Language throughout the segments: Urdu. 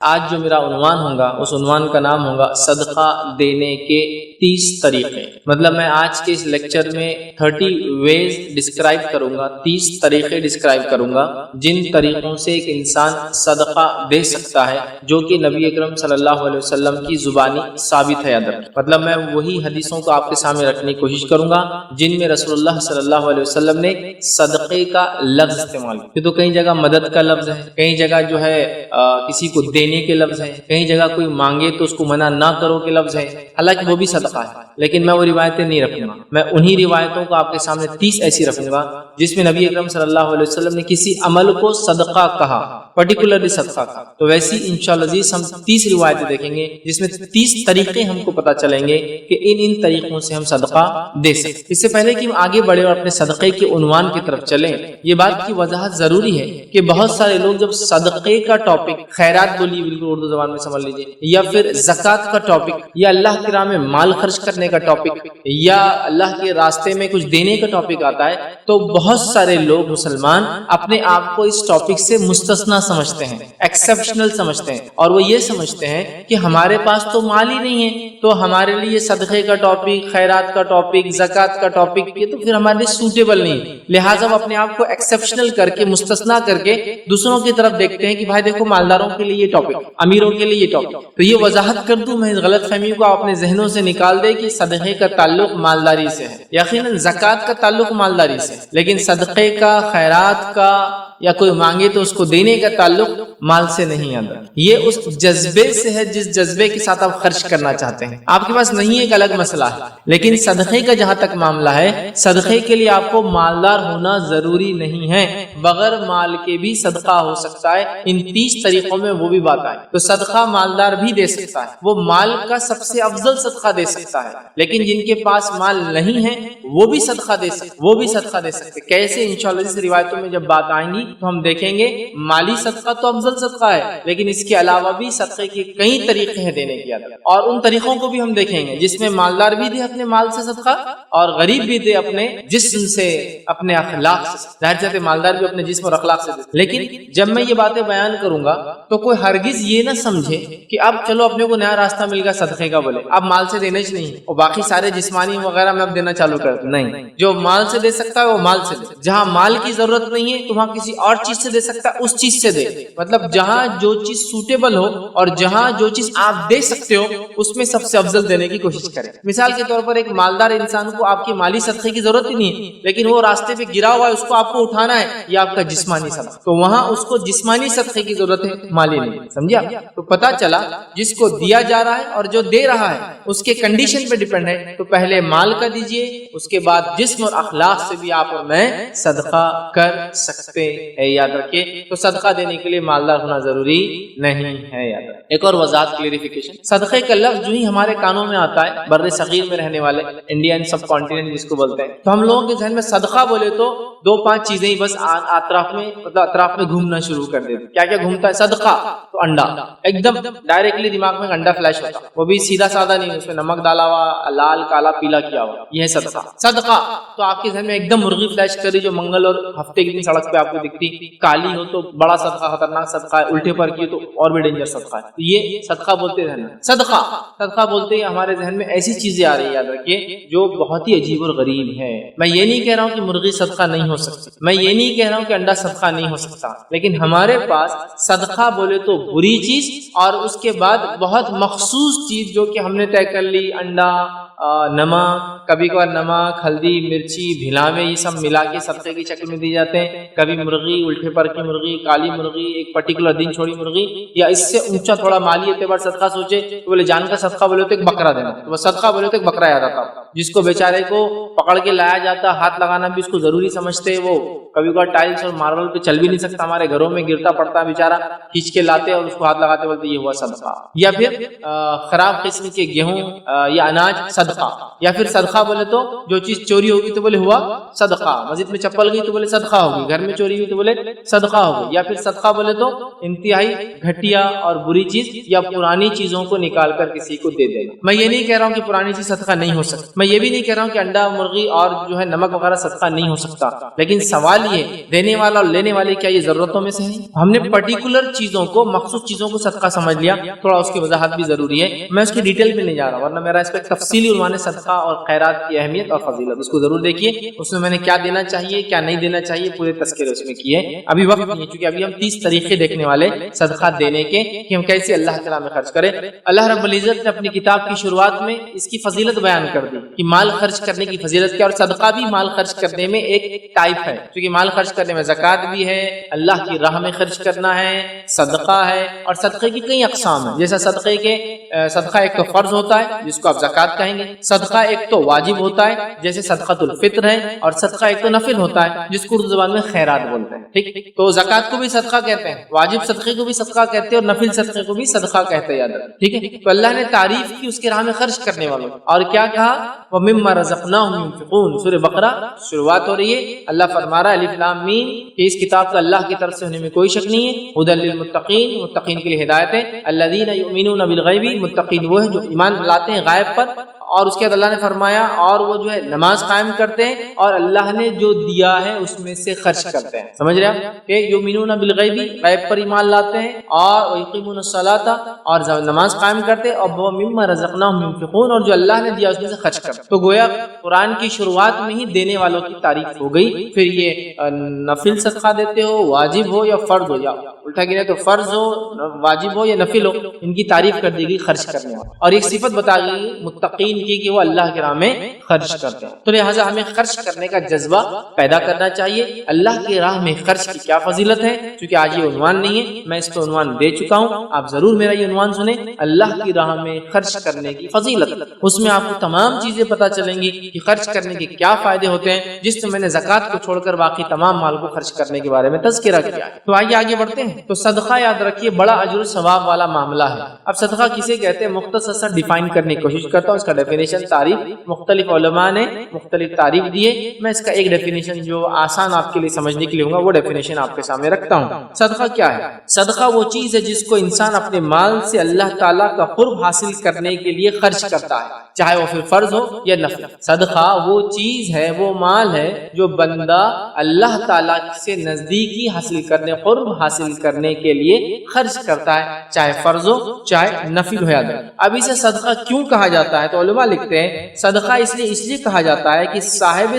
آج جو میرا عنوان ہوگا اس عنوان کا نام ہوگا صدقہ دینے کے 30 طریقے۔ مطلب میں آج کے اس لیکچر میں 30 ویز ڈسکرائب کروں گا، 30 طریقے ڈسکرائب کروں گا جن طریقوں سے ایک انسان صدقہ دے سکتا ہے، جو کہ نبی اکرم صلی اللہ علیہ وسلم کی زبانی ثابت ہے۔ مطلب میں وہی حدیثوں کو آپ کے سامنے رکھنے کی کوشش کروں گا جن میں رسول اللہ صلی اللہ علیہ وسلم نے صدقے کا لفظ استعمال کیا۔ تو کئی جگہ مدد کا لفظ ہے، کئی جگہ جو ہے کسی کو دینے کے لفظ ہے، کئی جگہ کوئی مانگے تو اس کو منع نہ کرو کے لفظ ہے، حالانکہ وہ بھی صدقہ ہے، لیکن میں وہ روایتیں نہیں رکھوں گا۔ میں انہی روایتوں کو آپ کے سامنے 30 ایسی رکھوں گا جس میں نبی اکرم صلی اللہ علیہ وسلم نے کسی عمل کو صدقہ کہا، پرٹیکولرلی صدقہ کہا۔ تو ویسی انشاءاللہ عزیز ہم 30 روایتیں دیکھیں گے جس میں 30 طریقے ہم کو پتہ چلیں گے کہ ان طریقوں سے ہم صدقہ دے سکتے۔ اس سے پہلے کہ ہم آگے بڑھیں اور اپنے صدقے کے عنوان کی طرف چلیں، یہ بات کی وضاحت ضروری ہے کہ بہت سارے لوگ جب صدقے کا ٹاپک، خیرات بولیے بالکل اردو زبان میں سمجھ لیجیے، یا پھر زکوٰۃ کا ٹاپک، یا اللہ کی راہ میں مال خرچ کرنے کا ٹاپک، یا اللہ کے راستے میں کچھ دینے کا ٹاپک آتا ہے، تو بہت سارے لوگ مسلمان اپنے آپ کو اس ٹاپک سے مستثنا سمجھتے ہیں، ایکسیپشنل سمجھتے ہیں، اور وہ یہ سمجھتے ہیں کہ ہمارے پاس تو مال ہی نہیں ہے، تو ہمارے لیے صدقے کا ٹاپک، خیرات کا ٹاپک، زکوٰۃ کا ٹاپک یہ تو پھر ہمارے لیے سوٹیبل نہیں، لہٰذا وہ اپنے آپ کو ایکسیپشنل کر کے، مستثنا کر کے دوسروں کی طرف دیکھتے ہیں کہ بھائی دیکھو مالداروں کے لیے یہ ٹاپک، امیروں کے لیے یہ ٹاپک۔ تو یہ وضاحت کر دوں میں، اس غلط فہمی کو اپنے ذہنوں سے نکال دے کہ صدقے کا تعلق مالداری سے ہے۔ یقیناً زکوٰۃ کا تعلق مالداری سے، لیکن صدقے کا، خیرات کا، یا کوئی مانگے تو اس کو دینے کا تعلق مال سے نہیں آتا۔ یہ اس جذبے سے ہے جس جذبے کے ساتھ آپ خرچ کرنا چاہتے ہیں۔ آپ کے پاس نہیں ایک الگ مسئلہ ہے، لیکن صدقے کا جہاں تک معاملہ ہے، صدقے کے لیے آپ کو مالدار ہونا ضروری نہیں ہے، بغیر مال کے بھی صدقہ ہو سکتا ہے۔ ان 30 طریقوں میں وہ بھی بات آئی۔ تو صدقہ مالدار بھی دے سکتا ہے، وہ مال کا سب سے افضل صدقہ دے سکتا ہے، لیکن جن کے پاس مال نہیں ہے وہ بھی صدقہ دے سکتے، وہ بھی صدقہ دے سکتے۔ کیسے؟ انشاءاللہ اس روایتوں میں جب بات آئیں گی تو ہم دیکھیں گے مالی صدقہ تو افضل صدقہ ہے، لیکن اس کے علاوہ بھی صدقے کے کئی طریقے ہیں دینے کے، اور ان طریقوں کو بھی ہم دیکھیں گے جس میں مالدار بھی دے اپنے مال سے صدقہ، اور غریب بھی دے اپنے جسم سے، اپنے اخلاق سے۔ ظاہر سی بات ہے مالدار بھی اپنے جسم اور اخلاق سے دے، لیکن جب میں یہ باتیں بیان کروں گا تو کوئی ہرگز یہ نہ سمجھے کہ اب چلو اپنے کو نیا راستہ مل گیا صدقے کا، بولے اب مال سے دینے ہی نہیں، اور باقی سارے جسمانی وغیرہ میں اب دینا چالو کر دوں۔ نہیں، جو مال سے دے سکتا ہے وہ مال سے دے، جہاں مال کی ضرورت نہیں ہے تو وہاں کسی اور چیز سے دے سکتا ہے، اس چیز سے دے۔ مطلب جہاں جو چیز سوٹیبل ہو اور جہاں جو چیز آپ دے سکتے ہو اس میں سب سے افضل دینے کی کوشش کریں۔ مثال کے طور پر ایک مالدار انسان کو آپ کی مالی صدقے کی ضرورت ہی نہیں ہے، لیکن وہ راستے پہ گرا ہوا ہے، اس کو آپ کو اٹھانا ہے، یہ آپ کا جسمانی صدقہ، تو وہاں اس کو جسمانی صدقے کی ضرورت ہے، مالی نہیں۔ سمجھا؟ تو پتا چلا جس کو دیا جا رہا ہے اور جو دے رہا ہے اس کے کنڈیشن پہ ڈیپینڈ ہے، تو پہلے مال کا دیجئے، اس کے بعد جسم اور اخلاق سے بھی آپ اور میں صدقہ کر سکتے ہیں، یاد رکھیے۔ تو صدقہ دینے کے لیے مالدار ہونا ضروری نہیں ہے، یاد رکھیں۔ ایک اور وضاحت، کلیریفیکیشن، صدقے کا لفظ جو ہی ہمارے کانوں میں آتا ہے، بر صغیر میں رہنے والے، انڈین سب کانٹیننٹ جس کو بولتے ہیں، تو ہم لوگوں کے ذہن میں صدقہ بولے تو 2-5 چیزیں ہی بس اطراف میں گھومنا شروع کر دیتے۔ کیا کیا گھومتا ہے؟ صدقہ تو انڈا، ایک دم ڈائریکٹلی دماغ میں انڈا فلیش ہوتا، وہ بھی سیدھا سادہ نہیں، اس میں نمک ڈالا ہوا، لال کالا پیلا کیا ہوا، یہ ہے صدقہ۔ صدقہ تو آپ کے ذہن میں ایک دم مرغی فلیش کری جو منگل اور ہفتے کے دن سڑک پہ آپ کو دکھتی، کالی ہو تو بڑا صدقہ، خطرناک صدقہ ہے، الٹے پر کی تو اور بھی ڈینجر صدقہ ہے، تو یہ صدقہ بولتے ہیں۔ صدقہ بولتے ہیں ہمارے ذہن میں ایسی چیزیں آ رہی ہیں، یاد رکھیے، جو بہت ہی عجیب اور غریب ہے۔ میں یہ نہیں کہہ رہا ہوں کہ مرغی صدقہ نہیں ہو سکتی، میں یہ نہیں کہہ رہا ہوں کہ انڈا صدقہ نہیں ہو سکتا، لیکن ہمارے پاس صدقہ بولے تو بری چیز، اور اس کے بعد بہت مخصوص چیز جو کہ ہم نے طے کر لی، انڈا، نمک، کبھی کبھار نمک، ہلدی، مرچی، بھلاوے، یہ سب ملا کے صدقے کی شکل میں دی جاتے ہیں۔ کبھی مرغی، الٹے پر کی مرغی، کالی مرغی، ایک پرٹیکولر دن چھوڑی مرغی، یا اس سے اونچا تھوڑا مالی اعتبار صدقہ سوچے تو بولے جان کا صدقہ بولے تو ایک بکرا دینا، تو وہ صدقہ بولے تو ایک بکرا یاد آتا، جس کو بیچارے کو پکڑ کے لایا جاتا، ہاتھ لگانا بھی اس کو ضروری سمجھتے، وہ کبھی کبھار ٹائلس اور ماربل پہ چل بھی نہیں سکتا، ہمارے گھروں میں گرتا پڑتا بیچارہ، کھینچ کے لاتے اور اس کو ہاتھ لگاتے بولتے یہ ہوا صدقہ۔ یا پھر خراب قسم کے گیہوں یا اناج، صدقہ۔ یا پھر صدقہ بولے تو جو چیز چوری ہوگی تو بولے ہوا صدقہ، مسجد میں چپل گئی تو بولے صدقہ ہوگی، گھر میں چوری ہوئی تو بولے صدقہ ہوگی۔ یا پھر صدقہ بولے تو انتہائی گھٹیا اور بری چیز یا پرانی چیزوں کو نکال کر کسی کو دے دینا۔ میں یہ نہیں کہہ رہا ہوں کہ پرانی چیز صدقہ نہیں ہو سکتی، میں یہ بھی نہیں کہہ رہا ہوں کہ انڈا، مرغی اور جو ہے نمک وغیرہ صدقہ نہیں ہو سکتا، لیکن سوال سوال یہ دینے والا اور لینے والے کیا یہ ضرورتوں میں سے ہے؟ ہم نے پرٹیکولر چیزوں کو مخصوص چیزوں کو صدقہ سمجھ لیا، تھوڑا اس کی وضاحت بھی ضروری ہے، میں اس کی ڈیٹیل میں نہیں جا رہا ورنہ میرا اس پہ تفصیلی عنوان ہے صدقہ اور خیرات کی اہمیت اور فضیلت، اس کو ضرور دیکھیے، اس میں نے کیا دینا چاہیے کیا نہیں دینا چاہیے پورے تذکرے اس میں کیے۔ ابھی وقت نہیں ہے کیونکہ ابھی ہم 30 طریقے دیکھنے والے صدقہ دینے کے کہ ہم کیسے اللہ تعالیٰ میں خرچ کریں۔ اللہ رب العزت نے اپنی کتاب کی شروعات میں اس کی فضیلت بیان کر دی کہ مال خرچ کرنے کی فضیلت کیا، اور صدقہ بھی مال خرچ کرنے میں ایک ٹائپ ہے، کیونکہ مال خرچ کرنے میں زکوٰۃ بھی ہے، اللہ کی راہ میں خرچ کرنا ہے، صدقہ ہے، اور صدقے کی کئی اقسام ہیں، جیسا صدقہ ایک تو فرض ہوتا ہے جس کو آپ زکوٰۃ کہیں گے، صدقہ ایک تو واجب ہوتا ہے جیسے صدقۃ الفطر ہے، اور صدقہ ایک تو نفل ہوتا ہے جس کو اردو زبان میں خیرات بولتے ہیں، ٹھیک؟ تو زکوٰۃ کو بھی صدقہ کہتے ہیں، واجب صدقے کو بھی صدقہ کہتے ہیں، اور نفل صدقے کو بھی صدقہ کہتے ہیں، یاد رکھیں، ٹھیک ہے؟ تو اللہ نے تعریف کی اس کے راہ میں خرچ کرنے والوں، اور کیا کہا وَمِمَّا رَزَقْنَاهُمْ يُنْفِقُونَ۔ سورہ بقرہ شروعات ہو رہی ہے، اللہ فرما رہا ہے الف لام میم کہ اس کتاب کا اللہ کی طرف سے ہونے میں کوئی شک نہیں ہے، ھدی للمتقین، متقین کے لیے ہدایت ہے، الذین یؤمنون بالغیب، متقین وہ ہیں جو ایمان لاتے ہیں غائب پر، اور اس کے بعد اللہ نے فرمایا اور وہ جو ہے نماز قائم کرتے ہیں اور اللہ نے جو دیا ہے اس میں سے خرچ کرتے ہیں، سمجھ رہے آپ کہ یؤمنون بالغیب غیب پر ایمان لاتے ہیں، اور یقیمون الصلاۃ اور نماز قائم کرتے ہیں، اور وہ مما رزقناہم ينفقون اور جو اللہ نے دیا اس میں سے خرچ کرتے ہیں۔ تو گویا قرآن کی شروعات میں ہی دینے والوں کی تعریف ہو گئی، پھر یہ نفل صدقہ دیتے ہو واجب ہو یا فرض ہو، یا الٹا گرے تو فرض ہو واجب ہو یا نفل ہو، ان کی تعریف کر دی گئی خرچ کرنے والا، اور ایک صفت بتا گئی متقین کی کہ وہ اللہ کے راہ میں خرچ کرتے ہیں۔ تو لہٰذا ہمیں خرچ کرنے کا جذبہ پیدا کرنا چاہیے۔ اللہ کی راہ میں خرچ کی کیا فضیلت ہے، کیونکہ آج یہ عنوان نہیں ہے، میں اس کو عنوان دے چکا ہوں، آپ ضرور میرا یہ عنوان سنیں، اللہ کی راہ میں خرچ کرنے کی فضیلت۔ اس میں آپ کو تمام چیزیں پتہ چلیں گی کہ خرچ کرنے کے کیا فائدے ہوتے ہیں، جس میں نے زکوٰۃ کو چھوڑ کر باقی تمام مال کو خرچ کرنے کے بارے میں تذکرہ کیا ہے۔ تو آئیے آگے بڑھتے ہیں۔ تو صدقہ یاد رکھیے بڑا اجر و ثواب والا معاملہ ہے۔ اب صدقہ کسے کہتے ہیں مختصر سا ڈیفائن کرنے کی کوشش کرتا ہوں، اس کا ڈیفینیشن تعریف مختلف علماء نے مختلف تعریف دیے، میں اس کا ایک ڈیفینیشن جو آسان آپ کے لیے سمجھنے کے لیے ہوگا وہ ڈیفینیشن آپ کے سامنے رکھتا ہوں۔ صدقہ کیا ہے؟ صدقہ وہ چیز ہے جس کو انسان اپنے مال سے اللہ تعالیٰ کا قرب حاصل کرنے کے لیے خرچ کرتا ہے، چاہے وہ پھر فرض ہو یا نفل۔ صدقہ وہ چیز ہے، وہ مال ہے جو بندہ اللہ تعالیٰ سے نزدیکی حاصل کرنے، قرب حاصل کرنے کے لیے خرچ کرتا ہے، چاہے فرض ہو چاہے نفل ہو۔ اب اسے صدقہ کیوں کہا جاتا ہے؟ تو علماء لکھتے ہیں صدقہ اس لیے کہا جاتا ہے کہ صاحب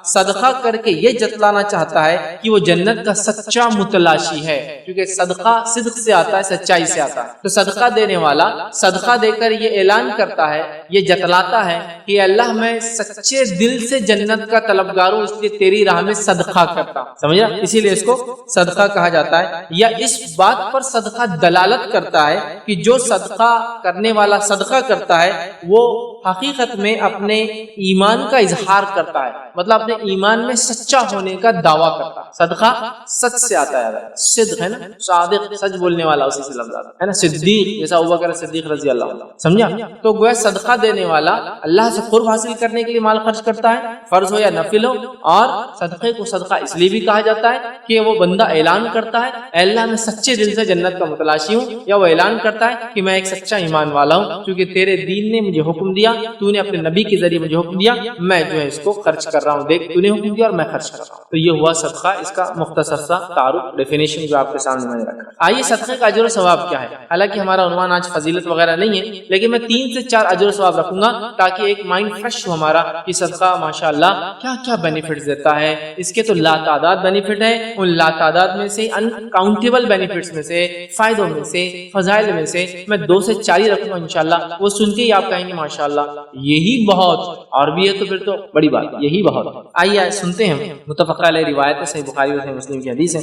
صدقہ کر کے یہ جتلانا چاہتا ہے کہ وہ جنت کا سچا متلاشی ہے، کیونکہ صدقہ صدق سے آتا ہے، سچائی سے آتا ہے۔ تو صدقہ دینے والا صدقہ دے کر یہ اعلان کرتا ہے، یہ جتلاتا ہے کہ اللہ میں سچے دل سے جنت کا طلبگار ہوں، اس لیے تیری راہ میں صدقہ کرتا ہوں، سمجھا؟ اسی لیے اس کو صدقہ کہا جاتا ہے۔ یا اس بات پر صدقہ دلالت کرتا ہے کہ جو صدقہ کرنے والا صدقہ کرتا ہے وہ حقیقت میں اپنے ایمان کا اظہار کرتا ہے، مطلب اپنے ایمان میں سچا ہونے کا دعویٰ کرتا ہے۔ صدقہ سچ سے آتا ہے، صدق ہے نا، صادق سچ بولنے والا اسی سے لفظ آتا ہے نا، صدیق جیسا ابوبکر صدیق رضی اللہ عنہ، سمجھا؟ تو گویا صدقہ دینے والا اللہ سے قرب حاصل کرنے کے لیے مال خرچ کرتا ہے، فرض ہو یا نفل ہو، اور صدقے کو صدقہ اس لیے بھی کہا جاتا ہے کہ وہ بندہ اعلان کرتا ہے اے اللہ میں سچے دل سے جنت کا متلاشی ہوں، یا وہ اعلان کرتا ہے کہ میں ایک سچا ایمان والا ہوں، کیونکہ تیرے دین نے مجھے حکم دیا، تو نے اپنے نبی کے ذریعے مجھے حکم دیا، میں جو ہے اس کو خرچ کر رہا ہوں، دیکھ تو نے حکم دیا اور میں خرچ کر رہا ہوں۔ تو یہ ہوا صدقہ، اس کا مختصر سا تعارف، ڈیفینیشن جو آپ کے سامنے میں نے رکھا۔ آئیے صدقے کا اجر و ثواب کیا ہے؟ حالانکہ ہمارا عنوان آج فضیلت وغیرہ نہیں ہے، لیکن میں 3 سے 4 اجر و ثواب رکھوں گا تاکہ ایک مائنڈ فریش ہو ہمارا کہ صدقہ ماشاءاللہ کیا کیا بینیفٹس دیتا ہے۔ اس کے تو لا تعداد بینیفٹ ہے، ان لا تعداد میں سے انکاؤنٹیبل بینیفٹس میں سے، فائدوں میں سے، فضائل میں سے میں 2 سے 4 ہی رکھوں گا انشاءاللہ۔ وہ سن کے ہی آپ کہیں گے ماشاءاللہ یہی بہت، اور بھی ہے تو پھر تو بڑی بات، یہی بہت۔ آئیے سنتے ہیں متفق علیہ روایت ہے، صحیح بخاری اور صحیح مسلم کی حدیث ہے۔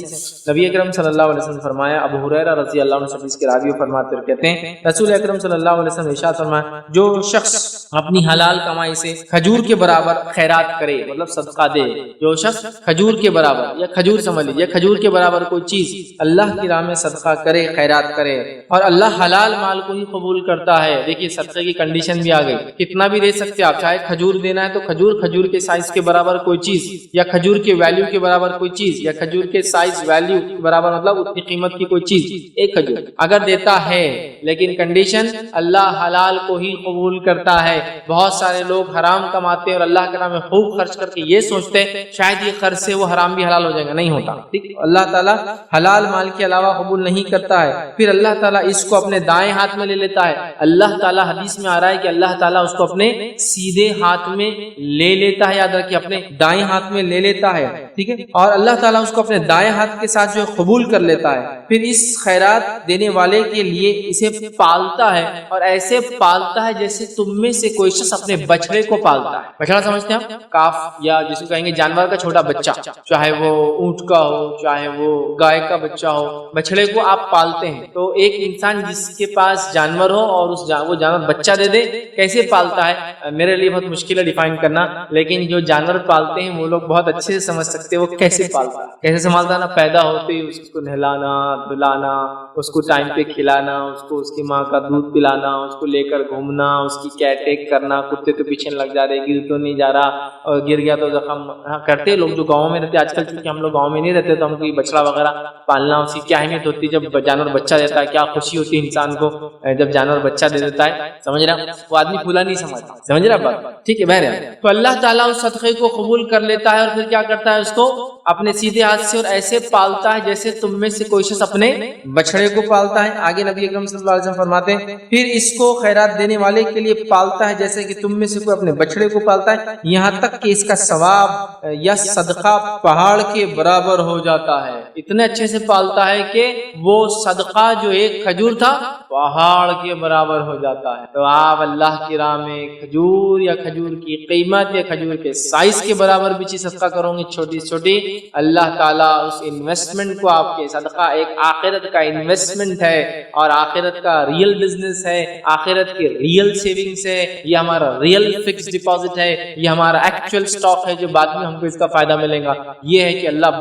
نبی اکرم صلی اللہ علیہ وسلم فرمایا، ابو ہریرہ رضی اللہ عنہ سے اس کے راوی فرماتے ہیں، کہتے ہیں رسول اکرم صلی اللہ علیہ وسلم ارشاد فرمایا، جو شخص اپنی حلال کمائی سے کھجور کے برابر خیرات کرے، مطلب صدقہ دے، جو شخص کھجور کے برابر، یا کھجور سمجھ لیجیے کھجور کے برابر کوئی چیز اللہ کی راہ میں صدقہ کرے، خیرات کرے، اور اللہ حلال مال کو ہی قبول کرتا ہے۔ دیکھیے صدقے کی کنڈیشن بھی آ گئی، کتنا بھی دے سکتے آپ، چاہے کھجور دینا ہے تو کھجور کے سائز کے برابر کوئی چیز، یا کھجور کے ویلیو کے برابر کوئی چیز، یا کھجور کے سائز ویلیو کے برابر مطلب اتنی قیمت کی کوئی چیز، ایک کھجور اگر دیتا ہے، لیکن کنڈیشن اللہ حلال کو ہی قبول کرتا ہے، ہے. بہت سارے لوگ حرام کماتے ہیں اور اللہ کے نام میں خوب خرچ کر کے یہ سوچتے ہیں شاید یہ خرچ سے وہ حرام بھی حلال ہو جائے گا. نہیں ہوتا. ٹھیک، اللہ تعالیٰ حلال مال کے علاوہ قبول نہیں کرتا ہے. پھر اللہ تعالیٰ اس کو اپنے دائیں ہاتھ میں لے لیتا ہے. اللہ تعالیٰ حدیث میں آ رہا ہے کہ اللہ تعالیٰ اس کو اپنے سیدھے ہاتھ میں لے لیتا ہے. یاد رکھیے اپنے دائیں ہاتھ میں لے لیتا ہے. ٹھیک ہے، اور اللہ تعالیٰ اس کو اپنے دائیں ہاتھ کے ساتھ جو قبول کر لیتا ہے. پھر اس خیرات دینے والے کے لیے اسے پالتا ہے اور ایسے پالتا ہے جیسے تم میں سے کوئی شخص اپنے بچڑے کو پالتا ہے. بچڑا سمجھتے ہیں آپ؟ کاف یا جس کو کہیں گے جانور کا چھوٹا بچہ، چاہے وہ اونٹ کا ہو چاہے وہ گائے کا بچہ ہو، بچڑے کو آپ پالتے ہیں. تو ایک انسان جس کے پاس جانور ہو اور وہ جانور بچہ دے دے، کیسے پالتا ہے؟ میرے لیے بہت مشکل ہے ڈیفائن کرنا، لیکن جو جانور پالتے ہیں وہ لوگ بہت اچھے سے سمجھ سکتے ہیں وہ کیسے پالتا ہے. کیسے سنبھالتا ہے نا، پیدا ہوتے ہی اس کو نہلانا دلانا، اس کو ٹائم پہ کھلانا، اس کو اس کی ماں کا دودھ پلانا، اس کو لے کر گھومنا، اس کی کیئر ٹیک کرنا. کتے تو پیچھے لگ جا رہے، گر تو نہیں جا رہا، اور گر گیا تو زخم کرتے لوگ جو گاؤں میں رہتے. آج کل چونکہ ہم لوگ گاؤں میں نہیں رہتے تو ہم کو بچڑا وغیرہ پالنا اس کی کیا اہمیت ہوتی ہے. جب جانور بچہ دیتا ہے کیا خوشی ہوتی ہے انسان کو جب جانور بچہ دے دیتا ہے. سمجھ رہا؟ وہ آدمی پھولا نہیں سمجھتا. سمجھ رہا بات؟ ٹھیک ہے بہرحال. تو اللہ تعالیٰ اس صدقے کو قبول کر لیتا ہے اور پھر کیا کرتا ہے؟ اس کو اپنے سیدھے ہاتھ سے اور ایسے پالتا ہے جیسے تم میں سے کوئی شخص اپنے بچڑے کو پالتا ہے. آگے نبی اکرم صلی اللہ علیہ وسلم فرماتے ہیں پھر اس کو خیرات دینے والے کے لیے پالتا ہے جیسے کہ تم میں سے کوئی اپنے بچڑے کو پالتا ہے، یہاں تک کہ اس کا ثواب یا صدقہ پہاڑ کے برابر ہو جاتا ہے. اتنے اچھے سے پالتا ہے کہ وہ صدقہ جو ایک کھجور تھا پہاڑ کے برابر ہو جاتا ہے. تو آپ اللہ کی راہ میں کھجور یا کھجور کی قیمت یا کھجور کے سائز کے برابر بھی چیز صدقہ کرو گے چھوٹی چھوٹی، اللہ تعالیٰ اس انویسٹمنٹ کو آپ کے صدقہ ایک آخرت کا انویسٹمنٹ ہے اور آخرت کا ریئل بزنس ہے، آخرت کی ریئل سیونگز ہے، یہ ہمارا ریئل فکس ڈپازٹ ہے، یہ ہمارا ایکچوئل سٹاک ہے جو بعد میں ہم کو اس کا فائدہ ملے گا. یہ ہے کہ اللہ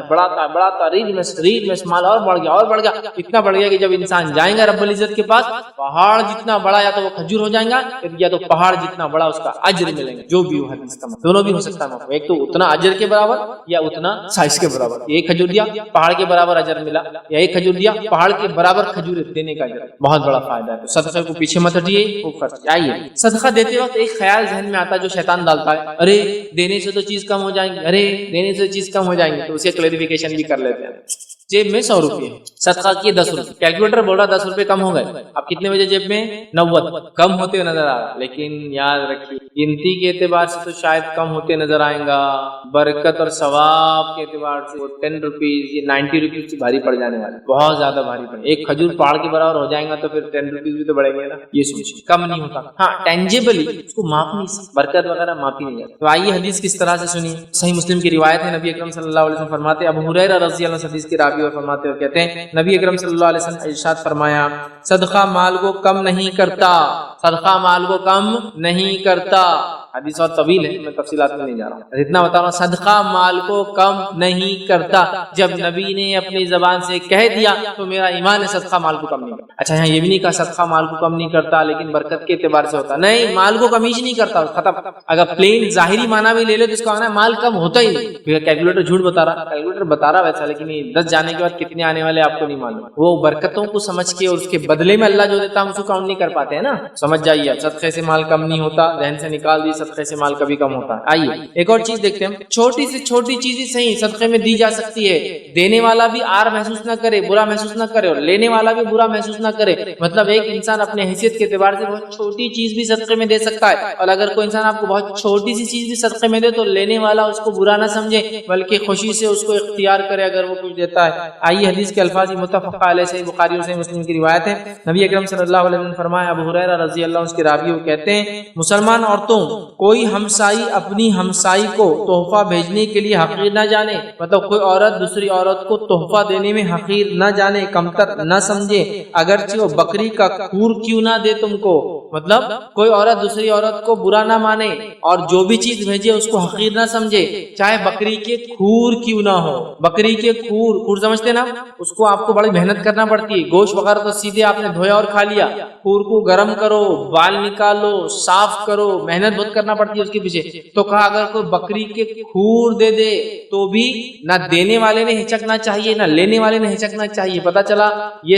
بڑھاتا ہے ریل میں مال اور بڑھ گیا اتنا بڑھ گیا کہ جب انسان جائیں گا رب العزت کے پاس پہاڑ جتنا بڑا یا تو وہ کھجور ہو جائیں گا یا تو پہاڑ جتنا بڑا اس کا اجر ملے گا. جو بھی ہو حدیث کا دونوں بھی ہو سکتا ہے، ایک تو اتنا اجر کے برابر یا اتنا سائز کے برابر. ایک کھجور دیا پہاڑ کے برابر اجر ملا، یا ایک کھجور دیا پہاڑ کے برابر کھجور دینے کا اجر. بہت بڑا فائدہ ہے. تو صدقے کو پیچھے مت ہٹیے، خوب خرچ. آئیے صدقہ دیتے وقت ایک خیال ذہن میں آتا ہے جو شیطان ڈالتا ہے، ارے دینے سے تو چیز کم ہو جائیں گی، ارے دینے سے چیز کم ہو جائیں گی. تو اسے کلیریفیکیشن بھی کر لیتے ہیں. جیب میں 100 روپے صدقہ کیے 10 روپے، کیلکولیٹر بول رہا 10 روپے کم ہو گئے. اب کتنے بجے جیب میں 90 کم ہوتے نظر آ رہا. لیکن یاد رکھیے گنتی کے اعتبار سے تو شاید کم ہوتے نظر آئیں گا، برکت اور ثواب کے اعتبار سے وہ 10 روپیز یا 90 روپیز سے بھاری پڑ جانے والے، بہت زیادہ بھاری پڑے. ایک کھجور پہاڑ کے برابر ہو جائیں گا تو پھر 10 روپیز بھی تو بڑھیں گے نا. یہ سوچیے کم نہیں ہوتا. ہاں ٹینجیبلی اس کو ماپ نہیں سکتے، برکت وغیرہ ماپی نہیں جاتی. تو آئیے حدیث کس طرح سے سنیے. صحیح مسلم کی روایت ہے، نبی اکرم صلی اللہ علیہ وسلم فرماتے، ابو ہریرہ رضی اللہ عنہ حدیث کی راوی اور فرماتے اور کہتے ہیں نبی اکرم صلی اللہ علیہ وسلم ارشاد فرمایا صدقہ مال کو کم نہیں کرتا، صدقہ مال کو کم نہیں کرتا. حدیث اور طویل ہے، میں تفصیلات میں نہیں جا رہا ہوں، اتنا بتا رہا ہوں صدقہ مال کو کم نہیں کرتا. جب نبی نے اپنی زبان سے کہہ دیا تو میرا ایمان ہے صدقہ مال کو کم نہیں کرتا. اچھا یہاں یہ بھی نہیں کہا صدقہ مال کو کم نہیں کرتا لیکن برکت کے اعتبار سے ہوتا، نہیں، مال کو کمی ہی نہیں کرتا، ختم. اگر پلین ظاہری معنی بھی لے لے تو اس کا معنی مال کم ہوتا ہی نہیں. کیلکولیٹر جھوٹ بتا رہا، کیلکولیٹر بتا رہا ویسا، لیکن 10 جانے کے بعد کتنے آنے والے آپ کو نہیں معلوم. وہ برکتوں کو سمجھ کے اور اس کے بدلے میں اللہ جو دیتا ہم اس کو کاؤنٹ نہیں کر پاتے ہیں نا. سمجھ جائیے صدقے سے مال کم نہیں ہوتا، ذہن سے نکال دی صدقے سے مال کبھی کم ہوتا ہے. آئیے ایک اور چیز دیکھتے ہیں. چھوٹی سے چھوٹی چیز ہی صحیح صدقے میں دی جا سکتی ہے. دینے والا بھی آر محسوس نہ کرے، برا محسوس نہ کرے، اور لینے والا بھی برا محسوس نہ کرے. مطلب ایک انسان اپنے حیثیت کے اعتبار سے بہت چھوٹی چیز بھی صدقے میں دے سکتا ہے، اور اگر کوئی انسان آپ کو بہت چھوٹی سی چیز بھی صدقے میں دے تو لینے والا اس کو برا نہ سمجھے بلکہ خوشی سے اس کو اختیار کرے اگر وہ کچھ دیتا ہے. آئیے حدیث کے الفاظ متفق علیہ سے بخاری اور صحیح مسلم کی روایت ہے. نبی اکرم صلی اللہ علیہ وسلم فرمایا، ابو ہریرہ رضی اللہ عنہ اس کے راوی وہ کہتے ہیں مسلمان عورتوں کوئی ہمسائی اپنی ہمسائی کو تحفہ بھیجنے کے لیے حقیر نہ جانے. مطلب کوئی عورت دوسری عورت کو تحفہ دینے میں حقیر نہ جانے، کمتر نہ سمجھے، اگرچہ وہ بکری کا کھور کیوں نہ دے تم کو. مطلب کوئی عورت دوسری عورت کو برا نہ مانے اور جو بھی چیز بھیجے اس کو حقیر نہ سمجھے، چاہے بکری کے کھور کیوں نہ ہو. بکری کے کھور سمجھتے نا، اس کو آپ کو بڑی محنت کرنا پڑتی ہے. گوشت وغیرہ تو سیدھے آپ نے دھویا اور کھا لیا، کھور کو گرم کرو، بال نکالو، صاف کرو، محنت بہت کرنا پڑتی ہے اس کے پیچھے. تو کہا اگر کوئی بکری کے کھور دے دے تو بھی نہ دینے والے نے ہچکنا چاہیے نہ لینے والے نے ہچکنا چاہیے. پتہ چلا یہ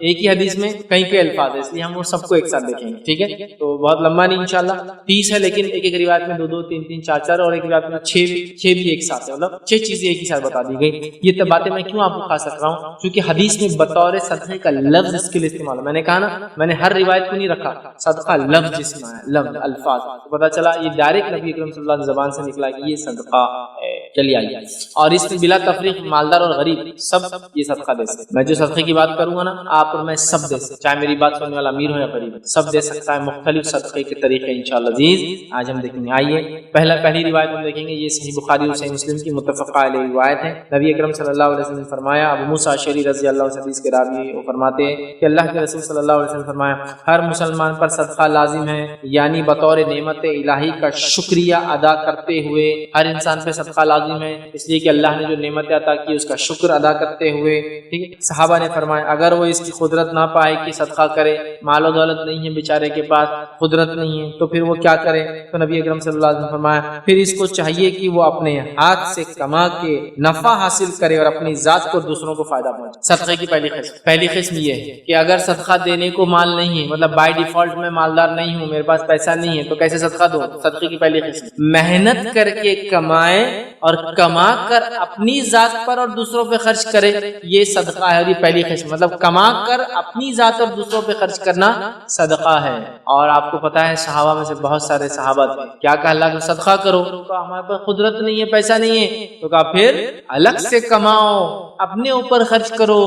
ایک ہی حدیث میں کئی الفاظ ہیں، اس لیے ہم وہ سب کو ایک ساتھ دیکھیں گے، ٹھیک ہے؟ تو بہت لمبا نہیں انشاءاللہ، 30 ہے، لیکن ایک ایک روایت میں 2 2 3 3 4 4 اور ایک روایت میں 6 بھی ایک ساتھ ہے، مطلب 6 چیزیں ایک ہی ساتھ بتا دی گئی۔ یہ تو باتیں میں کیوں آپ کو خاص رکھ رہا ہوں؟ کیونکہ حدیث میں بطور صدقے کا لفظ اس کے لیے استعمال ہے۔ میں نے کہا نا، میں نے ہر روایت کو نہیں رکھا، صدقہ لفظ جس میں ہے، لفظ الفاظ، تو پتہ چلا یہ ڈائریکٹ نبی اکرم صلی اللہ علیہ وسلم کی زبان سے نکلا کہ یہ صدقہ ہے۔ چلیے آئیے، اور اس میں بلا تفریق مالدار اور غریب سب یہ صدقہ دے سکتے۔ میں جو صدقے کی بات کروں گا نا، آپ اور میں سب دے سکتے، چاہے میری بات سننے والا امیر ہو یا غریب، سب دے سکتا ہے۔ مختلف صدقے کے طریقے انشاءاللہ عزیز آج ہم دیکھیں گے۔ آئیے پہلی روایت ہم دیکھیں گے، یہ صحیح بخاری اور صحیح مسلم کی متفق علیہ روایت ہے۔ نبی اکرم صلی اللہ علیہ وسلم نے فرمایا، ابو موسیٰ اشعری رضی اللہ عنہ حدیث کے راوی وہ فرماتے ہیں کہ اللہ کے رسول صلی اللہ علیہ وسلم نے فرمایا، ہر مسلمان پر صدقہ لازم ہے، یعنی بطور نعمت الہی کا شکریہ ادا کرتے ہوئے ہر انسان پہ صدقہ لازم ہے، اس لیے کہ اللہ نے جو نعمت عطا کی اس کا شکر ادا کرتے ہوئے، ٹھیک ہے؟ صحابہ نے فرمایا اگر وہ اس کی قدرت نہ پائے کہ صدقہ کرے، مال و دولت نہیں ہے بیچارے کے پاس، قدرت نہیں ہے، تو پھر وہ کیا کرے؟ تو نبی اکرم صلی اللہ علیہ وسلم نے فرمایا پھر اس کو چاہیے کہ وہ اپنے ہاتھ سے کما کے نفع حاصل کرے اور اپنی ذات کو دوسروں کو فائدہ پہنچے۔ صدقے کی پہلی قسم یہ ہے کہ اگر صدقہ دینے کو مال نہیں ہے، مطلب بائی ڈیفالٹ میں مالدار نہیں ہوں، میرے پاس پیسہ نہیں ہے، تو کیسے صدقہ دو؟ صدقے کی پہلی قسم محنت کر کے کمائے اور کما کر اپنی ذات پر اور دوسروں پہ خرچ کرے، یہ صدقہ ہے۔ اور یہ پہلی قسم مطلب کما کر اپنی ذات اور دوسروں پہ خرچ کرنا صدقہ ہے۔ اور آپ کو پتا ہے صحابہ میں سے بہت سارے صحابہ تھے، کیا کہا اللہ کو صدقہ کرو، تو ہمارے پاس قدرت نہیں ہے، پیسہ نہیں ہے، تو کہا پھر الگ سے کماؤ، اپنے اوپر خرچ کرو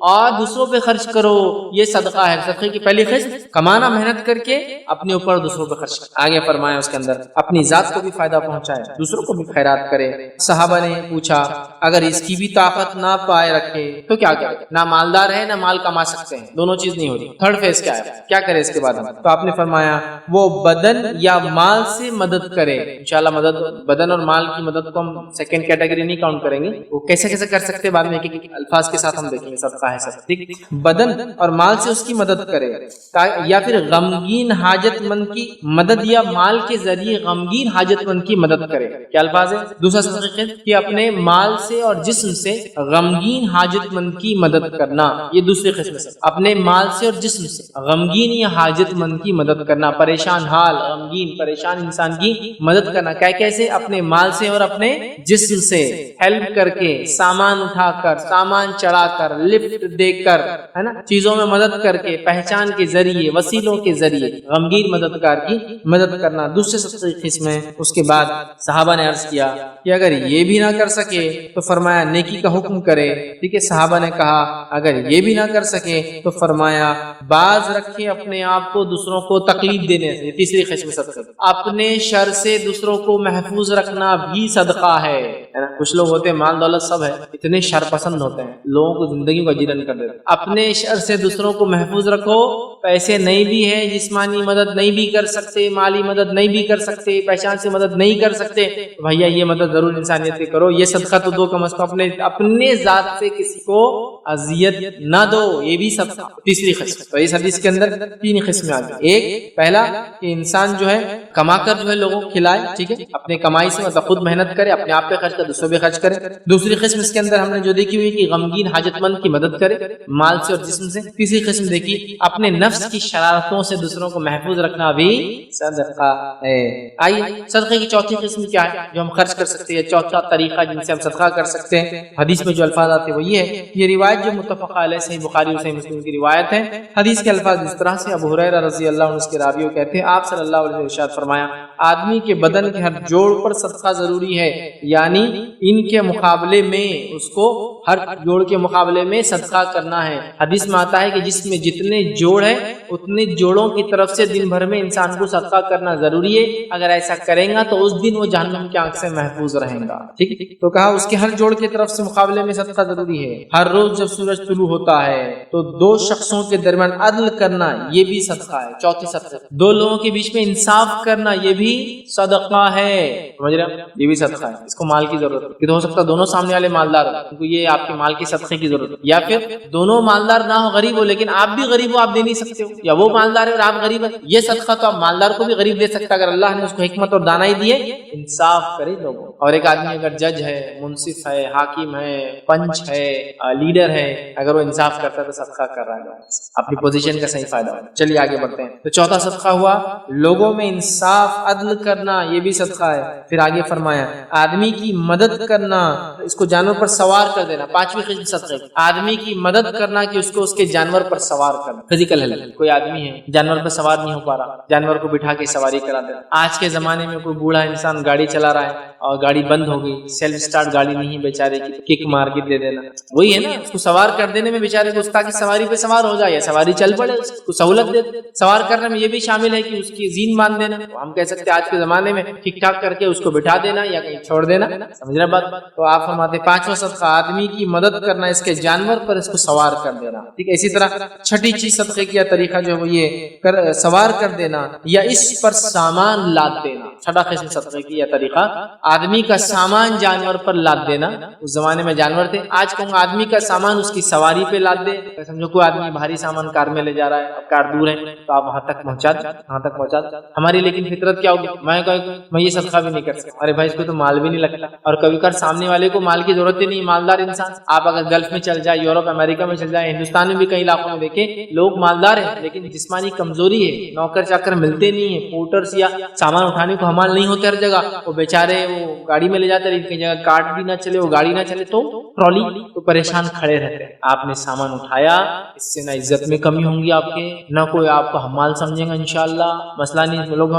اور دوسروں پہ خرچ کرو، یہ صدقہ ہے۔ صدقے کی پہلی قسم کمانا، محنت کر کے اپنے اوپر دوسروں پہ خرچ کرنا۔ آگے فرمایا اس کے اندر اپنی ذات کو بھی فائدہ پہنچائے، دوسروں کو بھی خیرات کرے۔ صحابہ نے پوچھا اگر اس کی بھی طاقت نہ پائے رکھے تو کیا کرے؟ نہ مالدار ہے نہ مال کما سکتے ہیں، دونوں چیز نہیں ہو رہی، تھرڈ فیز کیا ہے؟ کیا کرے اس کے بعد؟ تو آپ نے فرمایا وہ بدن یا مال سے مدد کرے۔ انشاءاللہ بدن اور مال کی مدد کو ہم سیکنڈ کیٹیگری نہیں کاؤنٹ کریں گے، وہ کیسے کر سکتے بعد میں ایک الفاظ کے ساتھ ہم دیکھیں گے، صدقہ ہے سب، ٹھیک؟ بدن اور مال سے اس کی مدد کرے، یا پھر غمگین حاجت مند کی مدد یا مال کے ذریعے غمگین حاجت مند کی مدد کرے۔ کیا الفاظ ہے؟ دوسرا صدقہ کہ اپنے مال سے اور جسم سے غمگین حاجت مند کی مدد کرنا، یہ دوسری قسم ہے۔ اپنے مال سے اور جسم سے غمگین یا حاجت مند کی مدد کرنا، پریشان حال، غمگین پریشان انسان کی مدد کرنا، کیسے؟ اپنے مال سے اور اپنے جسم سے ہیلپ کر کے، سامان اٹھا کر، سامان چڑھا کر، لفٹ دے کر، ہے نا، چیزوں میں مدد کر کے، پہچان کے ذریعے، وسیلوں کے ذریعے غمگین مددگار کی مدد کرنا، دوسرے سب قسم ہے۔ اس کے بعد صحابہ نے عرض کیا کہ اگر یہ بھی نہ کر سکے تو فرمایا نیکی کا حکم کرے، ٹھیک ہے؟ صحابہ نے کہا اگر یہ بھی نہ کر سکے تو فرمایا باز رکھے اپنے آپ کو دوسروں کو تکلیف دینے سے، تیسری قسم صدقہ۔ اپنے شر سے دوسروں کو محفوظ رکھنا بھی صدقہ ہے۔ کچھ لوگ ہوتے ہیں مال دولت سب ہے، اتنے شر پسند ہوتے ہیں، لوگوں کو زندگی کو اجیرن کر دیتے۔ اپنے شر سے دوسروں کو محفوظ رکھو، پیسے نہیں بھی ہے، جسمانی مدد نہیں بھی کر سکتے، مالی مدد نہیں بھی کر سکتے، پہچان سے مدد نہیں کر سکتے، بھیا یہ مدد ضرور انسانیت کی کرو، یہ صدقہ تو دو کم از کم، اپنے ذات سے کسی کو اذیت نہ دو، یہ بھی صدقہ۔ تیسری قسم، تو اس حدیث کے اندر 3 قسمیں آ گئی۔ ایک پہلا کہ انسان جو ہے کما کر جو ہے لوگوں کو کھلائے، ٹھیک ہے، اپنے کمائی سے مطلب خود محنت کرے، اپنے آپ پہ خرچ کرے، دوسروں پہ خرچ کرے۔ دوسری قسم اس کے اندر ہم نے جو دیکھی ہوئی کہ غمگین حاجت مند کی مدد کرے مال سے اور جسم سے۔ تیسری قسم دیکھی اپنے نفس کی شرارتوں سے دوسروں کو محفوظ رکھنا بھی صدقہ ہے۔ آئیے صدقے کی چوتھی قسم کیا ہے جو ہم خرچ کر سکتے ہیں، چوتھا طریقہ جن سے ہم صدقہ کر سکتے ہیں۔ حدیث میں جو الفاظ آتے ہیں وہ یہ ہے، یہ روایت جو متفق علیہ صحیح بخاری اور صحیح مسلم کی روایت ہے۔ حدیث کے الفاظ اس طرح سے، ابو ہریرہ رضی اللہ عنہ اس کے راوی کہتے ہیں آپ صلی اللہ علیہ وسلم نے ارشاد فرمایا آدمی کے بدن کے ہر جوڑ پر صدقہ ضروری ہے، یعنی ان کے مقابلے میں اس کو ہر جوڑ کے مقابلے میں صدقہ کرنا ہے۔ حدیث میں آتا ہے کہ جس میں جتنے جوڑ ہیں اتنے جوڑوں کی طرف سے دن بھر میں انسان کو صدقہ کرنا ضروری ہے، اگر ایسا کرے گا تو اس دن وہ جہنم کی آنکھ سے محفوظ رہے گا، ٹھیک ہے؟ تو کہا اس کے ہر جوڑ کی طرف سے مقابلے میں صدقہ ضروری ہے۔ ہر روز جب سورج طلوع ہوتا ہے تو 2 شخصوں کے درمیان عدل کرنا، یہ بھی صدقہ ہے، چوتھی صدقہ۔ 2 لوگوں کے بیچ میں انصاف کرنا، یہ بھی صدقہ ہے، سمجھ رہے ہیں؟ یہ بھی صدقہ ہے۔ اس کو مال کی ضرورت ہے، ہو سکتا ہے دونوں سامنے والے مالدار ہو، ان کو یہ آپ کے مال کے صدقے کی ضرورت ہے، یا پھر دونوں مالدار نہ ہو، غریب ہو، لیکن آپ بھی غریب ہو، آپ دے نہیں سکتے ہو، یا وہ مالدار ہے اور آپ غریب ہیں، یہ صدقہ تو آپ مالدار کو بھی غریب دے سکتا اگر اللہ نے اس کو حکمت اور دانائی دیے، انصاف کرے لوگوں۔ اور ایک آدمی اگر جج ہے، منصف ہے، حاکم ہے، پنچ ہے، لیڈر ہے، اگر وہ انصاف کرتا ہے تو صدقہ کر رہا ہے، اپنی پوزیشن کا صحیح فائدہ ہو۔ چلیے آگے بڑھتے ہیں۔ تو چوتھا صدقہ ہوا لوگوں میں انصاف عدل کرنا، یہ بھی صدقہ ہے۔ پھر آگے فرمایا آدمی کی مدد کرنا، اس کو جانور پر سوار کر دینا، پانچویں قسم صدقے، آدمی کی مدد کرنا کہ اس کو اس کے جانور پر سوار کرنا، فزیکل ہیلپ۔ کوئی آدمی ہے جانور پر سوار نہیں ہو پا رہا، جانور کو بٹھا کے سواری کرا دینا۔ آج کے زمانے میں کوئی بوڑھا انسان گاڑی چلا رہا ہے اور گاڑی بند ہو گئی، سیلف سٹارٹ گاڑی نہیں بیچارے کی، کک مار کے دے دینا، وہی ہے نا، اس کو سوار کر دینے میں بیچارے کو، تاکہ سواری پہ سوار ہو جائے یا سواری چل پڑے، اس کو سہولت دے۔ سوار کرنے میں یہ بھی شامل ہے کہ اس کی زین باندھ دینا، ہم کہہ سکتے ہیں آج کے زمانے میں ٹھیک ٹھاک کر کے اس کو بٹھا دینا یا کہیں چھوڑ دینا، سمجھ رہے بات؟ تو آپ فرماتے پانچواں صدقہ آدمی کی مدد کرنا، اس کے جانور پر اس کو سوار کر دینا، ٹھیک ہے۔ اسی طرح چھٹی چیز صدقے کی طریقہ جو ہے وہ یہ سوار کر دینا یا اس پر سامان لاد دینا۔ چھٹا قسم صدقے کی طریقہ آدمی کا سامان جانور پر لاد دینا۔ اس زمانے میں جانور تھے، آج کہوں آدمی کا سامان اس کی سواری پہ لاد دے۔ سمجھو کوئی آدمی بھاری سامان کار میں لے جا رہا ہے، اب کار دور ہے تو آپ وہاں تک پہنچا دیں، وہاں تک پہنچا دیں۔ ہماری لیکن فطرت کیا ہوگی، میں یہ صدقہ بھی نہیں کر سکتا، ارے بھائی اس کو تو مال بھی نہیں لگتا، اور کبھی کبھار سامنے والے کو مال کی ضرورت ہی نہیں، مالدار انسان۔ آپ اگر گلف میں چل جائے، یورپ امریکہ میں چل جائے، ہندوستان میں بھی کئی علاقوں میں دیکھیں لوگ مالدار ہیں لیکن جسمانی کمزوری ہے، نوکر چاکر ملتے نہیں ہیں، پورٹرز یا سامان اٹھانے کو حمال نہیں ہوتے ہر جگہ، وہ بیچارے وہ گاڑی میں لے جاتے ہیں، کئی جگہ کارٹ بھی نہ چلے، وہ گاڑی نہ چلے تو ٹرالی، تو پریشان کھڑے رہتے ہیں۔ آپ نے سامان اٹھایا، اس سے نہ عزت میں کمی ہوں گی آپ کے، نہ کوئی آپ کو حمال سمجھے گا انشاءاللہ، مسئلہ نہیں، لوگ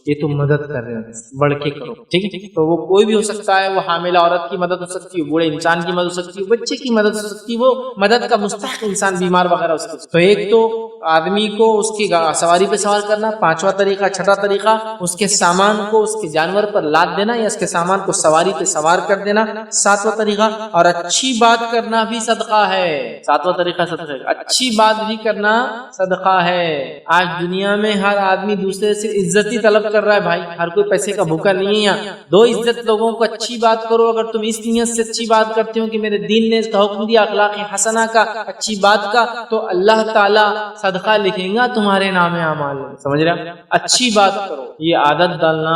یہ تو مدد کر رہے ہیں، بڑھ کے کرو، ٹھیک ہے۔ تو وہ کوئی بھی ہو سکتا ہے، وہ حاملہ عورت کی مدد ہو سکتی ہے، بوڑھے انسان کی مدد ہو سکتی ہے، بچے کی مدد ہو سکتی ہے، وہ مدد کا مستحق انسان بیمار وغیرہ ہو سکتا ہے۔ تو ایک تو آدمی کو اس کی سواری پہ سوار کرنا، پانچواں طریقہ۔ چھٹا طریقہ اس کے سامان کو اس کے جانور پر لاد دینا یا اس کے سامان کو سواری پہ سوار کر دینا، ساتواں طریقہ۔ اور اچھی بات کرنا بھی صدقہ ہے، ساتواں طریقہ صدقہ ہے، اچھی بات بھی کرنا صدقہ ہے۔ آج دنیا میں ہر آدمی دوسرے سے عزت ہی طلب کر رہا ہے بھائی، ہر کوئی پیسے کا بھوکا نہیں ہے۔ دو عزت لوگوں کو، اچھی بات کرو۔ اگر تم اس نیت سے اچھی بات کرتے ہو کہ میرے دین نے اس کا حکم دیا اخلاق حسنہ کا، اچھی بات کا، تو اللہ تعالیٰ صدقہ لکھیں گا تمہارے نام اعمال میں، سمجھ رہے؟ اچھی بات کرو، یہ عادت ڈالنا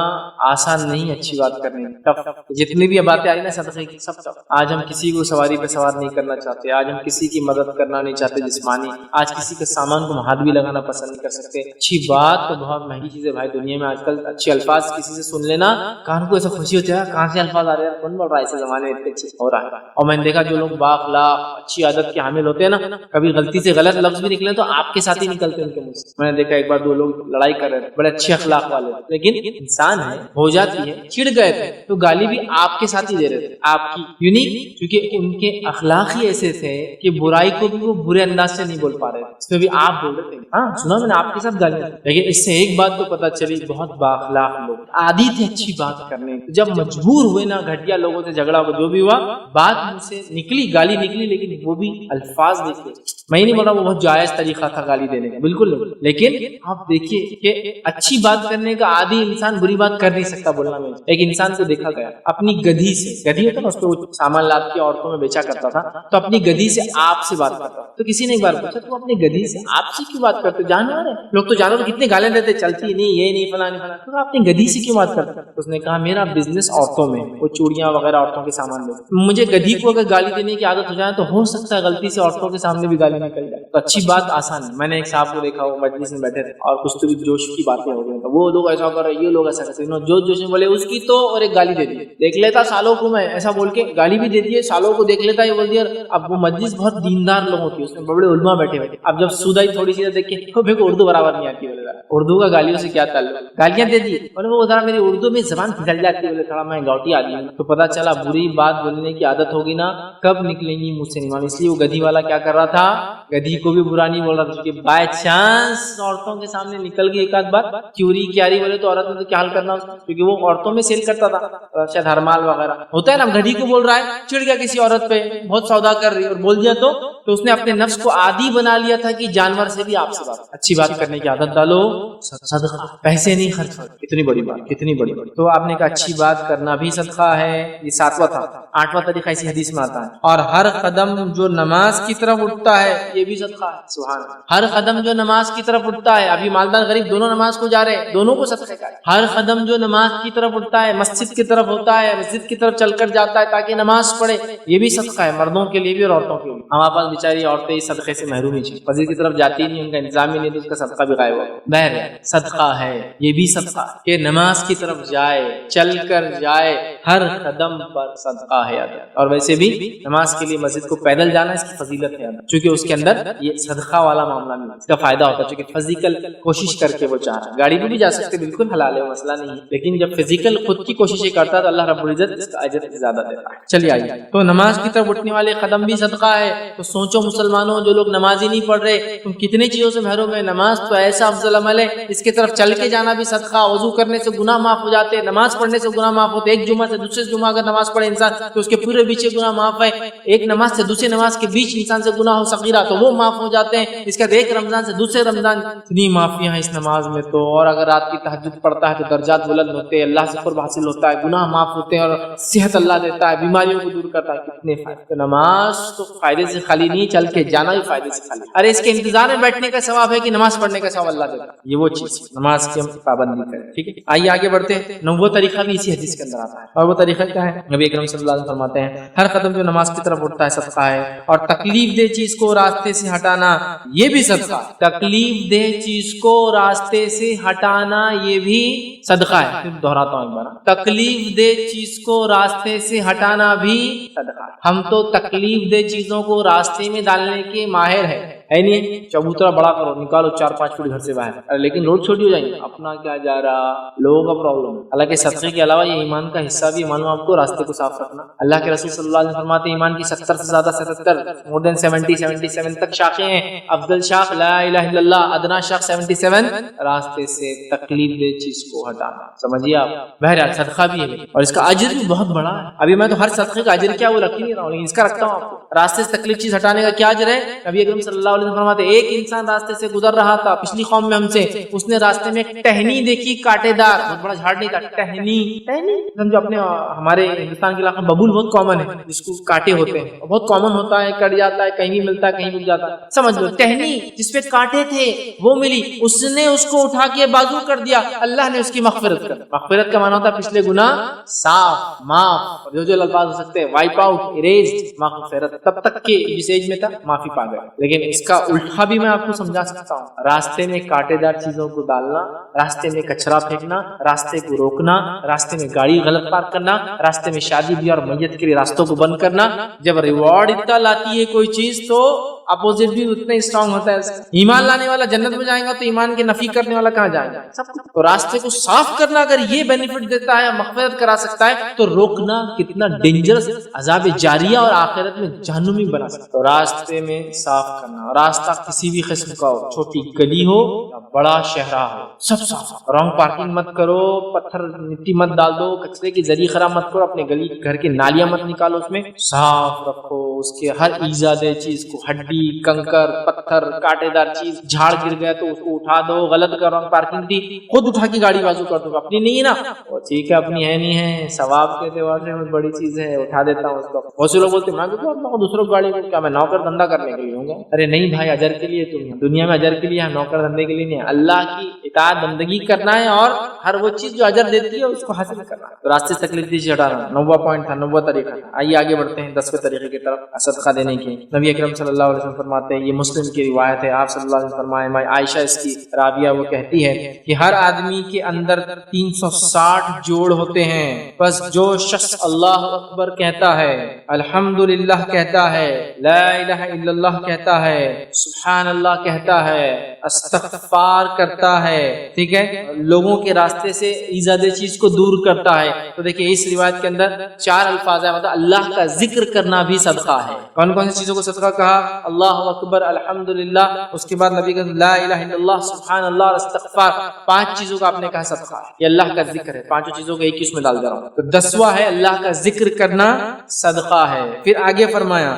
آسان نہیں، اچھی بات کرنے ٹف، جتنی بھی باتیں آئی نا صدقے کی سب ٹف۔ آج ہم کسی کو سواری پہ سوار نہیں کرنا چاہتے، آج ہم کسی کی مدد کرنا نہیں چاہتے جسمانی، آج کسی کے سامان کو ہاتھ بھی لگانا پسند نہیں کر سکتے۔ اچھی بات تو بہت مہنگی چیز ہے بھائی دنیا میں، آج کل اچھے الفاظ کسی سے سن لینا کان کو ایسا خوشی ہوتا ہے، کہاں سے الفاظ آ رہے ہیں، کون بول رہا ہے، ایسے زمانے میں اتنے اچھے ہو رہا ہے۔ اور میں نے دیکھا جو لوگ بااخلاق اچھی عادت کے حامل ہوتے ہیں نا، کبھی غلطی سے غلط لفظ بھی نکلے تو آپ کے ساتھ ہی نکلتے ان کے منہ سے۔ میں نے دیکھا ایک بار دو لوگ لڑائی کر رہے تھے، بڑے اچھے اخلاق والے، لیکن انسان ہے، ہو جاتی ہے، چڑ گئے تھے تو گالی بھی آپ کے ساتھ ہی دے رہے تھے، آپ کی یونیک، کیونکہ ان کے اخلاق ہی ایسے تھے کہ برائی کو بھی وہ برے انداز سے نہیں بول پا رہے، اس میں بھی آپ بول رہے تھے، ہاں سنا میں نے آپ کے ساتھ گالی، لیکن اس سے ایک بات تو پتہ چلی، بہت بااخلاق لوگ، عادی تھے اچھی بات کرنے، جب مجبور ہوئے نا، گھٹیا لوگوں سے جھگڑا ہوا، جو بھی ہوا، بات مجھ سے نکلی، گالی نکلی، لیکن وہ بھی الفاظ دیکھے، میں نہیں بول رہا وہ بہت جائز طریقہ تھا گالی دینے کا، بالکل نہیں، لیکن آپ دیکھیے کہ اچھی بات کرنے کا عادی انسان بری بات کر نہیں سکتا بولنا میں۔ ایک انسان کو دیکھا گیا اپنی گدھی سے، گدھی ہوتا نا اس کو سامان لاد کے عورتوں میں بیچا کرتا تھا، تو اپنی گدھی سے آپ سے بات کرتا، تو کسی نے ایک بار پوچھا تو اپنی گدھی سے آپ سے کیوں بات کرتے، جانور ہے، لوگ تو جانور کتنے گالیں دیتے، چلتی نہیں، یہ نہیں، فلاں نہیں، فلاں، تو اپنی گدھی سے کیوں بات کرتے؟ اس نے کہا میرا بزنس عورتوں میں، وہ چوڑیاں وغیرہ عورتوں کے سامان میں، مجھے گدھی کو اگر گالی دینے کی عادت ہو جائے تو ہو سکتا ہے غلطی سے عورتوں کے سامنے بھی گالی نکل جائے، تو اچھی بات آسان ہے۔ میں نے ایک صاحب کو دیکھا، وہ مجلس میں بیٹھے تھے اور کچھ تو بھی جوش کی باتیں ہو گئی، وہ لوگ ایسا کر رہے، یہ لوگ ایسا کرتے، جوش میں بولے اس کی تو، اور ایک گالی دے دی، دیکھ لیتا سالوں کو، میں ایسا بول کے گالی بھی دے دیے، سالوں کو دیکھ لیتا، یہ بول دیا۔ اب وہ مجلس بہت دیندار لوگوں کی، اس میں بڑے علماء بیٹھے ہوئے، اب جب سودائی تھوڑی سی دیکھ کے پھر کو اردو برابر نہیں آتی، اردو کا گالیوں سے کیا تعلق، گالیاں دے دی، بولے وہ ذرا میری اردو میں زبان پھسل جاتی ہے، بولے تھوڑا میں گاؤٹی آدمی ہوں، تو پتا چلا بری بات بولنے کی عادت ہوگی نا، کب نکلیں گی منہ سے نہیں، اس لیے وہ گدھی والا کیا کر رہا تھا، گدھی کو بھی برا نہیں بول رہا تھا، کیونکہ بائی چانس عورتوں کے سامنے نکل گئی ایک آدھ بات، چوری کیاری بولے تو عورت نے تو کیا حل کرنا، کیونکہ وہ عورتوں میں سیل کرتا تھا، شاید ہر مال وغیرہ ہوتا ہے نا، گدھی کو بول رہا ہے، چڑ گیا کسی عورت پہ، بہت سودا کر رہی اور بول دیا تو تو اس نے اپنے نفس کو عادی بنا لیا تھا کہ جانور سے بھی آپ سے بات اچھی بات کرنے کی عادت ڈالو، صدقہ، پیسے نہیں خرچ کرو. کتنی بڑی بات، کتنی بڑی بات. تو آپ نے کہا اچھی بات کرنا بھی صدقہ ہے. یہ 7واں تھا. 8واں طریقہ اسی حدیث میں آتا ہے، اور ہر قدم جو نماز کی طرف اٹھتا ہے یہ بھی صدقہ ہے. سبحان اللہ. ہر قدم جو نماز کی طرف اٹھتا ہے، ابھی مالدار غریب دونوں نماز کو جا رہے ہیں، دونوں کو صدقہ کا. ہر قدم جو نماز کی طرف اٹھتا ہے، مسجد کی طرف ہوتا ہے، مسجد کی طرف چل کر جاتا ہے تاکہ نماز پڑھے، یہ بھی صدقہ ہے، مردوں کے لیے بھی اور عورتوں کے لیے. ہمارے پاس بیچاری عورتیں اس صدقے سے محروم ہی ہیں، مسجد کی طرف جاتی نہیں، ان کا انتظام ہی نہیں، تو اس کا صدقہ بھی غائب ہو. بہر صدقہ ہے، یہ بھی صدقہ کہ نماز کی طرف جائے، چل کر جائے، ہر قدم پر صدقہ ہے. اور ویسے بھی نماز کے لیے مسجد کو پیدل جانا اس کی فضیلت ہے، چونکہ اس کے اندر یہ صدقہ والا معاملہ نہیں، اس کا فائدہ ہوتا ہے، چونکہ فزیکل کوشش کر کے وہ چاہ رہا ہے. گاڑی پہ بھی جا سکتے، بالکل حلال ہے، مسئلہ نہیں ہے، لیکن جب فزیکل خود کی کوششیں کرتا ہے تو اللہ رب العزت اس کا اجر زیادہ دیتا ہے. چلیے آئیے، تو نماز کی طرف اٹھنے والے قدم بھی صدقہ ہے. تو سوچو مسلمانوں، جو لوگ نماز ہی نہیں پڑھ رہے، تم کتنے چیزوں سے محروم ہے. نماز تو ایسا افضل عمل ہے، اس کی طرف چل کے جانا بھی صدقہ. وضو کرنے سے گناہ معاف ہو جاتے، نماز پڑھنے سے گناہ معاف ہوتے. ایک جمعہ سے دوسرے جمعہ اگر نماز پڑھے انسان تو اس کے پورے پیچھے گناہ معاف ہے. ایک نماز سے دوسری نماز کے بیچ انسان سے گناہ ہو صغیرہ تو وہ معاف ہو جاتے ہیں. اس کے بعد ایک رمضان سے دوسرے رمضان، اتنی معافیاں ہیں اس نماز میں تو. اور اگر رات کی تہجد پڑھتا ہے تو درجات بلند ہوتے ہیں، اللہ سے قرب حاصل ہوتا ہے، گناہ معاف ہوتے ہیں، اور صحت اللہ دیتا ہے، بیماریوں کو دور کرتا ہے. کتنے فائدے. تو نماز تو فائدے سے خالی نہیں، چل کے جانا بھی فائدے سے خالی. ارے اس کے انتظار میں بیٹھنے کا ثواب ہے کہ نماز پڑھنے کا ثواب اللہ دیتا ہے. یہ وہ چیز نماز کی ہم پابندی کریں. ٹھیک ہے، آئیے آگے بڑھتے ہیں. وہ طریقہ بھی اسی حدیث کے اندر آتا ہے، اور وہ طریقہ کیا ہے؟ نبی اکرم صلی اللہ علیہ وسلم فرماتے ہیں ہر قدم جو نماز کی طرف اٹھتا ہے صدقہ ہے، اور تکلیف دہ چیز کو راستے سے ہٹانا یہ بھی صدقہ. تکلیف دہ چیز کو راستے سے ہٹانا یہ بھی صدقہ ہے. دہراتا ہوں ایک بار، تکلیف دہ چیز کو راستے سے ہٹانا بھی صدقہ ہے. ہم تو تکلیف دہ چیزوں کو راستے میں ڈالنے کے ماہر ہے نہیں. چبوترا بڑا کرو، نکالو 4-5 فٹ گھر سے باہر، لیکن روڈ چھوٹی ہو جائیں گے، اپنا کیا جا رہا، لوگوں کا پرابلم. حالانکہ صدقے کے علاوہ یہ ایمان کا حصہ بھی معلوم آپ کو، راستے کو صاف رکھنا. اللہ کے رسول صلی اللہ علیہ وسلم فرماتے ہیں ایمان کی 70 سے زیادہ 77 more than 77 تک شاخیں ہیں. افضل شاخ لا الہ الا اللہ، ادنا شاخ 77 راستے سے تکلیف دہ چیز کو ہٹانا. سمجھیے آپ، بہرحال صدقہ بھی ہے اور اس کا اجر بھی بہت بڑا ہے. ابھی میں تو ہر صدقے کا اجر کیا وہ رکھ نہیں رہا ہوں، اس کا رکھتا ہوں آپ کو. راستے سے تکلیف چیز ہٹانے کا کیا اجر ہے؟ نبی اکرم صلی اللہ علیہ وسلم فرماتے ایک انسان راستے سے گزر رہا تھا پچھلی قوم میں ہم سے، اس نے راستے میں ایک ٹہنی دیکھی، کانٹے دار، بہت بڑا جھاڑ نہیں تھا، ٹہنی جو اپنے ہمارے ہندوستان کے علاقے میں ببول بہت کامن ہے، جس کو کانٹے ہوتے ہیں، بہت کامن ہوتا ہے، کٹ جاتا ہے، کہیں بھی ملتا ہے، کہیں بھی جاتا ہے. سمجھ لو ٹہنی جس پہ کانٹے تھے وہ ملی، اس نے اس کو اٹھا کے بازو کر دیا، اللہ نے اس کی مغفرت کر. مغفرت کا معنی ہوتا ہے پچھلے گناہ صاف، معاف، اور جو الفاظ ہو سکتے ہیں وائپ آؤٹ، اریزڈ، مغفرت. تب تک کہ جس ایج میں تھا معافی پا گئے. لیکن اس کا الٹا بھی میں آپ کو سمجھا سکتا ہوں. راستے میں کانٹے دار چیزوں کو ڈالنا، راستے میں کچرا پھینکنا، راستے کو روکنا، راستے میں گاڑی غلط پارک کرنا، راستے میں شادی بیاہ اور میت کے لیے راستوں کو بند کرنا. جب ریوارڈ اتنا لاتی ہے کوئی چیز تو اپوزٹ بھی اتنا اسٹرانگ ہوتا ہے. ایمان لانے والا جنت میں جائے گا تو ایمان کے نفی کرنے والا کہاں جائے گا؟ سب کچھ. تو راستے کو صاف کرنا اگر یہ بینیفٹ دیتا ہے، مغفرت کرا سکتا ہے، تو روکنا کتنا ڈینجرس، عذاب جاریہ اور آخرت میں جہنمی بنا سکتا ہے. تو راستے میں صاف کرنا، راستہ کسی بھی قسم کا ہو، چھوٹی گلی ہو یا بڑا شہرہ ہو، سب صاف. رانگ پارکنگ مت کرو، پتھر مٹی مت ڈال دو، کچرے کی ذریعہ خراب مت کرو، اپنے گلی گھر کے نالیاں مت نکالو، اس میں صاف رکھو. اس کے ہر ایزا دہ چیز کو، ہڈی، کنکر، پتھر، کانٹے دار چیز، جھاڑ گر گیا تو اس کو اٹھا دو. غلط کر رہا ہوں، پارکنگ تھی، خود اٹھا کے گاڑی بازو کر دو. اپنی نہیں ہے نا، وہ ٹھیک ہے اپنی ہے نہیں ہے، ثواب کے اعتبار سے بہت بڑی چیز ہے، اٹھا دیتا ہوں اس کو. بہت سے لوگ بولتے ہیں میں دوسروں کی گاڑی کو کیا میں نوکر دھندا کرنے کے لیے ہوں گا؟ ارے نہیں بھائی، اجر کے لیے تم دنیا میں اجر کے لیے ہے، نوکر دھندے کے لیے نہیں ہے. اللہ کی اطاعت بندگی کرنا ہے اور ہر وہ چیز جو اجر دیتی ہے اس کو حاصل کرنا ہے. تو راستے سے تکلیف دی ہٹانا 9واں پوائنٹ تھا، 9واں طریقہ تھا. آئیے آگے بڑھتے ہیں 10ویں طریقے کی طرف، صدقہ دینے کی. نبی اکرم صلی اللہ علیہ وسلم فرماتے ہیں، یہ مسلم کی روایت ہے، آپ صلی اللہ علیہ وسلم فرمائے، میں عائشہ اس کی راویہ وہ کہتی ہے کہ ہر آدمی کے اندر 360 جوڑ ہوتے ہیں، بس جو شخص اللہ اکبر کہتا ہے، الحمدللہ کہتا ہے، لا الہ الا اللہ کہتا ہے، سبحان اللہ کہتا ہے، استغفار کرتا ہے، ٹھیک ہے، لوگوں کے راستے سے ایزادہ چیز کو دور کرتا ہے. تو دیکھیں اس روایت کے اندر 4 الفاظ ہیں، مطلب اللہ کا ذکر کرنا بھی صدقہ ہے. کون کون سی چیزوں کو صدقہ کہا؟ اللہ اکبر الحمدللہ، اس کے بعد نبی کا لا الہ الا اللہ سبحان اللہ اور استغفار، 5 چیزوں کا آپ نے کہا صدقہ ہے، یہ اللہ کا ذکر ہے، 5 چیزوں کا ایک ہی اس میں ڈال دے رہا ہوں۔ تو 10واں ہے اللہ کا ذکر کرنا صدقہ ہے۔ پھر آگے فرمایا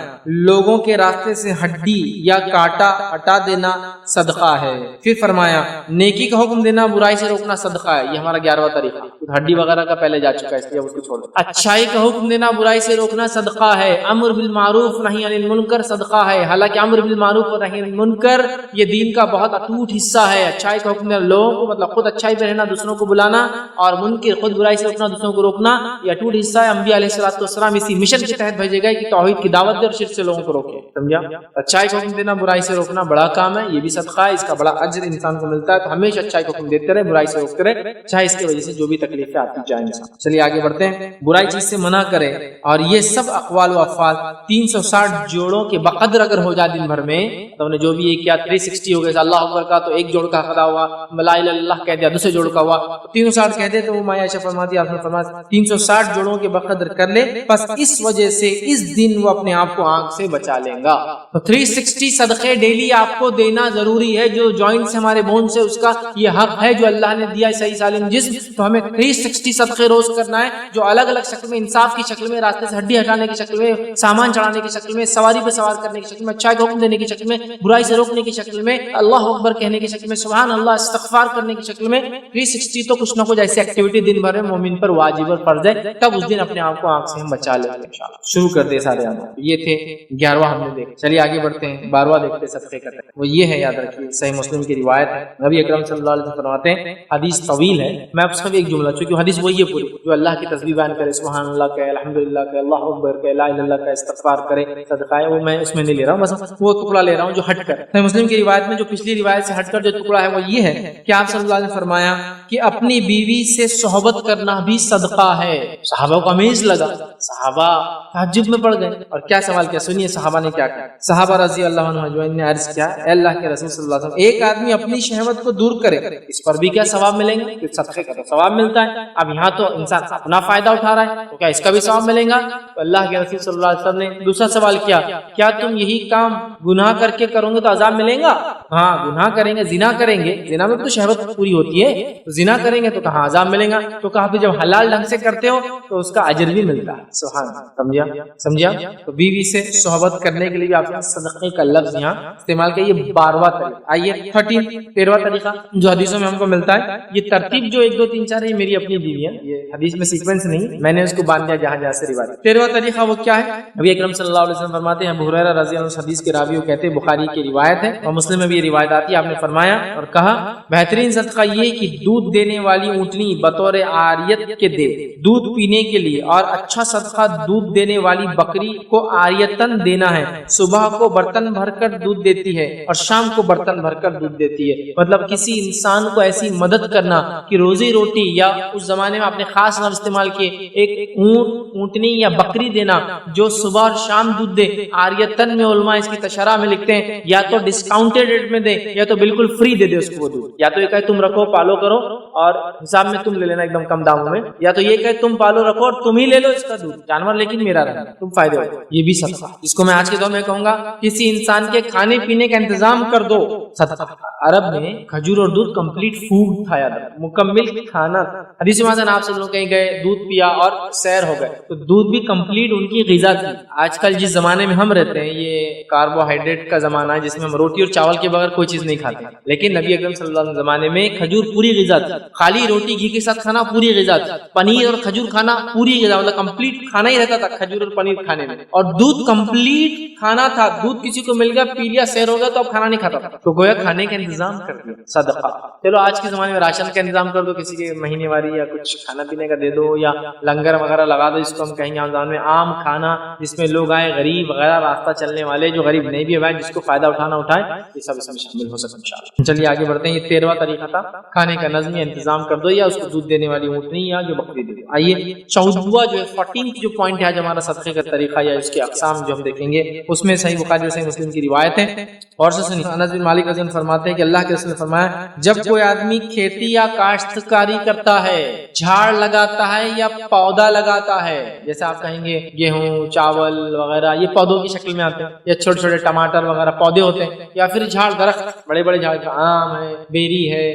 لوگوں کے راستے سے ہڈی یا کانٹا ہٹا دینا صدقہ ہے۔ پھر فرمایا نیکی کا حکم دینا، برائی سے روکنا صدقہ ہے، یہ ہمارا 11واں طریقہ، ہڈی وغیرہ کا پہلے جا چکا ہے اس لیے اس کو چھوڑ دیں۔ اچھائی کا حکم دینا، برائی سے روکنا صدقہ ہے۔ امر بالمعروف نہی عن المنکر صدقہ ہے، حالانکہ امر بالمعروف اور نہی عن المنکر یہ دین کا بہت اٹوٹ حصہ ہے۔ اچھائی کا حکم دینا لوگوں کو، مطلب خود اچھائی پہ رہنا، دوسروں کو بلانا، اور منکر خود برائی سے روکنا، دوسروں کو روکنا، یہ اٹوٹ حصہ ہے۔ انبیاء علیہ الصلوۃ والسلام اسی مشن کے تحت بھیجے گئے کہ توحید کی دعوت دے اور شرک سے لوگوں کو روکے، سمجھا؟ اچھائی کا حکم دینا، برائی سے روکنا بڑا کام ہے، یہ بھی صدقہ ہے، اس کا بڑا اجر انسان کو ملتا ہے۔ تو ہمیشہ اچھائی کا حکم دیتے رہے، برائی سے روکتے رہے، چاہے اس کی وجہ سے جو بھی تکلیفیں آتی جائیں انسان۔ چلیے آگے بڑھتے ہیں، برائی چیز سے منع کرے، اور یہ سب اقوال و افعال 360 جوڑوں کے بقدر اگر ہو جائے دن بھر میں، تو نے جو بھی یہ کیا 360 ہو گیا، اللہ اکبر کا تو ایک جوڑ کا ادا ہوا، لا الہ الا اللہ کہہ دیا دوسرے جوڑ کا ہوا، 360 کہہ دے تو وہ مایا عائشہ فرماتی ہے، آپ نے فرمایا 360 جوڑوں کے بقدر کر لے، بس اس وجہ سے اس دن وہ اپنے آپ کو آنکھ سے بچا لیں گا۔ تو 360 صدقے ڈیلی آپ کو دینا ضروری ہے، جو جوائنٹ سے ہمارے بون سے اس کا یہ حق ہے جو اللہ نے دیا ہے صحیح سالم جسم، تو ہمیں 360 صدقے روز کرنا ہے، جو الگ الگ شکل میں، انصاف کی شکل میں، راستے سے ہڈی ہٹانے کی شکل میں، سامان چڑھانے کی شکل میں، سواری پہ سوار کرنے کی شکل میں، اچھائی کا حکم دینے کی شکل میں، برائی سے روکنے کی شکل میں، اللہ اکبر کہنے کی شکل میں، سبحان اللہ استغفار کرنے کی شکل میں، 360 تو کچھ نہ کچھ ایسی ایکٹیویٹی دن بھر میں مومن پر واجب اور فرض ہے، تب اس دن اپنے آپ کو آنکھ سے ہم بچا لیں گے انشاءاللہ۔ شروع کر دے سارے آدمی، یہ تھے 11واں ہم نے دیکھا۔ چلیے آگے بڑھتے ہیں، 12واں دیکھتے صدقے کا، وہ یہ ہے، یاد رکھیے صحیح مسلم کی روایت ہے، نبی اکرم صلی اللہ علیہ وسلم فرماتے ہیں، حدیث طویل ہے، میں آپ سے ایک جملہ، چونکہ حدیث وہی ہے پوری، جو اللہ کی تسبیح بیان کرے، سبحان اللہ کہ، الحمدللہ کہ، اللہ اکبر کہ، لا الہ الا اللہ کا استغفار کرے، صدقہ ہے، وہ میں اس میں نہیں لے رہا ہوں، بس وہ ٹکڑا لے رہا ہوں جو ہٹ کر صحیح مسلم کی روایت میں، جو پچھلی روایت سے ہٹ کر جو ٹکڑا ہے وہ یہ ہے کہ آپ صلی اللہ علیہ وسلم فرمایا کہ اپنی بیوی سے صحبت کرنا بھی صدقہ ہے۔ صحابہ کو امیز لگا، صحابہ تعجب میں پڑ گئے، اور کیا سوال کیا، سنیے صحابہ نے کیا کہا۔ صحابہ رضی اللہ عنہ اجمعین نے عرض کیا، اے اللہ کے رسول صلی اللہ علیہ وسلم، ایک آدمی اپنی شہوت کو دور کرے، اس پر بھی کیا ثواب ملیں گے؟ کہ صدقے کا تو ثواب ملتا ہے، اب یہاں تو انسان اپنا فائدہ اٹھا رہا ہے، تو کیا اس کا بھی ثواب ملے گا؟ تو اللہ کے رسول صلی اللہ علیہ وسلم نے دوسرا سوال کیا، کیا تم یہی کام گناہ کر کے کرو گے تو عذاب ملے گا؟ ہاں، گناہ کریں گے، زنا کریں گے، زنا میں تو شہوت پوری ہوتی ہے، تو زنا کریں گے تو کہاں عذاب ملے گا؟ تو کہا کہ جب حلال ڈھنگ سے کرتے ہو تو اس کا اجر بھی ملتا ہے۔ سبحان اللہ، سمجھا؟ تو بیوی سے صحبت کرنے کے لیے بھی آپ نے صدقے کا لفظ یہاں استعمال کیا، یہ 12واں طریقہ۔ آئیے 13واں طریقہ جو حدیثوں میں ہم کو ملتا ہے، یہ ترتیب جو 1 2 3 4 ہے، یہ میری اپنی بیوی ہے، یہ حدیث میں سیکوینس نہیں، میں نے اس کو باندھ دیا جہاں جہاں سے روایت۔ 13واں طریقہ وہ کیا ہے؟ نبی اکرم صلی اللہ علیہ وسلم فرماتے ہیں، ابو ہریرہ رضی اللہ عنہ حدیث کے راوی کہتے ہیں، بخاری کی روایت ہے اور مسلم میں بھی یہ روایت آتی ہے، آپ نے فرمایا اور کہا، بہترین صدقہ یہ کہ دودھ دینے والی اونٹنی بطور عاریت کے دے دودھ پینے کے لیے، اور اچھا صدقہ دودھ دینے والی بکری کو عاریتن دینا ہے، صبح کو برتن بھر کر دودھ دیتی ہے اور شام کو برتن بھر کر دودھ دیتی ہے۔ مطلب کسی انسان کو ایسی مدد کرنا کہ روزی روٹی، یا اس زمانے میں آپ نے خاص لفظ استعمال کیے، ایک اونٹنی یا بکری دینا جو صبح اور شام دودھ دے، عاریتن میں علماء اس کی تشرح میں لکھتے ہیں، یا تو ڈسکاؤنٹڈ ریٹ میں دے یا تو بالکل فری دے دے اس کو وہ دودھ، یا تو یہ کہے تم رکھو پالو کرو اور حساب میں تم لے لینا ایک دم کم داموں میں، یا تو یہ کہے تم پالو رکھو اور تم ہی لے لو اس کا دودھ، جانور لیکن میرا رہنا، تم فائدے ہو، یہ بھی صدقہ، جس کو میں آج کے دور میں کہوں گا کسی انسان کے کھانے پینے کا انتظام کر دو، صدقہ۔ عرب میں کھجور اور دودھ کمپلیٹ فوڈ تھا، یاد رکھو، مکمل کھانا۔ حدیث میں آپ سے لوگ کہیں گئے دودھ پیا اور سیر ہو گئے، تو دودھ بھی کمپلیٹ ان کی غذا تھی۔ آج کل جس زمانے میں ہم رہتے ہیں، یہ کاربوہائیڈریٹ کا زمانہ ہے، جس میں ہم روٹی اور چاول کے بغیر کوئی چیز نہیں کھاتے، لیکن نبی اکرم صلی اللہ علیہ وسلم زمانے میں کھجور پوری غذا تھی، خالی روٹی گھی کے ساتھ کھانا پوری غذا تھی، پنیر اور کھجور کھانا پوری غذا، مطلب کمپلیٹ کھانا ہی رہتا تھا کھجور اور پنیر کھانے میں، اور دودھ کمپلیٹ کھانا تھا، دودھ کسی کو مل گیا پی لیا سیر ہو گیا تو اب کھانا نہیں کھاتا، تو گویا کھانے کا انتظام کر دیا، صدقہ۔ چلو آج کے زمانے میں راشن کا انتظام کر دو، کسی کے مہینے واری یا کچھ کھانا پینے کا دے دو، یا لنگر وغیرہ لگا دو، جس کو ہم کہیں گے رمضان میں عام کھانا، جس میں لوگ آئے غریب وغیرہ، راستہ چلنے والے جو غریب نہیں بھی ہوئے، جس کو فائدہ اٹھانا اٹھائے، یہ سب اس میں شامل ہو سکے انشاءاللہ۔ چلیے آگے بڑھتے ہیں، یہ 13واں طریقہ تھا، کھانے کا نظم یا انتظام کر دو، یا اس کو دودھ دینے والی اونٹنی یا جو بکری دے دو۔ آئیے 14واں جو ہے 14 جو پوائنٹ ہے ہمارا صدقے کا طریقہ یا اس کے اقسام جو ہم دیکھیں گے، اس میں صحیح بخاری اور صحیح مسلم کی روایت ہے، اور سے سنیے، انس بن مالک کے رسول فرماتے ہیں کہ اللہ کے رسول نے فرمایا جب کوئی آدمی کھیتی یا کاشتکاری کرتا ہے، جھاڑ لگاتا ہے یا پودا لگاتا ہے، جیسے آپ کہیں گے گیہوں چاول وغیرہ یہ پودوں کی شکل میں آتے ہیں، یا چھوٹے چھوٹے ٹماٹر وغیرہ پودے ہوتے ہیں، یا پھر جھاڑ درخت بڑے بڑے جھاڑ، آم ہے، بیری ہے،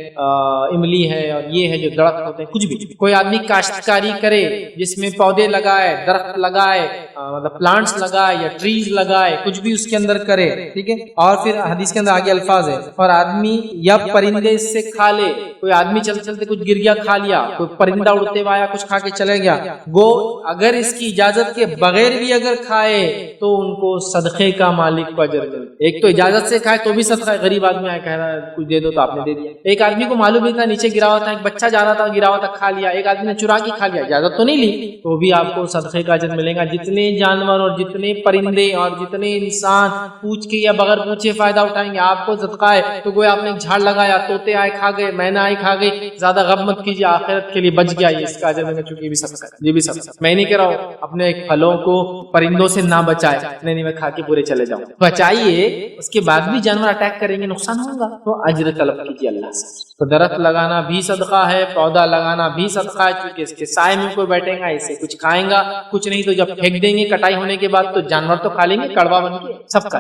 املی ہے، اور یہ ہے جو درخت ہوتے ہیں، کچھ بھی کوئی آدمی کاشتکاری کرے جس میں پودے لگائے، درخت لگائے، مطلب پلانٹس لگائے یا ٹریز لگائے، کچھ بھی اس کے اندر کرے، ٹھیک ہے. اور پھر حدیث کے اندر آگے الفاظ ہے اور آدمی یا پرندے اس سے کھا لے، کوئی آدمی چلتے چلتے کچھ گر گیا کھا لیا، کوئی پرندہ اڑتے ہوا آیا کچھ کھا کے چلے گیا، گو اگر اس کی اجازت کے بغیر بھی اگر کھائے تو ان کو صدقے کا مالک کو اجر ملے. ایک تو اجازت سے کھائے تو بھی صدقہ ہے، غریب آدمی آیا کہہ رہا ہے کچھ دے دو تو آپ نے دے دیا. ایک آدمی کو معلوم نہیں تھا نیچے گرا ہوا تھا، ایک بچہ جا رہا تھا گرا ہوا تھا کھا لیا، ایک آدمی نے چرا کے کھا لیا، اجازت تو نہیں لی، تو بھی آپ کو صدقے کا اجر ملے گا. جتنے جانور اور جتنے پرندے اور جتنے انسان پوچھ کے یا بغیر پوچھے فائدہ اٹھائیں گے آپ کو صدقہ ہے. تو کوئی آپ نے جھاڑ لگایا، طوطے آئے کھا گئے، مینا آئے کھا گئے، زیادہ غم مت کیجیے، آخرت کے لیے بچ گیا یہ اس کا اجر ملے گا، چونکہ یہ بھی صدقہ ہے، یہ بھی صدقہ. میں نہیں کہہ رہا ہوں اپنے پھلوں کو پرندوں سے نہ بچائے، نہیں میں کھا کے پورے چلے جاؤں، بچائیے، اس کے بعد بھی جانور اٹیک کریں گے نقصان ہوگا تو اجر طلب کیجیے اللہ سے. تو درخت لگانا بھی صدقہ ہے، پودا لگانا بھی صدقہ ہے، کیونکہ اس کے سائے میں کوئی بیٹھے گا، اسے کچھ کھائیں گا، کچھ نہیں تو جب پھینک دیں گے کٹائی ہونے کے بعد تو جانور تو کھا لیں گے، کڑوا بن کے سب کا.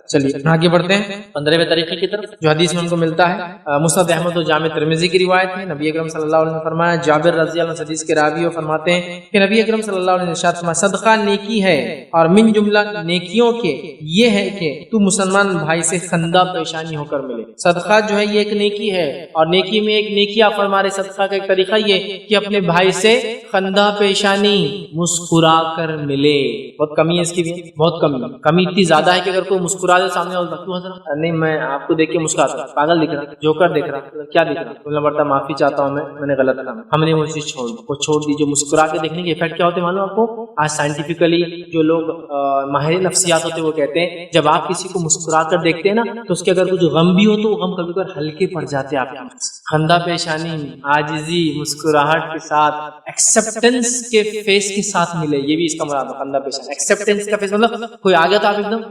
چلیے آگے بڑھتے ہیں 15ویں طریقے کی طرف جو حدیث میں ہم کو ملتا ہے. مسند احمد و جامع ترمذی کی روایت ہے، نبی اکرم صلی اللہ علیہ وسلم نے فرمایا، جابر رضی اللہ عنہ حدیث کے راوی فرماتے ہیں کہ نبی اکرم صلی اللہ علیہ وسلم نے ارشاد فرمایا صدقہ نیکی ہے اور من جملہ نیکیوں کے یہ ہے کہ تو مسلمان بھائی سے خندہ پیشانی ہو کر ملے. صدقہ جو ہے یہ ایک نیکی ہے، اور نیکی میں ایک نیکی آپ فرما رہے صدقہ کا ایک طریقہ یہ کہ اپنے بھائی سے خندہ پیشانی مسکرا کر ملے. بہت کمی ہے اس کی بھی، بہت کمی اتنی زیادہ ہے کہ اگر کوئی مسکرا دے سامنے نہیں میں آپ کو دیکھ کے مسکراتا، پاگل دکھ رہا، جوکر دیکھ رہا، کیا دکھ رہا، بولنا پڑتا معافی چاہتا ہوں میں نے غلط کہا، ہم نے وہ چیز چھوڑ دی. جو مسکرا کے دیکھنے کے افیکٹ کیا ہوتے ہیں معلوم آپ کو؟ آج سائنٹیفکلی جو لوگ ماہر نفسیات ہوتے ہیں وہ کہتے ہیں جب آپ کسی کو مسکرا کر دیکھتے ہیں نا تو اس کے اگر کچھ غم بھی ہو تو وہ غم کبھی کبھی ہلکے پڑ جاتے ہیں آپ کے. خندہ پیشانی، عاجزی، مسکراہٹ کے ساتھ، ایکسپٹنس کے فیس کے ساتھ ملے، یہ بھی اس کا مراد ہے خندہ پیشانی. ایکسپٹنس کا فیس مطلب کوئی آگے تو آپ ایک دم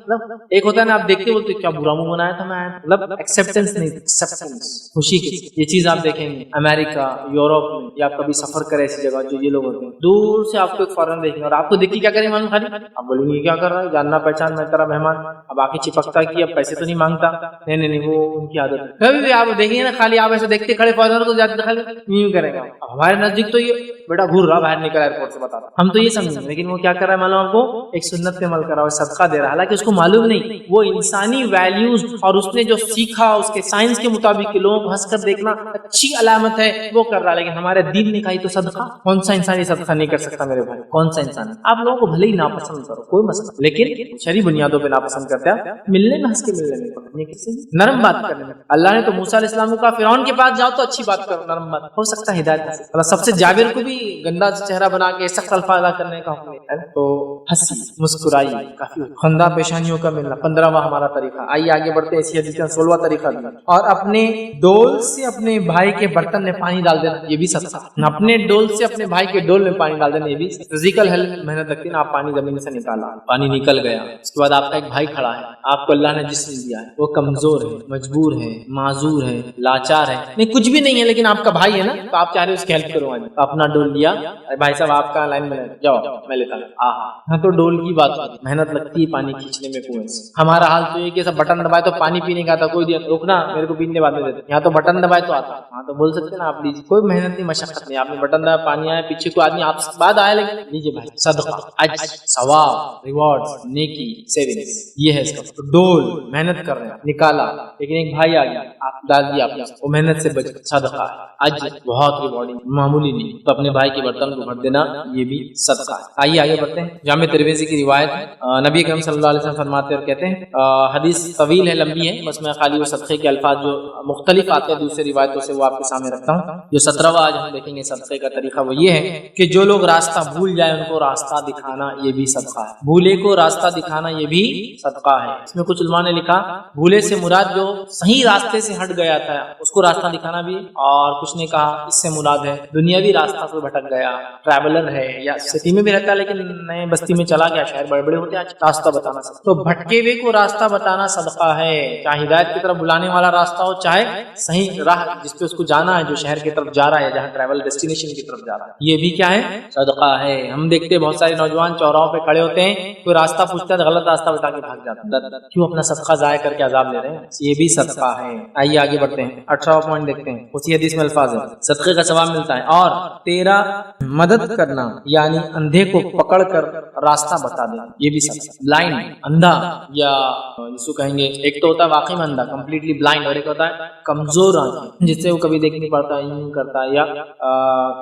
ایک ہوتا ہے نا آپ دیکھتے بولتے کیا برا منہ بنایا تھا میں، مطلب ایکسپٹنس نہیں، ایکسپٹنس خوشی کی. یہ چیز آپ دیکھیں گے امریکہ یورپ میں یا آپ کبھی سفر کرے ایسی جگہ جو یہ لوگ ہوتے ہیں دور سے آپ کو ایک فارن دیکھیں گے اور آپ کو دیکھ کے کیا کریں معلوم خالی آپ بولیں گے کیا کر رہا ہے، جاننا پہچان میں تیرا مہمان، اب آ کے چپکتا کی اب پیسے تو نہیں مانگتا، نہیں وہ ان کی عادت ہے. کبھی بھی آپ دیکھیں گے نا خالی آپ ایسے دیکھتے کھڑے فارن کو جاتے خالی یوں کریں گے. ہمارے نزدیک تو یہ بیٹا گھور رہا باہر نکلا ایئرپورٹ سے بتا رہا، ہم تو یہ سمجھیں گے، لیکن وہ کیا کر رہا ہے معلوم آپ کو؟ ایک سنت پہ عمل کر رہا ہے، صدقہ دے رہا ہے، حالانکہ اس کو معلوم نہیں وہ انسانی ویلیوز اور اس نے جو سیکھا اس کے سائنس کے مطابق لوگوں کو ہنس کر دیکھنا اچھی علامت ہے وہ کر رہا ہے. لیکن ہمارے دین نے کہا تو صدقہ، کون سا انسان یہ صدقہ نہیں کر سکتا میرے بھائی؟ کون سا انسان؟ آپ لوگوں کو بھلے ہی ناپسند کرو کوئی مسئلہ، لیکن شرعی بنیادوں پہ ناپسند کرتے ہیں، ملنے میں ہنس کے ملنے میں نرم بات کرنے میں. اللہ نے تو موسیٰ علیہ السلام کو کہا فرعون کے پاس جاؤ تو اچھی بات کرو، نرم بات، ہو سکتا ہے ہدایت حاصل. اللہ سب سے جابر کو بھی گندا چہرہ بنا کے سخت الفاظ کرنے کا حکم ہے، تو ہنسی مسکرائی کافی. خندہ پیشانیوں کا ملنا 15واں ہمارا طریقہ. آئیے آگے بڑھتے ہیں. اسی حدیث کا 16واں طریقہ بھی، اور اپنے ڈول سے اپنے بھائی کے برتن میں پانی ڈال دینا، یہ بھی صدقہ. اپنے ڈول سے اپنے بھائی کے ڈول میں پانی ڈال دینا، یہ بھی فزیکل ہیلتھ محنت لگتی ہے نا. آپ پانی زمین سے نکالا، پانی نکل گیا، اس کے بعد آپ کا ایک بھائی کھڑا ہے، آپ کو اللہ نے جسم دیا ہے، وہ کمزور ہے، مجبور ہے، معذور ہے، لاچار ہے، نہیں کچھ بھی نہیں ہے لیکن آپ کا بھائی ہے نا تو آپ چاہ رہے اس کی ہیلپ کرو. اپنا ڈول لیا، بھائی صاحب آپ کا لائن میں جاؤ میں لیتا ہوں. ہاں تو ڈول کی بات محنت لگتی ہے پانی کھینچنے میں کنویں سے. ہمارا حال تو یہ کہ سب بٹن دبائے تو پانی پینے کا آتا، کوئی روکنا میرے کو پینے بعد میں دیتے. یہاں تو بٹن دبائے تو آتا. ہاں تو بول سکتے نا آپ لیجیے، کوئی محنت نہیں مشقت نہیں، آپ نے بٹن دبایا پانی آیا، پیچھے کوئی آدمی آپ سے بعد آیا لیکن لیجیے بھائی صدقہ، اجر، ثواب، ریوارڈ، نیکی، سیونگز، یہ ہے اس کا. ڈول محنت کر رہے ہیں نکالا، لیکن ایک بھائی آ گیا آپ ڈال دیا، آپ نے وہ محنت سے بچ صدقہ ہے، اجر بہت ریوارڈنگ معمولی نہیں. تو اپنے بھائی کے برتن کو بھر دینا یہ بھی صدقہ ہے. آئیے آگے بڑھتے ہیں. جامع ترمذی کی روایت نبی اکرم صلی اللہ علیہ وسلم فرماتے اور کہتے ہیں، حدیث طویل ہے لمبی ہے، بس میں خالی وہ صدقے کے الفاظ جو مختلف آتے ہیں دوسری روایتوں سے وہ آپ کے سامنے رکھتا ہوں. جو 17واں آج ہم دیکھیں گے صدقے کا طریقہ وہ یہ ہے کہ جو لوگ راستہ بھول جائے ان کو راستہ دکھانا، یہ بھی صدقہ ہے. بھولے کو راستہ دکھانا یہ بھی صدقہ ہے. اس میں کچھ علماء نے لکھا بھولے سے مراد جو صحیح راستے سے ہٹ گیا تھا اس کو راستہ دکھانا بھی ہے. اور کچھ نے کہا اس سے مراد ہے دنیاوی راستہ کوئی بھٹک گیا، ٹریولر ہے یا سٹی میں بھی رہتا ہے لیکن نئے بستی میں چلا گیا، شہر بڑے بڑے ہوتے ہیں، راستہ بتانا سکتا. تو بھٹکے ہوئے کو راستہ بتانا صدقہ ہے، چاہے ہدایت کی طرف بلانے والا راستہ ہو، چاہے صحیح راہ جس پہ اس کو جانا ہے، جو شہر کی طرف جا رہا ہے، جہاں ٹریول ڈیسٹینیشن کی طرف جا رہا ہے، یہ بھی کیا ہے؟ صدقہ ہے. ہم دیکھتے ہیں بہت سارے نوجوان چوراہوں پہ کھڑے ہوتے ہیں، کوئی راستہ پوچھتا ہے تو غلط راستہ بتا کے بھاگ جاتا ہے. کیوں اپنا صدقہ ضائع کر کے عذاب لے رہے ہیں؟ یہ بھی صدقہ ہے. آئیے آگے بڑھتے ہیں، 18واں پوائنٹ دیکھتے ہیں. اسی حدیث میں الفاظ ہے صدقے کا ثواب ملتا ہے. اور تیرا مدد کرنا یعنی اندھے کو پکڑ کر راستہ بتا دینا، یہ بھی صدقہ. بلائنڈ اندھا یا جس کو کہیں گے، ایک تو ہوتا ہے واقعی میں اندھا کمپلیٹلی بلائنڈ، اور ایک ہوتا ہے کمزور آنکھیں جس سے وہ کبھی دیکھ نہیں پاتا ہے، یوں کرتا ہے، یا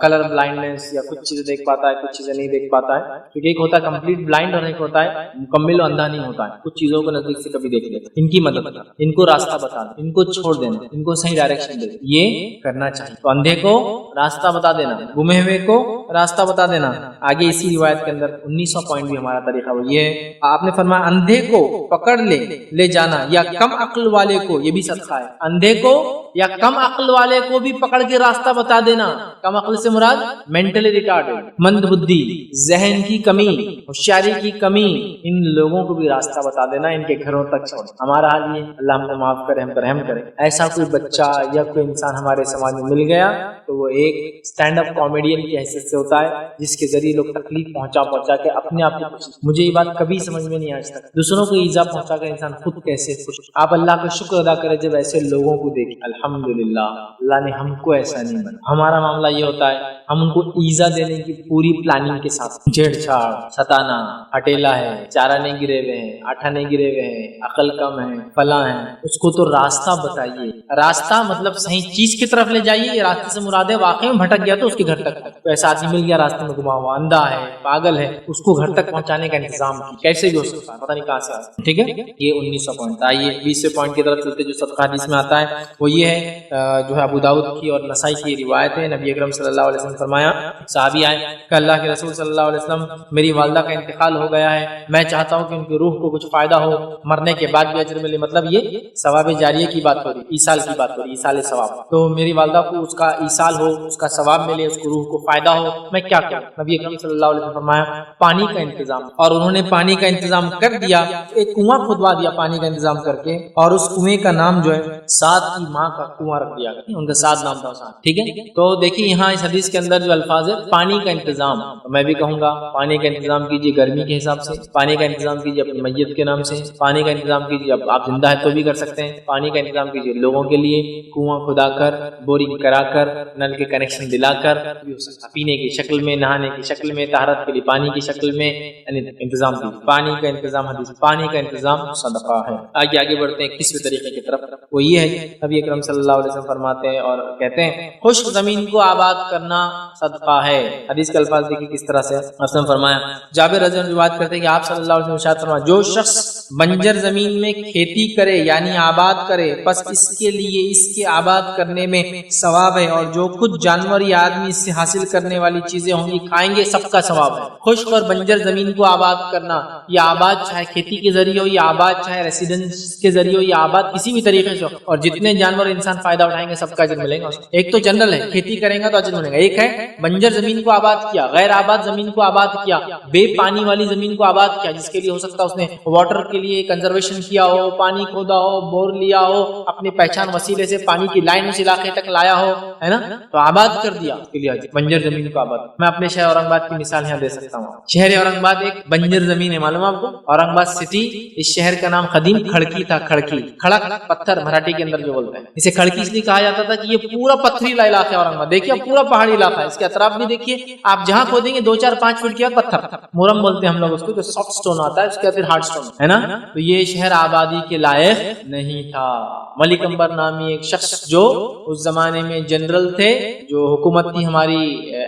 کلر بلائنڈنس، یا کچھ چیزیں دیکھ پاتا ہے کچھ چیزیں نہیں دیکھ پاتا ہے. کیونکہ ایک ہوتا ہے کمپلیٹ بلائنڈ اور ایک ہوتا ہے مکمل و اندھا نہیں ہوتا ہے، کچھ چیزوں کو نزدیک سے کبھی دیکھ لیتا. ان کی مدد کرنا، ان کو راستہ بتانا، ان کو چھوڑ دینا، ان کو صحیح ڈائریکشن دینا، یہ کرنا چاہیے. تو اندھے کو راستہ بتا دینا، گمے ہوئے کو راستہ بتا دینا. آگے اسی روایت کے اندر 19واں پوائنٹ بھی ہمارا طریقہ وہ یہ ہے، آپ نے فرمایا اندھے کو پکڑ لے جانا یا کم عقل والے کو، یہ بھی صدقہ ہے. اندھے کو یا کم عقل والے کو بھی پکڑ کے راستہ بتا دینا. کم عقل سے مراد مینٹلی ریٹارڈڈ، مند بدھی، ذہن کی کمی، ہوشیاری کی کمی، ان لوگوں کو بھی راستہ بتا دینا، ان کے گھروں تک چھوڑ. ہمارا حال یہ، اللہ ہم کو معاف کرے، ہم پر رحم کرے، ایسا کوئی بچہ یا کوئی انسان ہمارے سماج میں مل گیا تو وہ ایک اسٹینڈ اپ کامیڈین کی حیثیت سے ہوتا ہے، جس کے ذریعے لوگ تکلیف پہنچا کے اپنے آپ کو خوش. مجھے یہ بات کبھی سمجھ میں نہیں آج تک، دوسروں کو ایذا پہنچا کر انسان خود کیسے خوش. آپ اللہ کا شکر ادا کرے جب ایسے لوگوں کو دیکھیں. الحمدللہ اللہ نے ہم کو ایسا نہیں بنا. ہمارا معاملہ یہ ہوتا ہے ہم ان کو ایذا دینے کی پوری پلاننگ کے ساتھ چھیڑ چھاڑ، ستانا، ہٹیلا ہے، چارہ نہیں گرے ہوئے ہیں، آٹھا نہیں گرے ہوئے ہیں، عقل کم ہے، فلاں ہے. اس کو تو راستہ بتائیے. راستہ مطلب صحیح چیز کی طرف لے جائیے. یہ راستے سے مراد ہے واقعی میں بھٹک گیا تو اس کے گھر تک. تو ایسا آدمی مل گیا راستے میں گما ہوا، اندھا ہے، پاگل ہے، اس کو گھر تک پہنچانے کا انتظام کیسے بھی ہو سکتا ہے، پتہ نہیں کہاں سے آتا. ٹھیک ہے، یہ 19واں پوائنٹ. آئیے 20ویں پوائنٹ کی طرف چلتے جو صدقہ حدیث میں آتا ہے وہ یہ ہے، جو ہے ابو داؤد کی اور نسائی کی روایت ہے. نبی اکرم صلی اللہ علیہ وسلم فرمایا، صحابی آئے کہ اللہ کے رسول صلی اللہ علیہ وسلم میری والدہ کا انتقال ہو گیا ہے، میں چاہتا ہوں کہ ان کی روح کو کچھ فائدہ ہو، مرنے کے بعد بھی اجر ملے. مطلب یہ ثواب جاریہ کی بات ہو رہی، ایصال کی بات ہو رہی، ایصال ثواب. تو میری والدہ کو اس کا ایصال ہو، اس کا ثواب ملے، اس کو روح کو فائدہ ہو، میں کیا کروں؟ نبی اکرم صلی اللہ علیہ وسلم فرمایا پانی کا انتظام. اور انہوں نے پانی کا انتظام کر دیا، ایک کنواں کھدوا دیا پانی کا انتظام کر کے، اور اس کنویں کا نام جو ہے سعد کی ماں کا کنواں رکھ دیا. ان کا سعد نام تھا. ٹھیک ہے، تو دیکھیے یہاں اس حدیث کے اندر جو الفاظ ہے پانی کا انتظام، تو میں بھی کہوں گا پانی کا انتظام کیجیے گرمی کے حساب سے، پانی کا انتظام کیجیے اپنی میت کے نام سے، پانی کا انتظام کیجیے اب آپ زندہ ہے تو بھی کر سکتے ہیں، پانی کا انتظام کیجیے لوگوں کے لیے، کنواں کھدا کر، بورنگ کرا کر، نل کے کنیکشن دلا کر بھی ہو سکتا، پینے کی شکل میں، نہانے کی شکل میں، طہارت کے لیے پانی کی شکل میں، یعنی انتظام کیجیے. پانی کا انتظام حدیث، پانی کا انتظام صدقہ ہے. آگے بڑھتے ہیں 21ویں طریقے کی طرف، وہ یہ ہے نبی اکرم صلی اللہ علیہ وسلم فرماتے ہیں اور کہتے ہیں خشک زمین کو آباد کرنا صدقہ ہے. حدیث کے الفاظ دیکھیے کس طرح سے. آپ نے فرمایا، جابر رضی اللہ عنہ روایت کرتے ہیں کہ آپ صلی اللہ علیہ وسلم ارشاد فرمایا، جو شخص بنجر زمین میں کھیتی کرے یعنی آباد کرے، پس اس کے لیے اس کے آباد کرنے میں ثواب ہے، اور جو کچھ جانور یا آدمی اس سے حاصل کرنے والی چیزیں ہوں گی کھائیں گے، سب کا ثواب ہے. خشک اور بنجر زمین کو آباد کرنا، یا آباد چاہے کھیتی کے ذریعے ہو، یا آباد چاہے ریسیڈنس کے ذریعے ہو، یا آباد کسی بھی طریقے سے ہو، اور جتنے جانور انسان فائدہ اٹھائیں گے سب کا اجر ملے گا. ایک تو جنرل ہے کھیتی کریں گا تو اجر ملے گا، ایک ہے بنجر زمین کو آباد کیا، غیر آباد زمین کو آباد کیا، بے پانی والی زمین کو آباد کیا، جس کے لیے ہو سکتا ہے اس نے واٹر کے لیے کنزرویشن کیا ہو، پانی کھودا ہو، بور لیا ہو، اپنے پہچان وسیلے سے پانی کی لائن اس علاقے تک لایا ہو، ہے نا، تو آباد کر دیا، اس کے لیے بنجر زمین کو آباد. میں اپنے شہر اورنگ آباد کی مثال یہاں دے سکتا ہوں. شہر اورنگ آباد ایک بنجر زمین ہے، معلوم آپ کو. اورنگ آباد سٹی، اس شہر کا نام قدیم کھڑکی تھا. کھڑکی، کھڑک پتھر مراٹھی کے اندر جو بولتے ہیں، اسے کھڑکی اس لیے کہا جاتا تھا کہ یہ پورا پتھریلا علاقہ ہے اورنگ آباد. دیکھیے پورا پہاڑی علاقہ ہے، اس کے اطراف بھی دیکھیے آپ جہاں کھودیں گے 2-4-5 فٹ کی پتھر، مورم بولتے ہیں ہم لوگ اس کو، جو سافٹ سٹون آتا ہے، اس کے پھر ہارڈ سٹون ہے نا. تو یہ شہر آبادی کے لائق نہیں تھا. ملک امبر نامی ایک شخص جو اس زمانے میں جنرل تھے، جو حکومت تھی ہماری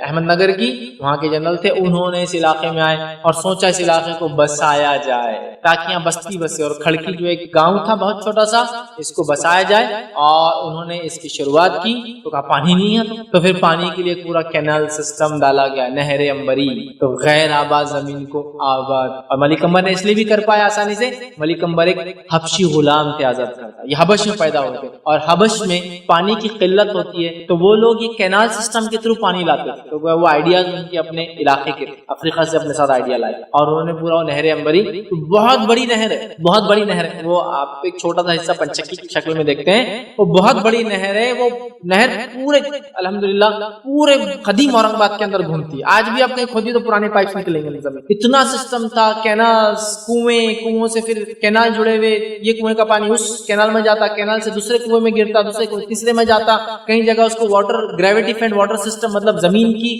احمد نگر کی، وہاں کے جنرل تھے، انہوں نے اس علاقے میں آئے اور سوچا اس علاقے کو بسایا جائے تاکہ یہاں بستی بسے، اور کھڑکی جو ایک گاؤں تھا بہت چھوٹا سا، اس کو بسایا جائے، اور انہوں نے اس کی شروعات کی تو کہا پانی نہیں ہے، تو پھر پانی کے لیے پورا کینال سسٹم ڈالا گیا، نہر انبری، تو غیر آباد زمین کو آباد. اور ملک انبر نے اس لیے بھی کر پایا آسانی سے، ملک انبر ایک حبشی غلام تھے آزاد کرتا، یہ حبش میں پیدا ہوتے، اور حبش میں پانی کی قلت ہوتی ہے تو وہ لوگ یہ کینال سسٹم کے تھرو پانی لاتے تھے، تو وہ آئیڈیاز ان کے اپنے علاقے کے افریقہ سے اپنے ساتھ آئیڈیا لائے، اور انہوں نے پورا نہر انبری، بہت بڑی نہر ہے، بہت بڑی نہر ہے، وہ آپ ایک چھوٹا سا حصہ پنچکی کی شکل میں دیکھتے ہیں، وہ بہت بڑی نہر ہے، وہ نہر پورے الحمدللہ پورے قدیم اورنگ آباد کے اندر گھومتی ہے، آج بھی آپ کہیں کھودی تو پرانے پائپس نکلیں گے زمین، اتنا سسٹم تھا، کینالز، کنویں سے پھر کینال جڑے ہوئے، یہ کنویں کا پانی اس کینال میں جاتا، کینال سے دوسرے کنویں میں گرتا، دوسرے کنویں تیسرے میں جاتا، کئی جگہ اس کو water gravity feed water system, مطلب زمین کی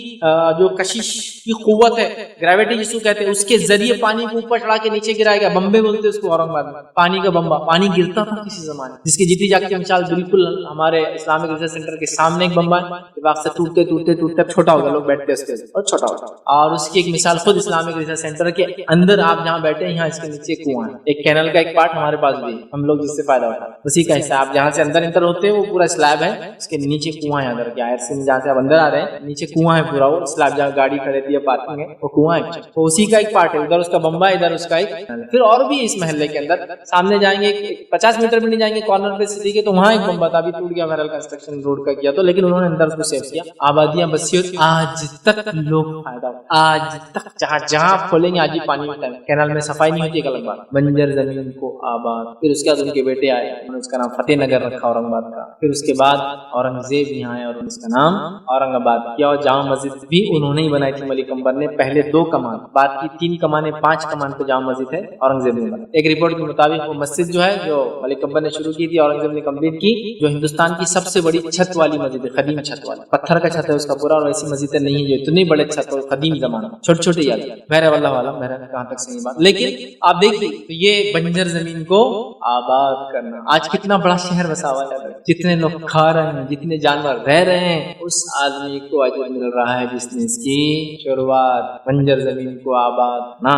جو کشش کی قوت ہے، گریویٹی جس کو کہتے ہیں، اس کے ذریعے پانی کو اوپر چڑھا کے نیچے گرایا گیا، بمبے بولتے اس کو اورنگ آباد میں، پانی کا بمبا، پانی گرتا تھا کسی زمانے، جس کی جیتی جاگتی مثال بالکل ہمارے اسلامک ریسرچ سینٹر کے سامنے ایک بمبا ہے، دماغ سے ٹوٹتے ٹوٹتے ٹوٹتے چھوٹا ہو گیا، لوگ بیٹھتے اس کے اور چھوٹا ہوتا، اور اس کی ایک مثال خود اسلامک ریسرچ سینٹر کے اندر آپ جہاں بیٹھے ہیں، یہاں اس کے نیچے کنواں ہے، ایک کینل کا ایک پارٹ ہمارے پاس بھی ہے، ہم لوگ جس سے فائدہ ہوتا ہے اسی کا حصہ، آپ جہاں سے اندر انٹر ہوتے ہیں وہ پورا سلیب ہے، اس کے نیچے کنواں ہے، اندر کیا ہے جہاں سے آپ اندر آ رہے ہیں نیچے کنواں ہے، پورا وہ سلیب جہاں گاڑی کھڑے دی ہے، پارکنگ ہے، وہ کنواں ہے، تو اسی کا ایک پارٹ ہے، ادھر اس کا بمبا، ادھر اس کا ایک، پھر اور بھی اس محلے کے اندر سامنے جائیں گے 50 میٹر بھی نہیں جائیں گے کارنر پہ سٹی کے، تو وہاں ایک بمبا تھا، ابھی ٹوٹ گیا، بہرحال کنسٹرکشن روڈ کا کیا تو، لیکن انہوں نے اندر اس کو سیو کیا، آبادیاں بسی، آج تک لوگ فائدہ، آج تک جہاں کھولیں گے آج ہی پانی ہوتا ہے، کینال میں صفائی نہیں ہوتی، ایک الگ بات، بنجر زمین کو آباد. پھر اس کے بعد ان کے بیٹے آئے، انہوں نے اس کا نام فتح نگر رکھا اورنگ آباد کا، پھر اس کے بعد اورنگزیب یہاں آئے اور اس کا نام اورنگ آباد کیا، اور جامع مسجد بھی انہوں نے ہی بنائی تھی ملک انبر نے، پہلے 2 کمان، بعد کی 3 کمانیں، 5 کمان پہ جامع مسجد ہے اورنگزیب نے بنائی. ایک رپورٹ کے مطابق وہ مسجد جو ہے جو ملک انبر نے شروع کی تھی اورنگزیب نے کمپلیٹ کی، جو ہندوستان کی سب سے بڑی چھت والی مسجد ہے، قدیم چھت والی، پتھر کا چھت ہے اس کا پورا، اور ایسی مسجدیں نہیں ہیں جو اتنے بڑے چھت ہو قدیم زمانہ، چھوٹے چھوٹے یاد، بہرحال واللہ عالم، بہرحال کہاں تک صحیح بات، لیکن آپ دیکھیے یہ بنجر زمین کو آباد کرنا، آج کتنا بڑا شہر بسا ہوا ہے، جتنے لوگ کھا رہے ہیں، جتنے جانور رہ رہے ہیں، اس آدمی کو اجر مل رہا ہے جس نے اس کی شروعات بنجر زمین کو آباد نہ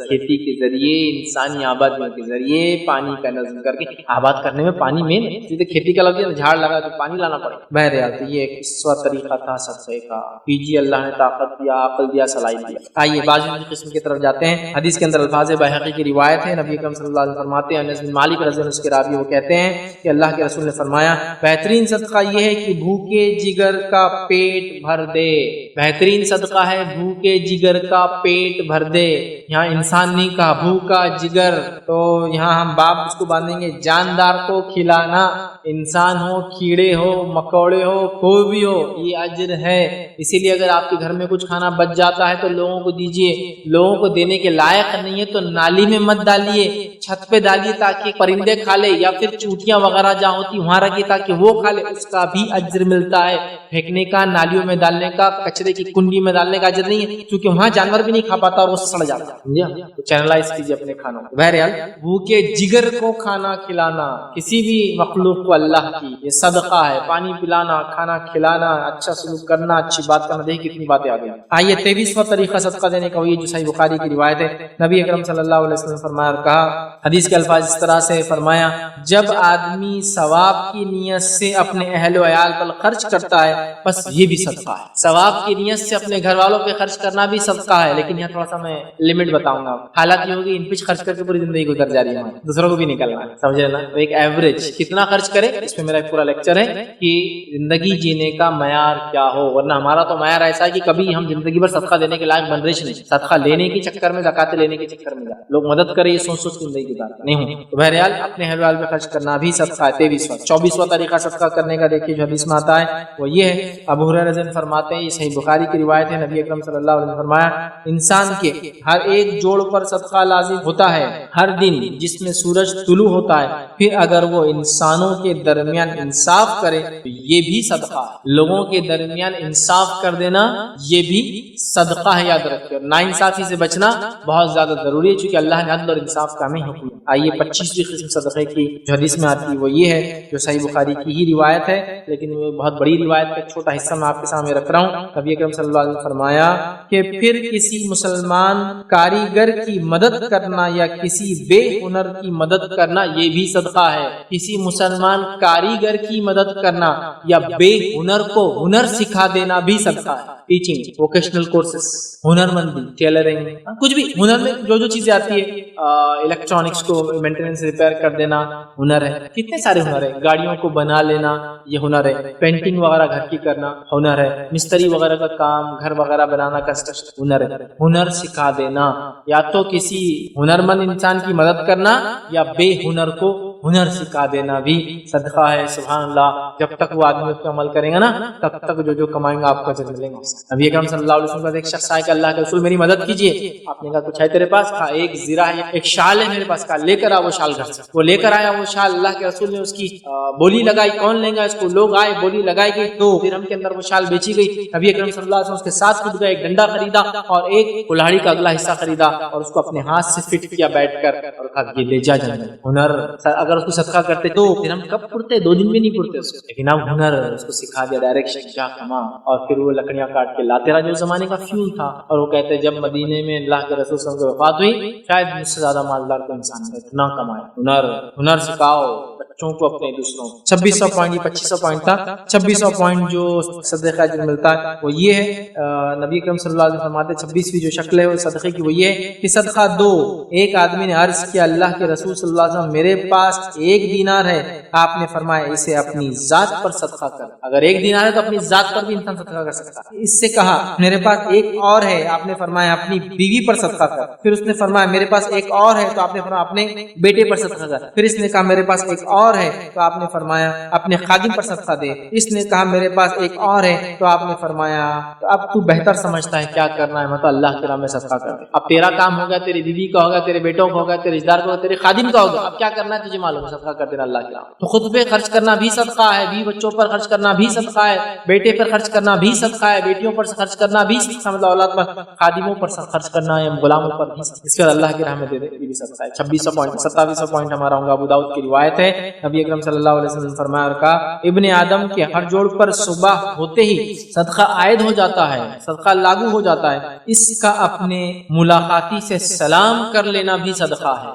کھیتی کے ذریعے، انسانی آبادیوں کے ذریعے، پانی کا نظم کر کے آباد کرنے میں پانی مین ہے، سیدھے کھیتی کا لفظ جھاڑ لگا تو پانی لانا پڑے. بہرحال تو یہ ایک اسوا طریقہ تھا صدقے کا، پیجیے، اللہ نے طاقت دیا، عقل دیا، صلاحیت دیا. آئیے بعض قسم کی طرف جاتے ہیں. حدیث کے اندر الفاظ بحقی کی روایت ہے، نبی اکرم صلی اللہ علیہ وسلم فرماتے ہیں، انس بن مالک رضی اللہ عنہ اس کے راوی وہ کہتے ہیں کہ اللہ کے رسول نے فرمایا بہترین صدقہ یہ ہے کہ بھوکے جگر کا پیٹ بھر دے. بہترین صدقہ ہے بھوکے جگر کا پیٹ بھر دے. یہاں انسان نہیں کہا، بھوکا جگر، تو یہاں ہم باپ اس کو باندھیں گے جاندار کو کھلانا، انسان ہو، کیڑے ہو، مکوڑے ہو، کوئی بھی ہو، یہ اجر ہے. اسی لیے اگر آپ کے گھر میں کچھ کھانا بچ جاتا ہے تو لوگوں کو دیجیے، لوگوں کو دینے کے لائق نہیں ہے تو نالی میں مت ڈالیے، چھت پہ ڈالیے تاکہ پرندے کھا لے، یا پھر چوٹیاں وغیرہ جہاں ہوتی وہاں رکھیے تاکہ وہ کھا لے، اس کا بھی اجر ملتا ہے. پھینکنے کا، نالیوں میں ڈالنے کا، کچرے کی کنڈی میں ڈالنے کا اجر نہیں ہے، کیونکہ وہاں جانور بھی نہیں کھا پاتا اور وہ سڑ جاتا ہے. تو چینلائز کیجیے اپنے کھانوں. بہرحال بھوکے جگر کو کھانا کھلانا، کسی بھی مخلوق کو اللہ کی یہ صدقہ ہے. پانی پلانا، کھانا کھلانا، اچھا سلوک کرنا، اچھی بات کرنا، دیکھیں کتنی باتیں آ گئی. آئیے 23واں طریقہ صدقہ دینے کا وہی جو صحیح بخاری کی روایت ہے. نبی اکرم صلی اللہ علیہ وسلم فرمایا اور کہا، حدیث کے الفاظ اس طرح سے فرمایا، جب آدمی ثواب کی نیت سے اپنے اہل و عیال پر خرچ کرتا ہے بس یہ بھی صدقہ ہے. ثواب کی نیت سے اپنے گھر والوں پہ خرچ کرنا بھی صدقہ ہے، لیکن یہاں تھوڑا سا میں لمٹ بتاؤں گا. حالات یہ ہوگی ان پہ خرچ کر کے پوری زندگی گزر جا رہی ہے، دوسروں کو بھی نکلنا ہے، سمجھے نا. تو ایک ایوریج کتنا خرچ کرے، اس میں میرا ایک پورا لیکچر ہے کہ زندگی جینے کا معیار کیا ہو. ورنہ ہمارا تو معیار ایسا ہے کہ کبھی ہم زندگی بھر صدقہ دینے کے لائق بن رہے نہیں، صدقہ لینے کے چکر میں، زکات لینے کے چکر میں لوگ مدد کرے یہ سوچ سوچ کے زندگی گزارتے نہیں ہوں. تو بہرحال اپنے اہل ویال پہ خرچ کرنا بھی صدقہ ہے. 23واں 24واں طریقہ صدقہ کرنے کا دیکھیے جو حدیث میں آتا ہے وہ یہ ہے. ابو ہریرہ رضی اللہ عنہ فرماتے ہیں، یہ صحیح بخاری کی روایت ہے، نبی اکرم صلی اللہ علیہ وسلم فرمایا، انسان کے ہر ایک جوڑ پر صدقہ لازم ہوتا ہے ہر دن جس میں سورج طلوع ہوتا ہے. پھر اگر وہ انسانوں کے درمیان انصاف کرے تو یہ بھی صدقہ ہے. لوگوں کے درمیان انصاف کر دینا یہ بھی صدقہ ہے، یاد رکھیں. اور ناانصافی سے بچنا بہت زیادہ ضروری ہے، چونکہ اللہ نے عدل اور انصاف کا ہمیں حکم. آئیے 25ویں قسم صدقے کی جو حدیث میں آتی ہے وہ یہ ہے جو صحیح بخاری کی ہی روایت ہے، لیکن وہ بہت بڑی روایت کا چھوٹا حصہ میں آپ کے سامنے رکھ رہا رہا ہوں. نبی اکرم صلی اللہ علیہ وسلم نے فرمایا کہ پھر کسی مسلمان کاریگر کی مدد کرنا یا کسی بے ہنر کی مدد کرنا یہ بھی صدقہ ہے. کسی مسلمان کاریگر کی مدد کرنا یا بے ہنر کو ہنر سکھا دینا بھی صدقہ ہے. ٹیچنگ، ووکیشنل کورسز، ہنر مندی، ٹیلرنگ، کچھ بھی ہنر میں جو چیزیں آتی ہے، الیکٹرانکس کو مینٹیننس ریپیئر کر دینا ہنر ہے. کتنے سارے ہنر ہے. گاڑیوں کو بنا لینا یہ ہنر ہے. پینٹنگ وغیرہ گھر کی کرنا ہنر ہے. مستری وغیرہ کا کام، گھر وغیرہ بنانا، کنسٹرکشن ہنر ہے. ہنر سکھا دینا، یا تو کسی ہنرمند انسان کی مدد کرنا یا بے ہنر کو ہنر سکھا دینا بھی صدقہ ہے. سبحان اللہ. جب تک وہ آدمی اس پہ عمل کرے گا نا تب تک جو کمائیں گا آپ کو اجر ملے گا. نبی اکرم صلی اللہ علیہ وسلم کا ایک شخص آئے کہ اللہ کے رسول میری مدد کیجیے. آپ نے کہا کچھ ہے تیرے پاس؟ کہا ایک زرہ ہے، ایک شال ہے میرے پاس. کہا لے کر آ وہ شال گھر سے. وہ لے کر آیا وہ شال. اللہ کے رسول نے اس کی بولی لگائی. کون لے گا اس کو؟ لوگ آئے، بولی لگائی گئی، تو درہم کے اندر وہ شال بیچی گئی. نبی اکرم صلی اللہ علیہ وسلم اس کے ساتھ خود گئے، ایک ڈنڈا خریدا اور ایک کلاڑی کا اگلا حصہ خریدا اور اس کو اپنے ہاتھ سے فٹ کیا بیٹھ کر اور کہا یہ لے جا جنگل. ہنر اگر اس کو صدقہ کرتے تو درہم کب پڑتے؟ 2 دن میں نہیں پڑتے اس کو. لیکن اب ہنر اس کو سکھا دیا، ڈائریکشن جا کما. اور پھر وہ لکڑیاں کاٹ کے لاتے رہا جو زمانے کا فیول تھا. اور وہ کہتے جب مدینے میں اللہ کے رسول صلی اللہ علیہ وسلم کی وفات ہوئی شاید مجھ سے زیادہ مالدار کو انسان نے اتنا کمائے. ہنر سکھاؤ بچوں کو اپنے دوسروں. 2600 پوائنٹ، 2500 پوائنٹ تھا. 2600 پوائنٹ جو صدقہ اجر ملتا ہے وہ یہ ہے. نبی اکرم صلی اللہ علیہ وسلم فرماتے 26ویں جو شکل ہے وہ صدقے کی وہ یہ ہے کہ صدقہ دو. ایک آدمی نے عرض کیا اللہ کے رسول صلی اللہ علیہ وسلم میرے پاس 1 دینار ہے. آپ نے فرمایا اسے اپنی ذات پر صدقہ کر. اگر 1 دینار ہے تو اپنی ذات پر بھی انسان صدقہ کر سکتا ہے. اس سے کہا میرے پاس ایک اور ہے. آپ نے فرمایا اپنی بیوی پر صدقہ کر. پھر اس نے فرمایا میرے پاس ایک اور ہے. تو آپ نے فرمایا اپنے بیٹے پر صدقہ کر. پھر اس نے کہا میرے پاس ایک اور ہے. تو آپ نے فرمایا اپنے خادم پر صدقہ دے. اس نے کہا میرے پاس ایک اور ہے. تو آپ نے فرمایا تو اب تو بہتر سمجھتا ہے کیا کرنا ہے، مطلب اللہ کے راہ میں صدقہ کر دے. اب تیرا کام ہوگا، تیری بیوی کا ہوگا، تیرے بیٹوں کا ہوگا، تیرے رشتہ دار کا ہوگا، تیرے خادم کا ہوگا. اب کیا کرنا ہے تجھے معلوم ہے، صدقہ کر دینا اللہ کے راہ. تو خود پہ خرچ کرنا بھی صدقہ ہے، بیوی بچوں پر خرچ کرنا بھی صدقہ ہے، بیٹے پر خرچ کرنا بھی صدقہ ہے، بیٹیوں پر خرچ کرنا بھی صدقہ، مطلب اولاد پر، خادموں پر خرچ کرنا ہے، غلاموں پر بھی. اس کے بعد اللہ کے راہ میں دے دے یہ بھی صدقہ ہے. 2600 پوائنٹ. 2700 پوائنٹ ہمارا ہوگا. ابو داؤد کی روایت ہے نبی اکرم صلی اللہ علیہ وسلم نے فرمایا اور کہا ابن آدم کے ہر جوڑ پر صبح ہوتے ہی صدقہ عائد ہو جاتا ہے، صدقہ لاگو ہو جاتا ہے. اس کا اپنے ملاقاتی سے سلام کر لینا بھی صدقہ ہے.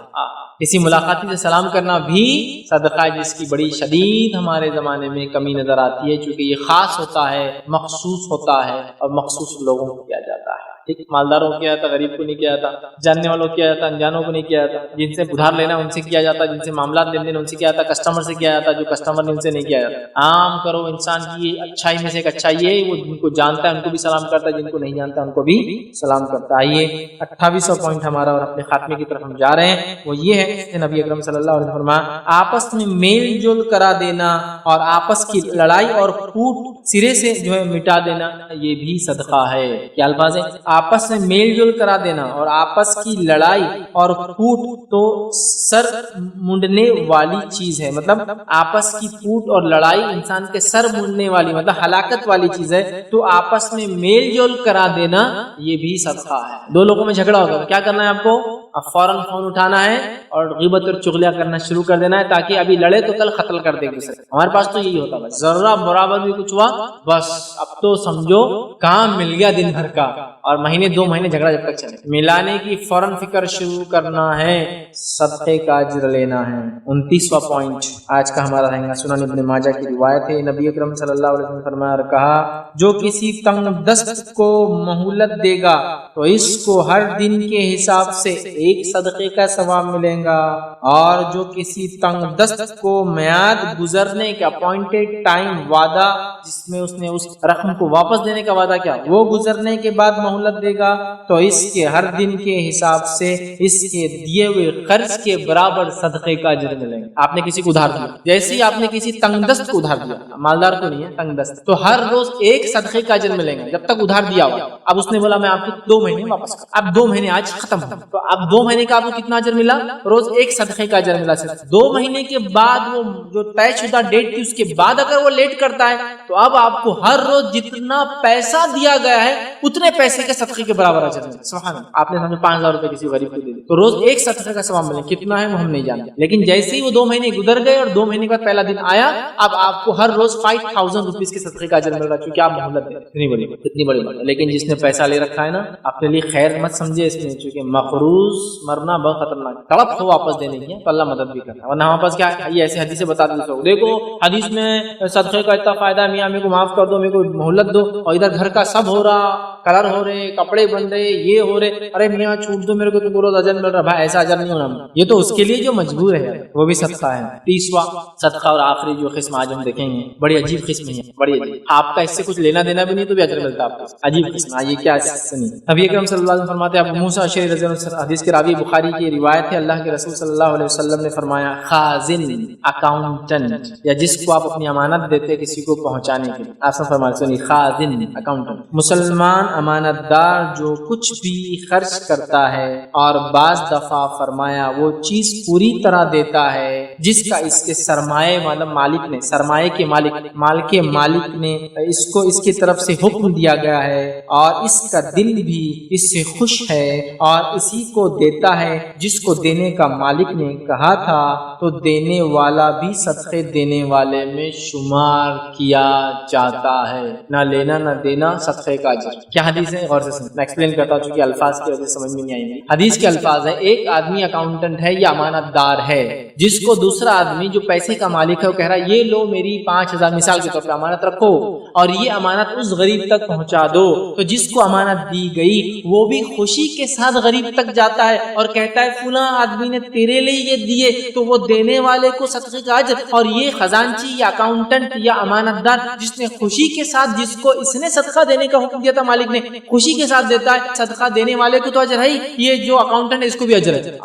کسی ملاقاتی سے سلام کرنا بھی صدقہ ہے، جس کی بڑی شدید ہمارے زمانے میں کمی نظر آتی ہے، چونکہ یہ خاص ہوتا ہے، مخصوص ہوتا ہے اور مخصوص لوگوں کو کیا جاتا ہے. ٹھیک، مالداروں کو کیا جاتا، غریب کو نہیں کیا جاتا، جاننے والوں کو کیا جاتا، انجانوں کو نہیں کیا جاتا. جن سے ادھار لینا ان سے کیا جاتا، جن سے معاملات لین دین ان سے کیا جاتا، کسٹمر سے کیا جاتا، جو کسٹمر نے ان سے نہیں کیا جاتا. عام کرو انسان کی اچھائی میں سے ایک اچھائی یہ وہ جن کو جانتا ہے ان کو بھی سلام کرتا ہے، جن کو نہیں جانتا ان کو بھی سلام کرتا ہے. یہ 2800 پوائنٹ ہمارا اور اپنے خاتمے کی طرف ہم جا رہے ہیں. وہ یہ ہے کہ نبی اکرم صلی اللہ علیہ وسلم فرمایا آپس میں میل جول کرا دینا اور آپس کی لڑائی اور پھوٹ سرے سے جو ہے مٹا دینا یہ بھی صدقہ ہے. کیا الفاظ ہے؟ آپس میں میل جول کرا دینا اور آپس کی لڑائی اور پھوٹ تو سر منڈنے والی چیز ہے، مطلب آپس کی پھوٹ اور لڑائی انسان کے سر منڈنے والی مطلب ہلاکت والی چیز ہے. تو آپس میں میل جول کرا دینا یہ بھی صدقہ ہے. 2 لوگوں میں جھگڑا ہوگا، کیا کرنا ہے آپ کو؟ اب فوراً فون اٹھانا ہے اور غیبت اور چغلیاں کرنا شروع کر دینا ہے، تاکہ ابھی لڑے تو کل قتل کر دے گے. ہمارے پاس تو یہی ہوتا ہے، ذرہ برابر بھی کچھ ہوا بس اب تو سمجھو کام مل گیا دن بھر کا، اور مہینے 2 مہینے جھگڑا جب تک چلے. ملانے کی فوراً فکر شروع کرنا ہے، صدقے کا اجر لینا ہے. 29واں پوائنٹ آج کا ہمارا رہے گا. سنن ابن ماجہ کی روایت ہے نبی اکرم صلی اللہ علیہ وسلم نے فرمایا اور کہا جو کسی تنگ دست کو مہلت دے گا تو اس کو ہر دن کے حساب سے 1 صدقے کا ثواب ملے گا، اور جو کسی تنگ دست کو میعاد گزرنے کا اپوائنٹڈ ٹائم وعدہ جس میں اس نے اس رقم کو واپس دینے کا وعدہ کیا وہ گزرنے کے بعد مہلت دے گا تو اس کے ہر دن کے حساب سے اس کے دیے ہوئے قرض کے برابر صدقے کا اجر ملے گا. آپ نے کسی کو ادھار دیا، جیسے ہی آپ نے کسی تنگ دست کو ادھار دیا، مالدار کو نہیں ہے تنگ دست، تو ہر روز 1 صدقے کا اجر ملے گا جب تک ادھار دیا ہوا. اب اس نے بولا میں آپ کو 2 مہینے واپس کر، اب 2 مہینے آج ختم ہو، تو اب 2 مہینے کا آپ کو کتنا اجر ملا؟ روز 1 صدقے کا اجر ملا. صرف 2 مہینے کے بعد وہ جو طے شدہ ڈیٹ تھی اس کے بعد اگر وہ لیٹ کرتا ہے تو اب آپ کو ہر روز جتنا پیسہ دیا گیا ہے اتنے پیسے کے صدقے کے برابر اجر ملے. سبحان اللہ. آپ نے سمجھا 5000 روپے کسی غریب کو دے دی تو روز ایک صدقے کا ثواب ملے. کتنا ہے وہ ہم نہیں جانتے, لیکن جیسے ہی وہ 2 مہینے گزر گئے اور 2 مہینے کے بعد پہلا دن آیا, اب آپ کو ہر روز 5000 روپیز کے صدقے کا اجر مل رہا ہے, چونکہ آپ مہلت دیں. اتنی بڑی بات. لیکن جس نے پیسہ لے رکھا ہے نا, اپنے لیے خیر مت سمجھے اس میں, چونکہ مقروض مرنا بہت خطرناک. تڑپ ہو واپس دینے کی تو اللہ مدد بھی کرتا ہے, ورنہ واپس کیا ہے, یہ ایسے حدیث سے بتا دیتے ہو, دیکھو حدیث میں صدقے کا اتنا فائدہ ہے, میاں میرے کو معاف کر دو, میرے کو مہلت دو, اور ادھر گھر کا سب ہو رہا, کلر ہو رہے, کپڑے بن رہے, یہ ہو رہے, ارے میاں چھوٹ دو میرے کو, تو روز اجر مل رہا. بھائی ایسا اجر نہیں ہونا, یہ تو اس کے لیے جو مجبور ہے وہ بھی صدقہ ہے. 30واں صدقہ اور آخری جو قسم آج ہم دیکھیں گے, بڑی عجیب قسم ہے, بڑی عجیب. آپ کا اس سے کچھ لینا دینا بھی نہیں تو بھی اجر ملتا ہے آپ کو. عجیب قسم. یہ کیا نہیں. نبی اکرم صلی اللہ علیہ وسلم فرماتے ہیں, ابو موسیٰ اشعری رضی اللہ عنہ, حدیث کے راوی, بخاری کی روایت ہے, اللہ کے رسول صلی اللہ علیہ وسلم نے فرمایا, خازن اکاؤنٹنٹ, یا جس کو آپ اپنی امانت دیتے کسی کو پہنچانے کے لیے, آپ فرماتے سنی, خازن اکاؤنٹنٹ, مسلمان امانت دار جو کچھ بھی خرچ کرتا ہے اور بعض دفعہ فرمایا وہ چیز پوری طرح دیتا ہے جس کا اس کے سرمایہ مطلب مالک نے, سرمایہ کے مالک, مال کے مالک نے اس کو اس کی طرف سے حکم دیا گیا ہے, اور اس کا دل بھی اس سے خوش ہے, اور اسی کو دیتا ہے جس کو دینے کا مالک نے کہا تھا, تو دینے والا بھی صدقے دینے والے میں شمار کیا جاتا ہے. نہ لینا نہ دینا صدقے کا اجر. کیا حدیث ہے, غور سے سنیں, میں ایکسپلین کرتا ہوں چونکہ الفاظ کی وجہ سے سمجھ میں نہیں آئیں گے. حدیث کے الفاظ ہے, ایک آدمی اکاؤنٹنٹ ہے یا امانت دار ہے, جس کو دوسرا آدمی جو پیسے کا مالک ہے وہ کہہ رہا ہے, یہ لو میری 5000 مثال کے طور پہ امانت رکھو, اور یہ امانت اس غریب تک پہنچا دو. تو جس کو امانت دی گئی وہ بھی خوشی کے ساتھ غریب تک جاتا ہے اور کہتا ہے فلاں آدمی نے تیرے لیے یہ دیے, تو وہ دینے والے کو صدقے کا اجر. اور یہ خزانچی یا اکاؤنٹنٹ یا امانت دار جس نے خوشی کے ساتھ, جس کو اس نے صدقہ دینے کا حکم دیا تھا مالک نے, خوشی کے ساتھ دیتا ہے, صدقہ دینے والے کو تو اجر ہے, یہ جو اکاؤنٹنٹ ہے اس کو بھی اجر ہے.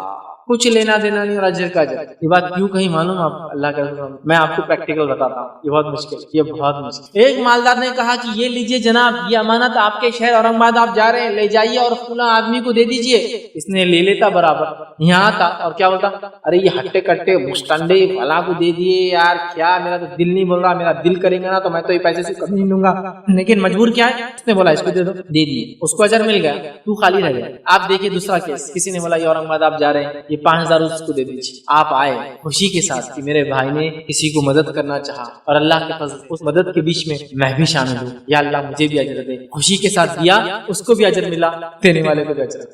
کچھ لینا دینا نہیں اور اجر کا اجر. یہ بات کیوں کہیں معلوم آپ, اللہ کا میں آپ کو پریکٹیکل بتاتا ہوں, یہ بہت مشکل, یہ بہت مشکل. ایک مالدار نے کہا کہ یہ لیجئے جناب, یہ امانت آپ کے شہر اورنگ آباد آپ جا رہے ہیں, لے جائیے اور فلاں آدمی کو دے دیجئے. اس نے لے لیتا برابر, یہاں آتا اور کیا بولتا, ارے یہ ہٹے کٹے مشٹنڈے فلاں کو دے دیے یار, کیا میرا تو دل نہیں بول رہا, میرا دل کریں گا نا تو میں تو یہ پیسے سے کم نہیں لوں گا, لیکن مجبور کیا ہے, اس نے بولا اس کو دے دو, دے دیے, اس کو اجر مل گیا, تو خالی رہ گیا. آپ دیکھیے دوسرا کیس, کسی نے بولا یہ اورنگ آباد آپ جا رہے ہیں, یہ 5000 اس کو دے دیجیے. آپ آئے خوشی کے ساتھ کہ میرے بھائی نے کسی کو مدد کرنا چاہا, اور اللہ کے فضل اس مدد کے بیچ میں بھی شامل ہوں, یا اللہ مجھے بھی اجر دے. خوشی کے ساتھ دیا, اس کو بھی اجر ملا, دینے والے کو بھی اجر.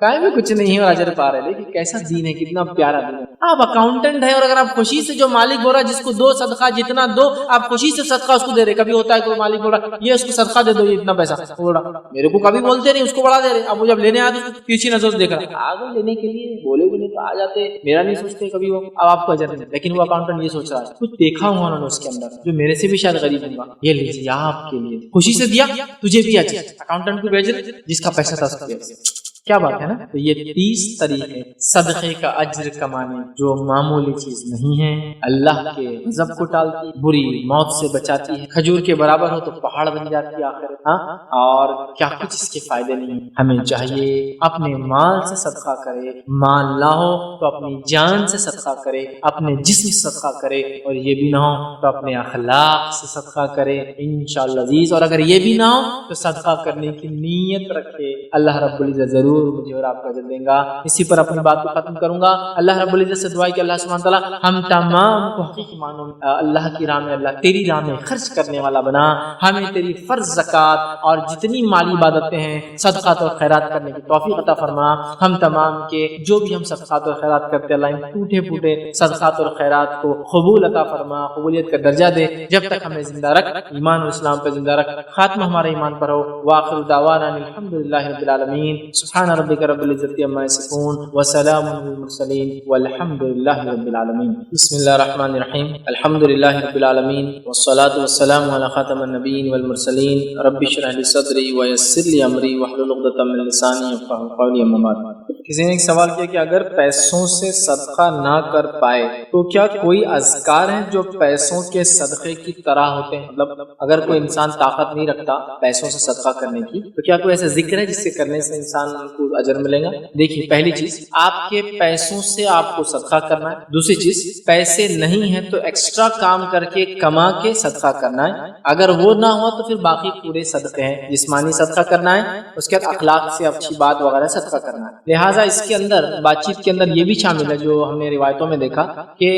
کہیں بھی کچھ نہیں ہے اور اجر پا رہے, لیکن کیسا دین ہے, کتنا پیارا دین ہے. آپ اکاؤنٹنٹ ہے, اور اگر آپ خوشی سے, جو مالک بول رہا ہے جس کو دو صدقہ جتنا دو, آپ خوشی سے صدقہ اس کو دے رہے. کبھی ہوتا ہے کوئی مالک بول رہا یہ اس کو صدقہ دے دو, یہ اتنا پیسہ بول رہا, میرے کو کبھی بولتے نہیں, اس کو بڑھا دے رہے. اب وہ جب لینے آتے پیچھے نظر سے دیکھ رہا, آگے لینے کے لیے بولے بھی نہیں تو آ جاتے, میرا نہیں سوچتے کبھی وہ, اب آپ کو اجر نہیں. لیکن وہ اکاؤنٹنٹ یہ سوچ رہا ہے, کچھ دیکھا ہوں انہوں نے اس کے اندر جو میرے سے بھی شاید غریب ہوں گا, یہ لیجیے آپ کے لیے, خوشی سے دیا, تجھے بھی اجر, اکاؤنٹنٹ کو بھی اجر, جس کا پیسہ تھا اس کو بھی اجر. کیا بات ہے نا. تو یہ 30 طریقے صدقے کا اجر کمانے جو معمولی چیز نہیں ہے, اللہ کے غضب کو ٹالتی, بری موت سے بچاتی ہے, کھجور کے برابر ہو تو پہاڑ بن جاتی ہے آخرت. ہاں, اور کیا کچھ اس کے فائدے نہیں. ہمیں چاہیے اپنے مال سے صدقہ کرے, مال نہ ہو تو اپنی جان سے صدقہ کرے, اپنے جسم سے صدقہ کرے, اور یہ بھی نہ ہو تو اپنے اخلاق سے صدقہ کرے انشاءاللہ عزیز. اور اگر یہ بھی نہ ہو تو صدقہ کرنے کی نیت رکھے, اللہ رب العزت ضرور مجھے اور آپ کو اجر دیں گا. اسی پر اپنی بات کو ختم کروں گا. اللہ رب العزت سے دعا ہے کہ اللہ سبحانہ تعالیٰ ہم تمام کو حقیقی معنوں اللہ کی راہ میں, اللہ تیری راہ میں خرچ کرنے والا بنا. ہمیں تیری فرض زکات اور جتنی مالی عبادتیں ہیں, صدقات اور خیرات کرنے کی توفیق عطا فرما. ہم تمام کے جو بھی ہم صدقات اور خیرات کرتے اللہ ان ٹوٹے پھوٹے صدقات اور خیرات کو قبول عطا فرما, قبولیت کا درجہ دے. جب تک ہمیں زندہ رکھ, ایمان اور اسلام پہ زندہ رکھ, خاتمہ ہمارے ایمان پر ہو. وآخر دعوانا الحمدللہ رب العالمین. سبحان ربک رب العزت عما یصفون وسلام علی المرسلین والحمدللہ رب العالمین. بسم اللہ الرحمن الرحیم. الحمدللہ رب العالمین والصلاة والسلام علی خاتم النبیین والمرسلین. رب اشرح لی صدری ویسر لی امری واحلل عقدۃ من لسانی یفقهوا قولی. اما بعد. کسی نے ایک سوال کیا کہ اگر پیسوں سے صدقہ نہ کر پائے تو کیا کوئی اذکار ہیں جو پیسوں کے صدقے کی طرح ہوتے ہیں؟ مطلب اگر کوئی انسان طاقت نہیں رکھتا پیسوں سے صدقہ کرنے کی, تو کیا کوئی ایسا ذکر ہے جس سے کرنے سے انسان ان کو اجر ملے گا. دیکھیے پہلی چیز آپ کے پیسوں سے آپ کو صدقہ کرنا ہے. دوسری چیز پیسے نہیں ہیں تو ایکسٹرا کام کر کے کما کے صدقہ کرنا ہے. اگر وہ نہ ہوا تو پھر باقی پورے صدقے ہیں. جسمانی صدقہ کرنا ہے, اس کے بعد اخلاق سے اچھی بات وغیرہ صدقہ کرنا ہے. لہٰذا اس کے اندر بات چیت کے اندر یہ بھی شامل ہے جو ہم نے روایتوں میں دیکھا کہ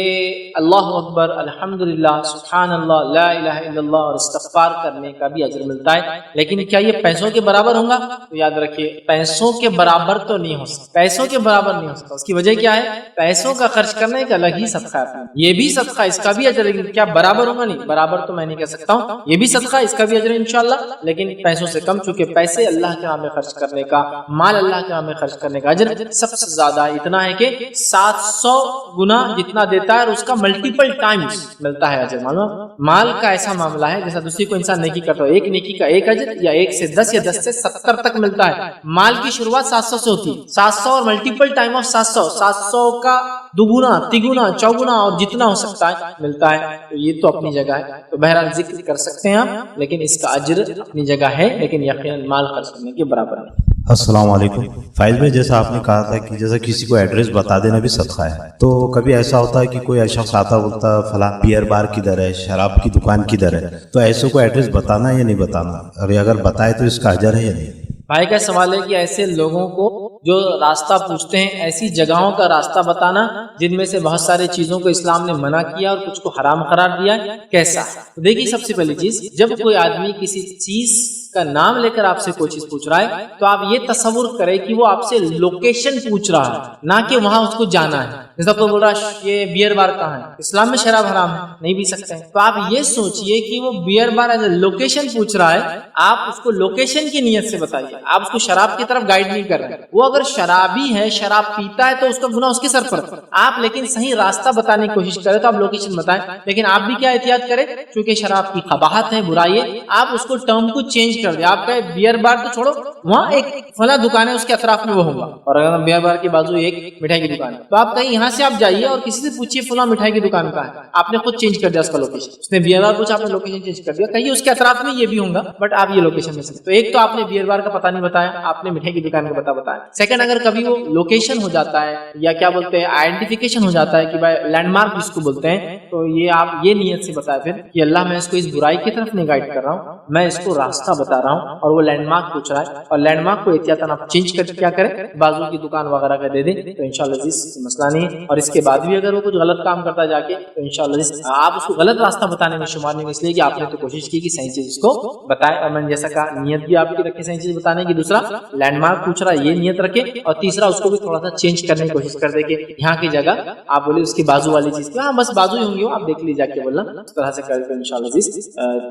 اللہ اکبر, الحمدللہ, سبحان اللہ, لا الہ الا اللہ اور استغفار کرنے کا بھی اجر ملتا ہے. لیکن کیا یہ پیسوں کے برابر ہوگا؟ تو یاد رکھیے پیسوں کے برابر تو نہیں ہو سکتا. پیسوں کے برابر نہیں ہو سکتا. اس کی وجہ کیا ہے؟ پیسوں کا خرچ کرنے کا الگ ہی صدقہ ہے, یہ بھی صدقہ, اس کا بھی اجر ہے. کیا برابر ہوگا؟ نہیں برابر تو میں نہیں کہہ سکتا ہوں. یہ بھی صدقہ, اس کا بھی اجر ہے انشاءاللہ, لیکن پیسوں سے کم, چونکہ پیسے اللہ کے نام میں خرچ کرنے کا, مال اللہ کے نام میں خرچ کرنے کا اجر سب سے زیادہ ہے. اتنا ہے کہ 700 گنا جتنا دیتا ہے اور اس کا ملٹیپل ٹائمز ملتا ہے اجر. معلوم مال کا ایسا معاملہ ہے جیسا دوسری کو انسان نیکی کرتا ہے, ایک نیکی کا ایک اجر یا 1 سے 10 یا 10 سے 70 تک ملتا ہے. مال کی شروعات 700 سے ہوتی ہے, 700 اور ملٹیپل ٹائم آف 700 کا دوگنا, تیگنا, چوگنا اور جتنا ہو سکتا ہے ملتا ہے. تو یہ تو اپنی جگہ ہے, تو بہرحال ذکر کر سکتے ہیں آپ, لیکن اس کا اجر اپنی جگہ ہے, لیکن یقیناً مال خرچ کرنے کے برابر ہے. السلام علیکم. فائل میں جیسا آپ نے کہا تھا کہ جیسا کسی کو ایڈریس بتا دینا بھی صدقہ ہے, تو کبھی ایسا ہوتا ہے کہ کوئی شخص آتا بولتا فلاں بیئر بار کدھر ہے, شراب کی دکان کدھر ہے, تو ایسے کو ایڈریس بتانا یا نہیں بتانا, اور اگر بتائے تو اس کا اجر ہے یا نہیں؟ بھائی کا سوال ہے کہ ایسے لوگوں کو جو راستہ پوچھتے ہیں ایسی جگہوں کا راستہ بتانا جن میں سے بہت سارے چیزوں کو اسلام نے منع کیا اور کچھ کو حرام قرار دیا ہے, کیسا؟ دیکھیے سب سے پہلی چیز, جب کوئی آدمی کسی چیز کا نام لے کر آپ سے کوئی چیز پوچھ رہا ہے تو آپ یہ تصور کریں کہ وہ آپ سے لوکیشن پوچھ رہا ہے, نہ کہ وہاں اس کو جانا ہے. جیسا کوئی بول رہا ہے یہ بیئر بار کہاں ہے, اسلام میں شراب حرام ہے, نہیں پی سکتے ہیں, تو آپ یہ سوچئے کہ وہ beer bar as a location پوچھ رہا ہے, آپ اس کو لوکیشن کی نیت سے بتائیے, آپ اس کو شراب کی طرف گائیڈ نہیں کر رہے. وہ اگر شرابی ہے, شراب پیتا ہے تو اس کا گناہ اس کے سر پر, آپ لیکن صحیح راستہ بتانے کی کوشش کریں تو آپ لوکیشن بتائیں. لیکن آپ بھی کیا احتیاط کریں, چونکہ شراب کی قباحت ہے, برائی ہے, آپ اس کو ٹرم کو چینج کر دیں. آپ کہے بیئر بار تو چھوڑو, وہاں ایک فلاں دکان ہے اس کے اطراف میں وہ ہوگا, اور اگر بیئر بار کے بازو ایک مٹھائی کی دکان ہے تو آپ کہیں یہاں سے آپ جائیے اور کسی سے پوچھیے فلاں مٹھائی کی دکان کا ہے, آپ نے خود چینج کر دیا اس کا لوکیشن. اس نے بیئر بار پوچھا, آپ نے لوکیشن چینج کر دیا, کہیں اس کے اطراف میں یہ بھی ہوگا بٹ آپ یہ لوکیشن میں سے. تو ایک تو آپ نے بیئر بار کا پتہ نہیں بتایا, آپ نے مٹھائی کی دکان کا پتہ بتایا. سیکنڈ, اگر کبھی وہ لوکیشن ہو جاتا ہے یا کیا بولتے ہیں آئیڈینٹیفیکیشن ہو جاتا ہے کہ بھائی لینڈ مارک جس کو بولتے ہیں, تو یہ آپ یہ نیت سے بتائیں پھر کہ اللہ میں اس کو اس برائی کی طرف نہیں گائیڈ کر رہا ہوں, میں اس کو راستہ بتا رہا ہوں, اور وہ لینڈ مارک پوچھ رہا ہے, اور لینڈ مارک کو احتیاطاً آپ چینج کر کیا کریں, بازو کی دکان وغیرہ کا دے دیں, تو انشاءاللہ مسئلہ نہیں ہے. اور اس کے بعد بھی اگر وہ کچھ غلط کام کرتا جا کے تو انشاءاللہ آپ اس کو غلط راستہ بتانے میں شمار نہیں, اس لیے کہ آپ نے تو کوشش کی کہ صحیح چیز اس کو بتائے. اور میں نے جیسا کہا نیت بھی آپ کی رکھے صحیح چیز بتانے کی, دوسرا لینڈ مارک پوچھ رہا ہے یہ نیت رکھے, اور تیسرا اس کو بھی تھوڑا سا چینج کرنے کی کوشش کر دے کہ یہاں کی جگہ آپ بولے اس کی بازو والی چیز, ہاں بس بازو ہی ہوں گی, آپ دیکھ لیجیے کہ بولنا اس طرح سے کر کے انشاءاللہ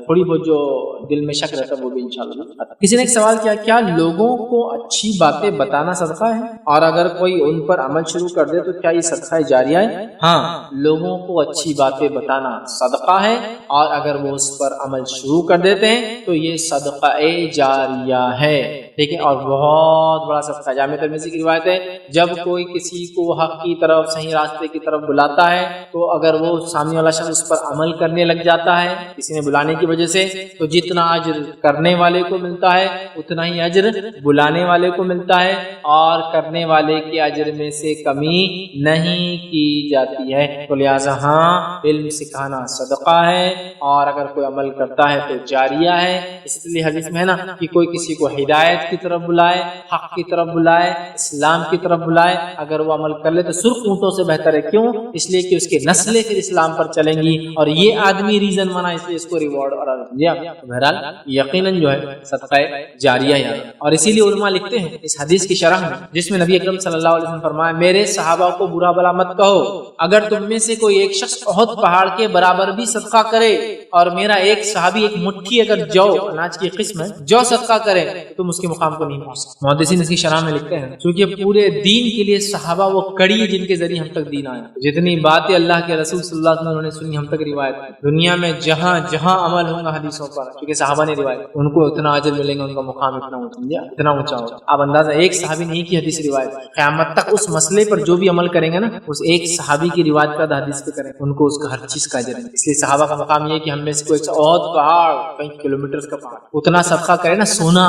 تھوڑی بہت جو دل میں شک رہتا ہے وہ بھی انشاءاللہ. کسی نے ایک سوال کیا, کیا لوگوں کو اچھی باتیں بتانا صدقہ ہے, اور اگر کوئی ان پر عمل شروع کر دے تو کیا یہ صدقہ جاریہ ہے؟ ہاں, لوگوں کو اچھی باتیں بتانا صدقہ ہے, اور اگر وہ اس پر عمل شروع کر دیتے ہیں تو یہ صدقہ جاریہ ہے. ٹھیک ہے, اور بہت بڑا صدقہ. جامع ترمذی کی روایت ہے, جب کوئی کسی کو حق کی طرف, صحیح راستے کی طرف بلاتا ہے تو اگر وہ سامنے والا شخص اس پر عمل کرنے لگ جاتا ہے کسی نے بلانے کی وجہ سے, تو جتنا اجر کرنے والے کو ملتا ہے اتنا ہی اجر بلانے والے کو ملتا ہے, اور کرنے والے کے اجر میں سے کمی نہیں کی جاتی ہے. تو لہٰذا ہاں, علم سکھانا صدقہ ہے, اور اگر کوئی عمل کرتا ہے تو جاریہ ہے. اس لیے حدیث میں ہے نا کہ کوئی کسی کو ہدایت کی طرف بلائے, حق کی طرف بلائے, اسلام کی طرف بلائے, اگر وہ عمل کر لے تو سرخ اونٹوں سے بہتر ہے. کیوں؟ اس لیے کہ اس کی نسلیں پھر اسلام پر چلیں گی, اور یہ آدمی ریزن بنا, اس لیے اس کو ریوارڈ اور بہرحال یقیناً جو ہے صدقہ جاریہ ہے. اور اسی لیے علماء لکھتے ہیں اس حدیث کی شرح میں, جس میں نبی اکرم صلی اللہ علیہ وسلم فرمایا, میرے صحابہ کو برا بلا مت کہو, اگر تم میں سے کوئی ایک شخص احد پہاڑ کے برابر بھی صدقہ کرے, اور میرا ایک صحابی ایک مٹھی اگر جو اناج کی قسم ہے جو صدقہ کرے, تم اس کے مقام کو نہیں پہنچ سکتے. محدثین اس کی شرح میں لکھتے ہیں کیونکہ پورے دین کے لیے صحابہ وہ کڑی جن کے ذریعے ہم تک دین آیا. جتنی باتیں اللہ کے رسول صلی اللہ علیہ وسلم نے سنی ہم تک روایت, دنیا میں جہاں جہاں عمل ہوگا حدیثوں پر, کیونکہ صحابہ نے روایت, ان کو اتنا اجر ملے گا, ان کا مقام اتنا اونچا ہوگا. آپ اندازہ, ایک صحابی نہیں کی حدیث روایت, قیامت تک اس مسئلے پر جو بھی عمل کریں گے نا اس ایک صحابی کی روایت کا حدیث پہ کریں, ان کو اس کا ہر چیز کا اجر ہے. اس لیے صحابہ کا مقام یہ ہے کہ ہم میں سے کوئی احد پہاڑ, کئی کلومیٹر کا پہاڑ, اتنا صدقہ کرے نا سونا,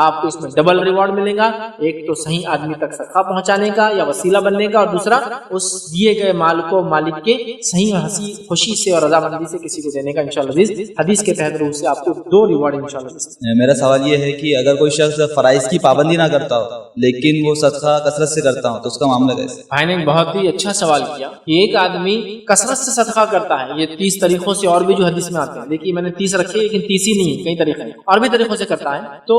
آپ کو اس میں ڈبل ریوارڈ ملے گا, ایک تو صحیح آدمی تک صدقہ پہنچانے کا یا وسیلہ بننے کا, اور دوسرا اس دیے گئے مال کو مالک کے صحیح ہنسی خوشی سے اور رضامندی سے کسی کو دینے کا انشاءاللہ عزیز حدیث کے تحت روح سے آپ کو 2 ریوارڈ انشاءاللہ عزیز. میرا سوال یہ ہے کہ اگر کوئی شخص فرائض کی پابندی نہ کرتا ہو لیکن وہ صدقہ کثرت سے کرتا ہو تو اس کا معاملہ کیسے؟ بھائی نے بہت ہی اچھا سوال کیا کہ ایک آدمی کثرت سے صدقہ کرتا ہے, یہ 30 طریقوں سے اور بھی جو حدیث میں آتے ہیں, دیکھیے میں نے 30 رکھے لیکن 30 ہی نہیں, کئی طریقے ہیں اور بھی طریقوں سے کرتا ہے, تو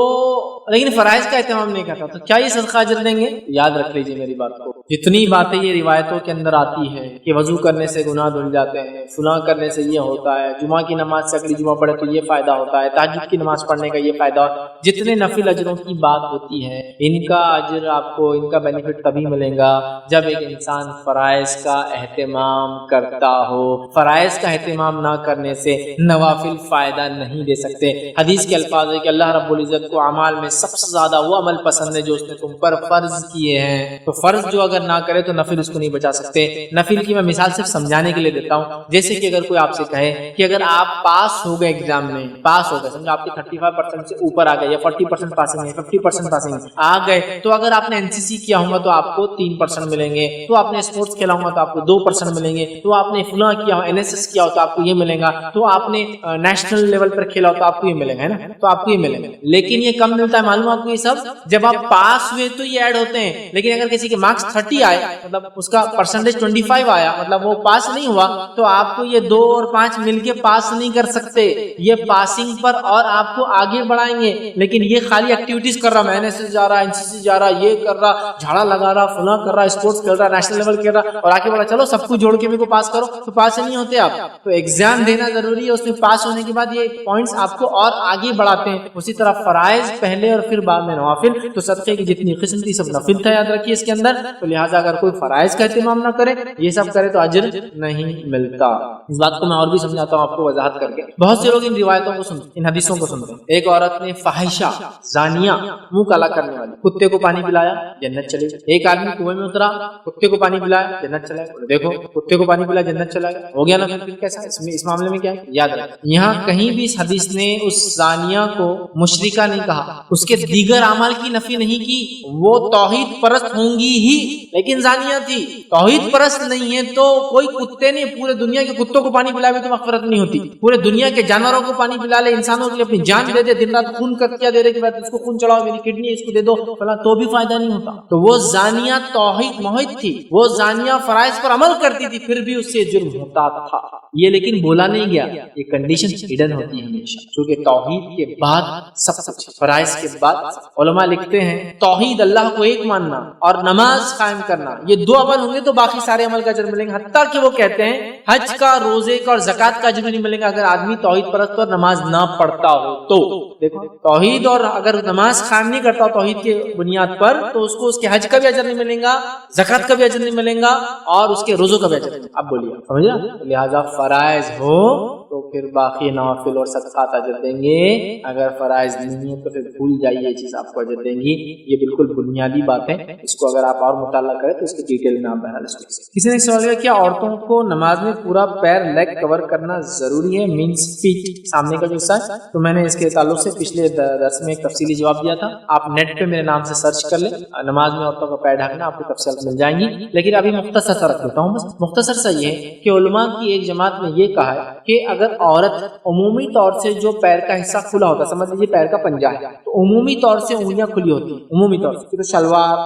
لیکن فرائض کا اہتمام نہیں کرتا, تو کیا یہ صدقہ اجر دیں گے؟ یاد رکھ لیجیے میری بات کو, جتنی باتیں یہ روایتوں کے اندر آتی ہے کہ وضو کرنے سے گناہ دھل جاتے ہیں, فلاں کرنے سے یہ ہوتا ہے, جمعہ کی نماز سے اگلی جمعہ پڑھے تو یہ فائدہ ہوتا ہے, تہجد کی نماز پڑھنے کا یہ فائدہ ہوتا ہے, جتنے نفل اجروں کی بات ہوتی ہے ان کا اجر آپ کو, ان کا بینیفٹ تبھی ملے گا جب ایک انسان فرائض کا اہتمام کرتا ہو. فرائض کا اہتمام نہ کرنے سے نوافل فائدہ نہیں دے سکتے. حدیث کے الفاظ ہے کہ اللہ رب العزت کو اعمال میں سب سے زیادہ وہ عمل پسند ہے جو اس نے تم پر فرض کیے ہیں, تو فرض جو اگر نہ کرے تو نفل اس کو نہیں بچا سکتے. نفل کی میں مثال صرف سمجھانے کے لیے دیتا ہوں, جیسے کہ اگر کوئی آپ سے کہے کہ اگر آپ پاس ہو گئے ایگزام میں, پاس ہو گئے, سمجھو آپ کے 35% سے اوپر آ گئے یا 40% پاسنگ ہے, 50% پاسنگ آ گئے, تو اگر آپ نے NCC کیا ہوگا تو آپ کو 3% ملیں گے, تو آپ نے اسپورٹس کھیلا ہوگا تو آپ کو 2% ملیں گے, تو آپ نے فلاں کیا ہو NSS کیا ہو تو آپ کو یہ ملے گا, تو آپ نے نیشنل لیول پر کھیلا ہو تو آپ کو یہ ملے گا, ہے نا, تو آپ کو یہ ملے گا. لیکن یہ کم ملتا ہے معلوم آپ کو, یہ سب جب آپ پاس ہوئے تو یہ ایڈ ہوتے ہیں. لیکن اگر کسی کے مارکس 30 آئے, مطلب اس کا پرسنٹیج 25 آیا, مطلب وہ پاس نہیں ہوا, تو آپ کو یہ 2 اور 5 مل کے پاس نہیں کر سکتے. یہ پاسنگ پر اور آپ کو آگے بڑھائیں گے. لیکن یہ خالی ایکٹیویٹیز کر رہا, میں NSS جا رہا, NCC جا رہا, یہ کر رہا, جھاڑا لگا رہا, فلاں کر رہا, اسپورٹس کھیل رہا, نیشنل لیول کھیل رہا, اور آگے بڑھا چلو سب کچھ جوڑ کے میرے کو پاس کرو, تو پاس نہیں ہوتے آپ. تو ایگزام دینا ضروری ہے, اس میں پاس ہونے کے بعد یہ پوائنٹس آپ کو اور آگے بڑھاتے ہیں. اسی طرح فرائض پہلے اور پھر بعد میں نوافل. تو صدقے کی جتنی قسم تھی سب نفل تھا, یاد رکھیے اس کے اندر. تو لہٰذا اگر کوئی فرائض کا اہتمام نہ کرے, یہ سب کرے, تو اجر نہیں ملتا. اس بات کو میں اور بھی سمجھاتا ہوں آپ کو وضاحت کر کے. بہت سے لوگ ان روایتوں کو سنتے, ان حدیثوں کو سنتے ہیں. ایک عورت نے فاحشہ, زانیہ, منہ کالا کرنے والی, کتے کو پانی پلایا, جنت چلے گئی. ایک آدمی کنویں میں اترا, کتے کو پانی پلایا, جنت چلا گیا. دیکھو کتے کو پانی پلایا, جنت چلا گیا, ہو گیا نا. پھر کیسا اس معاملے میں کیا ہے یاد رکھ. یہاں کہیں بھی اس حدیث نے اس زانیہ کو مشرکہ نہیں کہا, اس کے دیگر اعمال کی نفی نہیں کی. وہ توحید پرست ہوں گی ہی لیکن زانیہ تھی. توحید پرست نہیں ہے تو کوئی کتے نہیں, پورے دنیا کے کتوں کو پانی پلائے تو مغفرت نہیں ہوتی. پورے دنیا کے جانوروں کو پانی پلا لے, انسانوں کے لیے اپنی جان دے دے, دن رات خون کر کیا دے رہے کہ اس کو خون چڑھاؤ, میری کڈنی ہے اس کو دے دو فلاں, تو بھی فائدہ نہیں ہوتا. تو وہ زانیہ توحید موحد تھی, وہ زانیہ فرائض پر عمل کرتی تھی, پھر بھی اس سے جرم ہوتا تھا. یہ لیکن بولا نہیں گیا, یہ کنڈیشن ہڈن ہوتی ہے ہمیشہ, کیونکہ توحید کے بعد سب کچھ, فرائض کے بعد. علماء لکھتے ہیں توحید اللہ کو ایک ماننا اور نماز قائم کرنا, یہ 2 عمل ہوں گے تو باقی سارے عمل کا اجر ملیں گے. حتیٰ کہ وہ کہتے ہیں حج کا, روزے کا اور زکات کا اجر نہیں ملے گا اگر آدمی توحید پرست اور نماز نہ پڑھتا ہو. تو دیکھو توحید اور اگر نماز قائم نہیں کرتا توحید کے بنیاد پر, تو اس کو اس کے حج کا بھی اجر نہیں ملے گا, زکات کا بھی اجر نہیں ملے گا, اور اس کے روزوں کا بھی اجر نہیں. اب بولیے سمجھا. لہذا فرائض ہو تو پھر باقی نوافل اور صدقات اجر دیں گے, اگر فرائض نہیں ہے تو پھر بھول جائیے یہ چیز آپ کو اجر دیں گی. یہ بالکل بنیادی بات ہے, اس کو اگر آپ اور مطالعہ کریں تو اس کی ڈیٹیل میں آپ بہرحال اس کو. کسی نے سوال کیا کیا عورتوں کو نماز میں پورا پیر لیگ کور کرنا ضروری ہے, مینس فیٹ سامنے کا جو حصہ ہے؟ تو میں نے اس کے تعلق سے پچھلے درس میں ایک تفصیلی جواب دیا تھا, آپ نیٹ پہ میرے نام سے سرچ کر لیں, نماز میں عورتوں کا پیر ڈھکنا, آپ کو تفصیلات مل جائیں گی. لیکن ابھی مختصر سا رکھ دیتا ہوں, بس مختصر سا یہ ہے کہ علماء کی ایک جماعت نے یہ کہا ہے کہ اگر عورت عمومی طور سے جو پیر کا حصہ کھلا ہوتا ہے, سمجھ لیجیے پیر کا پنجہ ہے, تو عمومی طور سے انگلیاں کھلی ہوتی ہیں, عمومی طور سے. تو شلوار,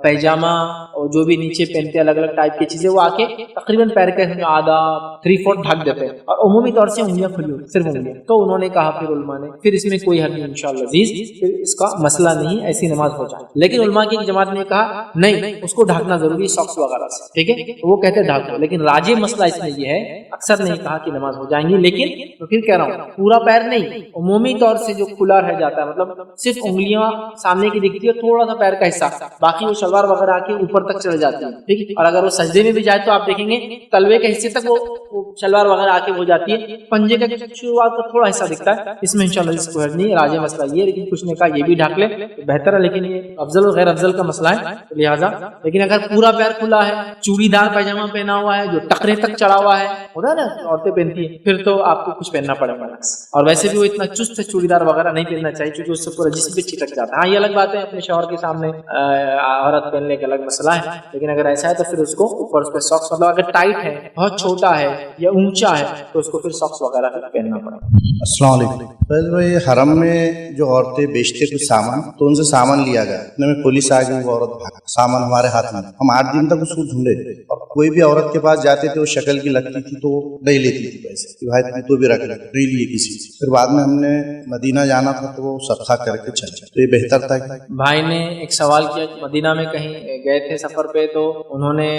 پیجامہ اور جو بھی نیچے پہنتے ہیں الگ الگ ٹائپ کی چیزیں, وہ آ کے تقریباً پیر کا آدھا 3/4 ڈھک دیتے ہیں, اور عمومی طور سے انگلیاں کھلی ہوتی, صرف انگلیاں. تو انہوں نے کہا پھر علماء نے پھر اس میں کوئی حل نہیں انشاءاللہ عزیز, پھر اس کا مسئلہ نہیں, ایسی نماز ہو جائے. لیکن علماء کی ایک جماعت نے کہا نہیں, اس کو ڈھکنا ضروری ہے ساکس وغیرہ سے, ٹھیک ہے, وہ کہتے ہیں ڈھک دو. لیکن راجح مسئلہ اس میں یہ ہے, اکثر نہیں کہا کہ نماز ہو جائیں گی, لیکن تو پھر کہہ رہا ہوں پورا پیر نہیں, عمومی طور سے جو کھلا رہ جاتا ہے, مطلب صرف انگلیاں سامنے کی دکھتی ہے, تھوڑا سا پیر کا حصہ, باقی وہ شلوار وغیرہ آ کے اوپر تک چڑھ جاتی ہے, ٹھیک ہے. اور اگر وہ سجدے میں بھی جائے تو آپ دیکھیں گے تلوے کے حصے تک وہ شلوار وغیرہ آ کے ہو جاتی ہے, پنجے کا شروعات کا تھوڑا حصہ دکھتا ہے. اس میں انشاءاللہ اس کو نہیں, راجح مسئلہ یہ, لیکن کچھ نے کہا یہ بھی ڈھک لے بہتر ہے, لیکن یہ افضل اور غیر افضل کا مسئلہ ہے لہٰذا. لیکن اگر پورا پیر کھلا ہے, چوڑی دار پیجامہ پہنا ہوا ہے جو ٹکرے تک چڑھا ہوا ہے, ہوتا ہے نا عورتیں پہنتی ہیں, پھر تو آپ کو کچھ پہننا پڑے گا. اور ویسے بھی وہ اتنا چست چوڑیدار وغیرہ نہیں پہننا چاہیے کیونکہ اس سے پورا جسم پہ چٹک جاتا ہے. ہاں یہ الگ بات ہے اپنے شوہر کے سامنے عورت پہننے کا الگ مسئلہ ہے, لیکن اگر ایسا ہے تو پھر اس کو اوپر اس پہ ساکس, مطلب اگر ٹائٹ ہے, بہت چھوٹا ہے یا اونچا ہے تو اس کو پھر ساکس وغیرہ پہننا پڑے گا. السلام علیکم. فیض بھائی, حرم میں جو عورتیں بیچتے کچھ سامان تو ان سے سامان لیا گیا, اتنے میں پولیس آ گئی, وہ عورت بھاگ, سامان ہمارے ہاتھ میں. ہم 8 دن تک اس کو ڈھونڈے اور کوئی بھی عورت کے پاس جاتے تھے وہ شکل کی لگتی تھی تو نہیں لیتی تھی پیسے کہ بھائی تو بھی رکھ لے, نہیں لیے کسی سے. پھر بعد میں ہم نے مدینہ جانا تھا تو وہ صدقہ کر کے چل جائے, تو یہ بہتر تھا. بھائی نے ایک سوال کیا, مدینہ میں کہیں گئے تھے سفر پہ تو انہوں نے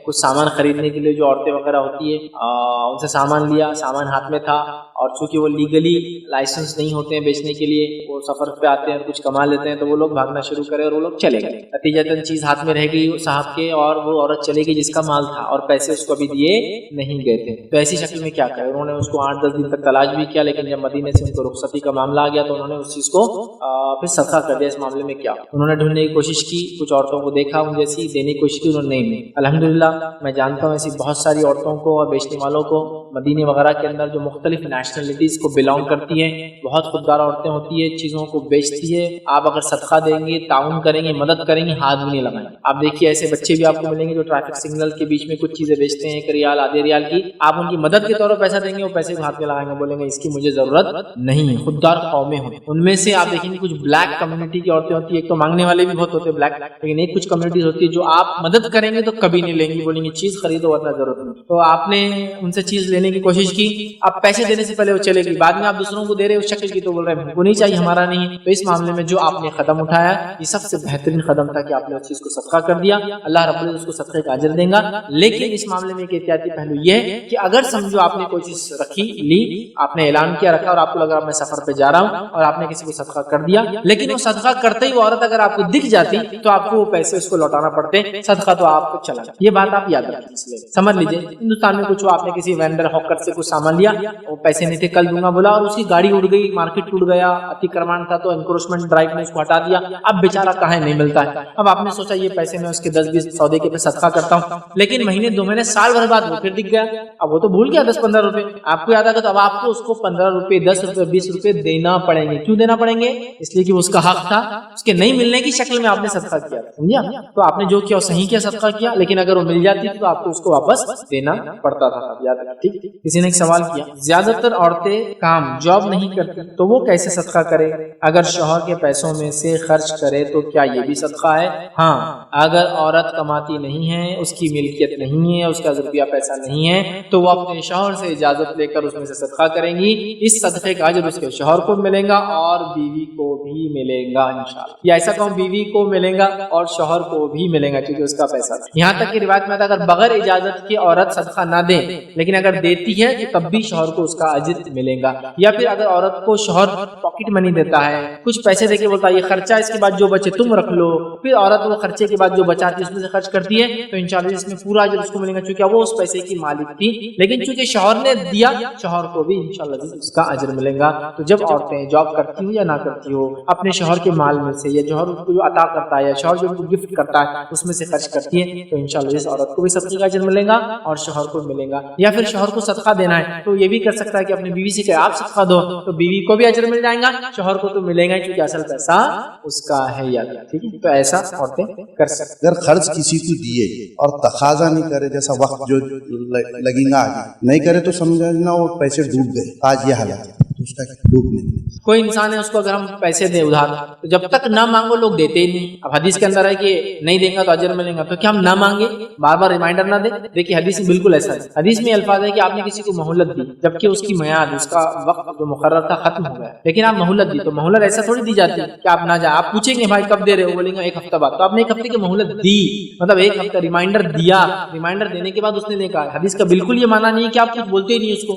کچھ سامان خریدنے کے لیے جو عورتیں وغیرہ ہوتی ہے ان سے سامان لیا, سامان ہاتھ میں تھا, اور چونکہ وہ لیگلی لائسنس نہیں ہوتے ہیں بیچنے کے لیے, وہ سفر پہ آتے ہیں اور کچھ کما لیتے ہیں, تو وہ لوگ بھاگنا شروع کرے اور وہ لوگ چلے گئے. نتیجتاً چیز ہاتھ میں رہ گئی صاحب کے اور وہ عورت چلے گئی جس کا مال تھا اور پیسے اس کو ابھی دیے نہیں گئے تھے. تو ایسی شکل میں کیا کرے, انہوں نے اس کو 8-10 دن تک تلاش بھی کیا, لیکن جب مدینے سے ان کو رخصتی کا معاملہ آ گیا تو انہوں نے اس چیز کو پھر صدقہ کر دیا. اس معاملے میں کیا, انہوں نے ڈھونڈنے کی کوشش کی, کچھ عورتوں کو دیکھا ان جیسی دینے کی کوشش کی, انہوں نے نہیں ملی. الحمدللہ میں جانتا ہوں ایسی بہت ساری عورتوں کو اور بیچنے والوں کو مدینے وغیرہ کے اندر جو مختلف نیشنلٹیز کو بلانگ کرتی ہیں, بہت خوددار عورتیں ہوتی ہے, چیزوں کو بیچتی ہے. آپ اگر صدقہ دیں گے, تعاون کریں گے, مدد کریں گے, ہاتھ بھی نہیں لگائیں. آپ دیکھیے ایسے بچے بھی آپ کو ملیں گے جو ٹریفک سگنل کے بیچ میں کچھ چیزیں بیچتے ہیں, 1 ریال آدھے ریال کی, آپ ان کی مدد کے طور پر پیسہ دیں گے, وہ پیسے کو ہاتھ میں لگائیں گے, بولیں گے اس کی مجھے ضرورت نہیں ہے. خوددار قومیں ہوتی ہیں. ان میں سے آپ دیکھیں گے کچھ بلیک کمیونٹی کی عورتیں ہوتی ہیں, ایک تو مانگنے والے بھی بہت ہوتے ہیں بلیک, لیکن ایک کچھ کمیونٹیز ہوتی ہے جو آپ مدد کریں گے تو کبھی نہیں لیں گی, بولیں گے چیز خریدو ورنہ ضرورت نہیں. تو آپ نے ان سے چیز لینے کی کوشش کی, آپ پیسے دینے سے پہلے وہ چلے گی, بعد میں آپ دوسروں کو دے رہے اس شکل کی تو بول رہے ہیں ہم کو نہیں چاہیے, ہمارا نہیں ہے. تو اس معاملے میں جو آپ نے قدم اٹھایا یہ سب سے بہترین قدم تھا کہ آپ نے اس چیز کو صدقہ کر دیا. اللہ رب العزت اس کو صدقے کا اجر دیں گا. لیکن اس معاملے میں ایک احتیاطی پہلو یہ ہے کہ اگر سمجھو آپ نے کوئی چیز رکھی لی, آپ نے اعلان کیا رکھا اور آپ کو لگ رہا میں سفر پہ جا رہا ہوں اور آپ نے کسی کو صدقہ کر دیا, لیکن وہ صدقہ کرتے ہی وہ عورت اگر آپ کو دکھ جاتی تو آپ کو وہ پیسے اس کو لوٹانا پڑتے, صدقہ تو آپ کو چلا. یہ بات آپ یاد رکھیے, سمجھ لیجیے. ہندوستان میں کچھ آپ نے کسی وینڈر ہاکر سے کچھ سامان لیا, وہ پیسے نہیں تھے, کل دوں گا بولا, اور اس کی گاڑی اڑ گئی, مارکیٹ ٹوٹ گیا, اتیکرمن تھا تو انکروچمنٹ ڈرائیو نے اس کو ہٹا دیا, اب بیچارہ کہاں نہیں ملتا ہے. اب آپ نے سوچا یہ پیسے میں اس کے 10-20 سودے کے پہ صدقہ کرتا ہوں, لیکن مہینے 2 مہینے سال بھر بعد وہ پھر دکھ گیا, اب وہ تو بھول گیا 10-15 روپے آپ کو یاد آ گیا, تو اب آپ کو اس کو 15 روپے 10 روپے 20 روپے دینا پڑیں گے. کیوں دینا پڑیں گے؟ اس لیے کہ اس کا حق تھا, اس کے نہیں ملنے کی شکل میں آپ نے صدقہ کیا, سمجھا. تو آپ نے جو کیا صحیح کیا, صدقہ کیا, لیکن اگر وہ مل جاتی تو آپ کو اس کو واپس دینا پڑتا تھا. یاد رکھنا, ٹھیک. کسی نے ایک سوال کیا, زیادہ تر عورتیں کام جاب نہیں کرتی تو وہ کیسے صدقہ کرے, اگر شوہر کے پیسوں میں سے خرچ کرے تو کیا یہ بھی صدقہ ہے؟ ہاں, اگر عورت کماتی نہیں ہے, اس کی ملکیت نہیں ہے, اس کا روپیہ پیسہ نہیں ہے, تو وہ اپنے شوہر سے اجازت لے کر اس میں سے صدقہ کریں گی. اس صدقے کا اجر اس کے شوہر کو ملے گا اور بیوی کو بھی ملے گا انشاءاللہ. یا ایسا کہوں بیوی کو ملے گا اور شوہر کو بھی ملے گا کیونکہ اس کا پیسہ. یہاں تک کہ روایت میں اگر بغیر اجازت کے عورت صدقہ نہ دے لیکن اگر دیتی ہے تو تب بھی شوہر کو اس کا اجر ملے گا. یا پھر اگر عورت کو شوہر پاکٹ منی دیتا ہے, کچھ پیسے دے کے بولتا ہے یہ خرچہ, اس کے بعد جو بچے تم رکھ لو, پھر عورت وہ خرچے کے بعد جو بچاتی ہے اس میں سے خرچ کرتی ہے, تو انشاءاللہ اس میں پورا اجر اس کو ملے گا کیونکہ وہ اس پیسے کی مالک تھی. لیکن چونکہ شوہر نے دیا, شوہر کو بھی انشاءاللہ اس کا اجر ملے گا. تو جب عورتیں جاب کرتی ہو یا نہ کرتی ہو, اپنے شوہر کے مال میں سے یا شوہر کو جو عطا کرتا ہے یا شوہر جو کو گفٹ کرتا ہے اس میں سے خرچ کرتی ہے, تو انشاءاللہ اس عورت کو بھی صدقے کا اجر ملے گا اور شوہر کو ملے گا. یا پھر شوہر کو صدقہ دینا ہے تو یہ بھی کر سکتا ہے کہ اپنی بیوی سے کہ آپ صدقہ دو, تو بیوی کو بھی اجر مل جائے گا, شوہر کو تو ملے گا کیونکہ اصل پیسہ اس کا ہے. یا ٹھیک ہے, تو ایسا عورتیں کر سکتے. اگر خرچ کسی کو دیے اور تقاضا نہیں کرے, جیسا وقت جو لگیں گا آگے نہیں کرے تو سمجھنا وہ پیسے ڈوب گئے. آج یہ حالت ہے, اس کا ڈوبنے. کوئی انسان ہے اس کو اگر ہم پیسے دیں ادھار تو جب تک نہ مانگو لوگ دیتے ہی نہیں. اب حدیث کے اندر ہے کہ نہیں دیں گا تو اجر ملے گا, تو کیا ہم نہ مانگے, بار بار ریمائنڈر نہ دیں؟ دیکھیے حدیث میں بالکل ایسا ہے. حدیث میں الفاظ ہے کہ آپ نے کسی کو مہلت دی جبکہ اس کی میعاد, اس کا وقت جو مقرر تھا ختم ہو گیا, لیکن آپ مہلت دی. تو مہلت ایسا تھوڑی دی جاتی کہ آپ نہ جائیں, آپ پوچھیں گے بھائی کب دے رہے ہو, بولیں گے 1 ہفتہ بعد, تو آپ نے 1 ہفتے کی مہلت دی, مطلب 1 ہفتہ ریمائنڈر دیا. ریمائنڈر دینے کے بعد اس نے نہیں کہا. حدیث کا بالکل یہ معنی نہیں ہے کہ آپ کچھ بولتے ہی نہیں اس کو,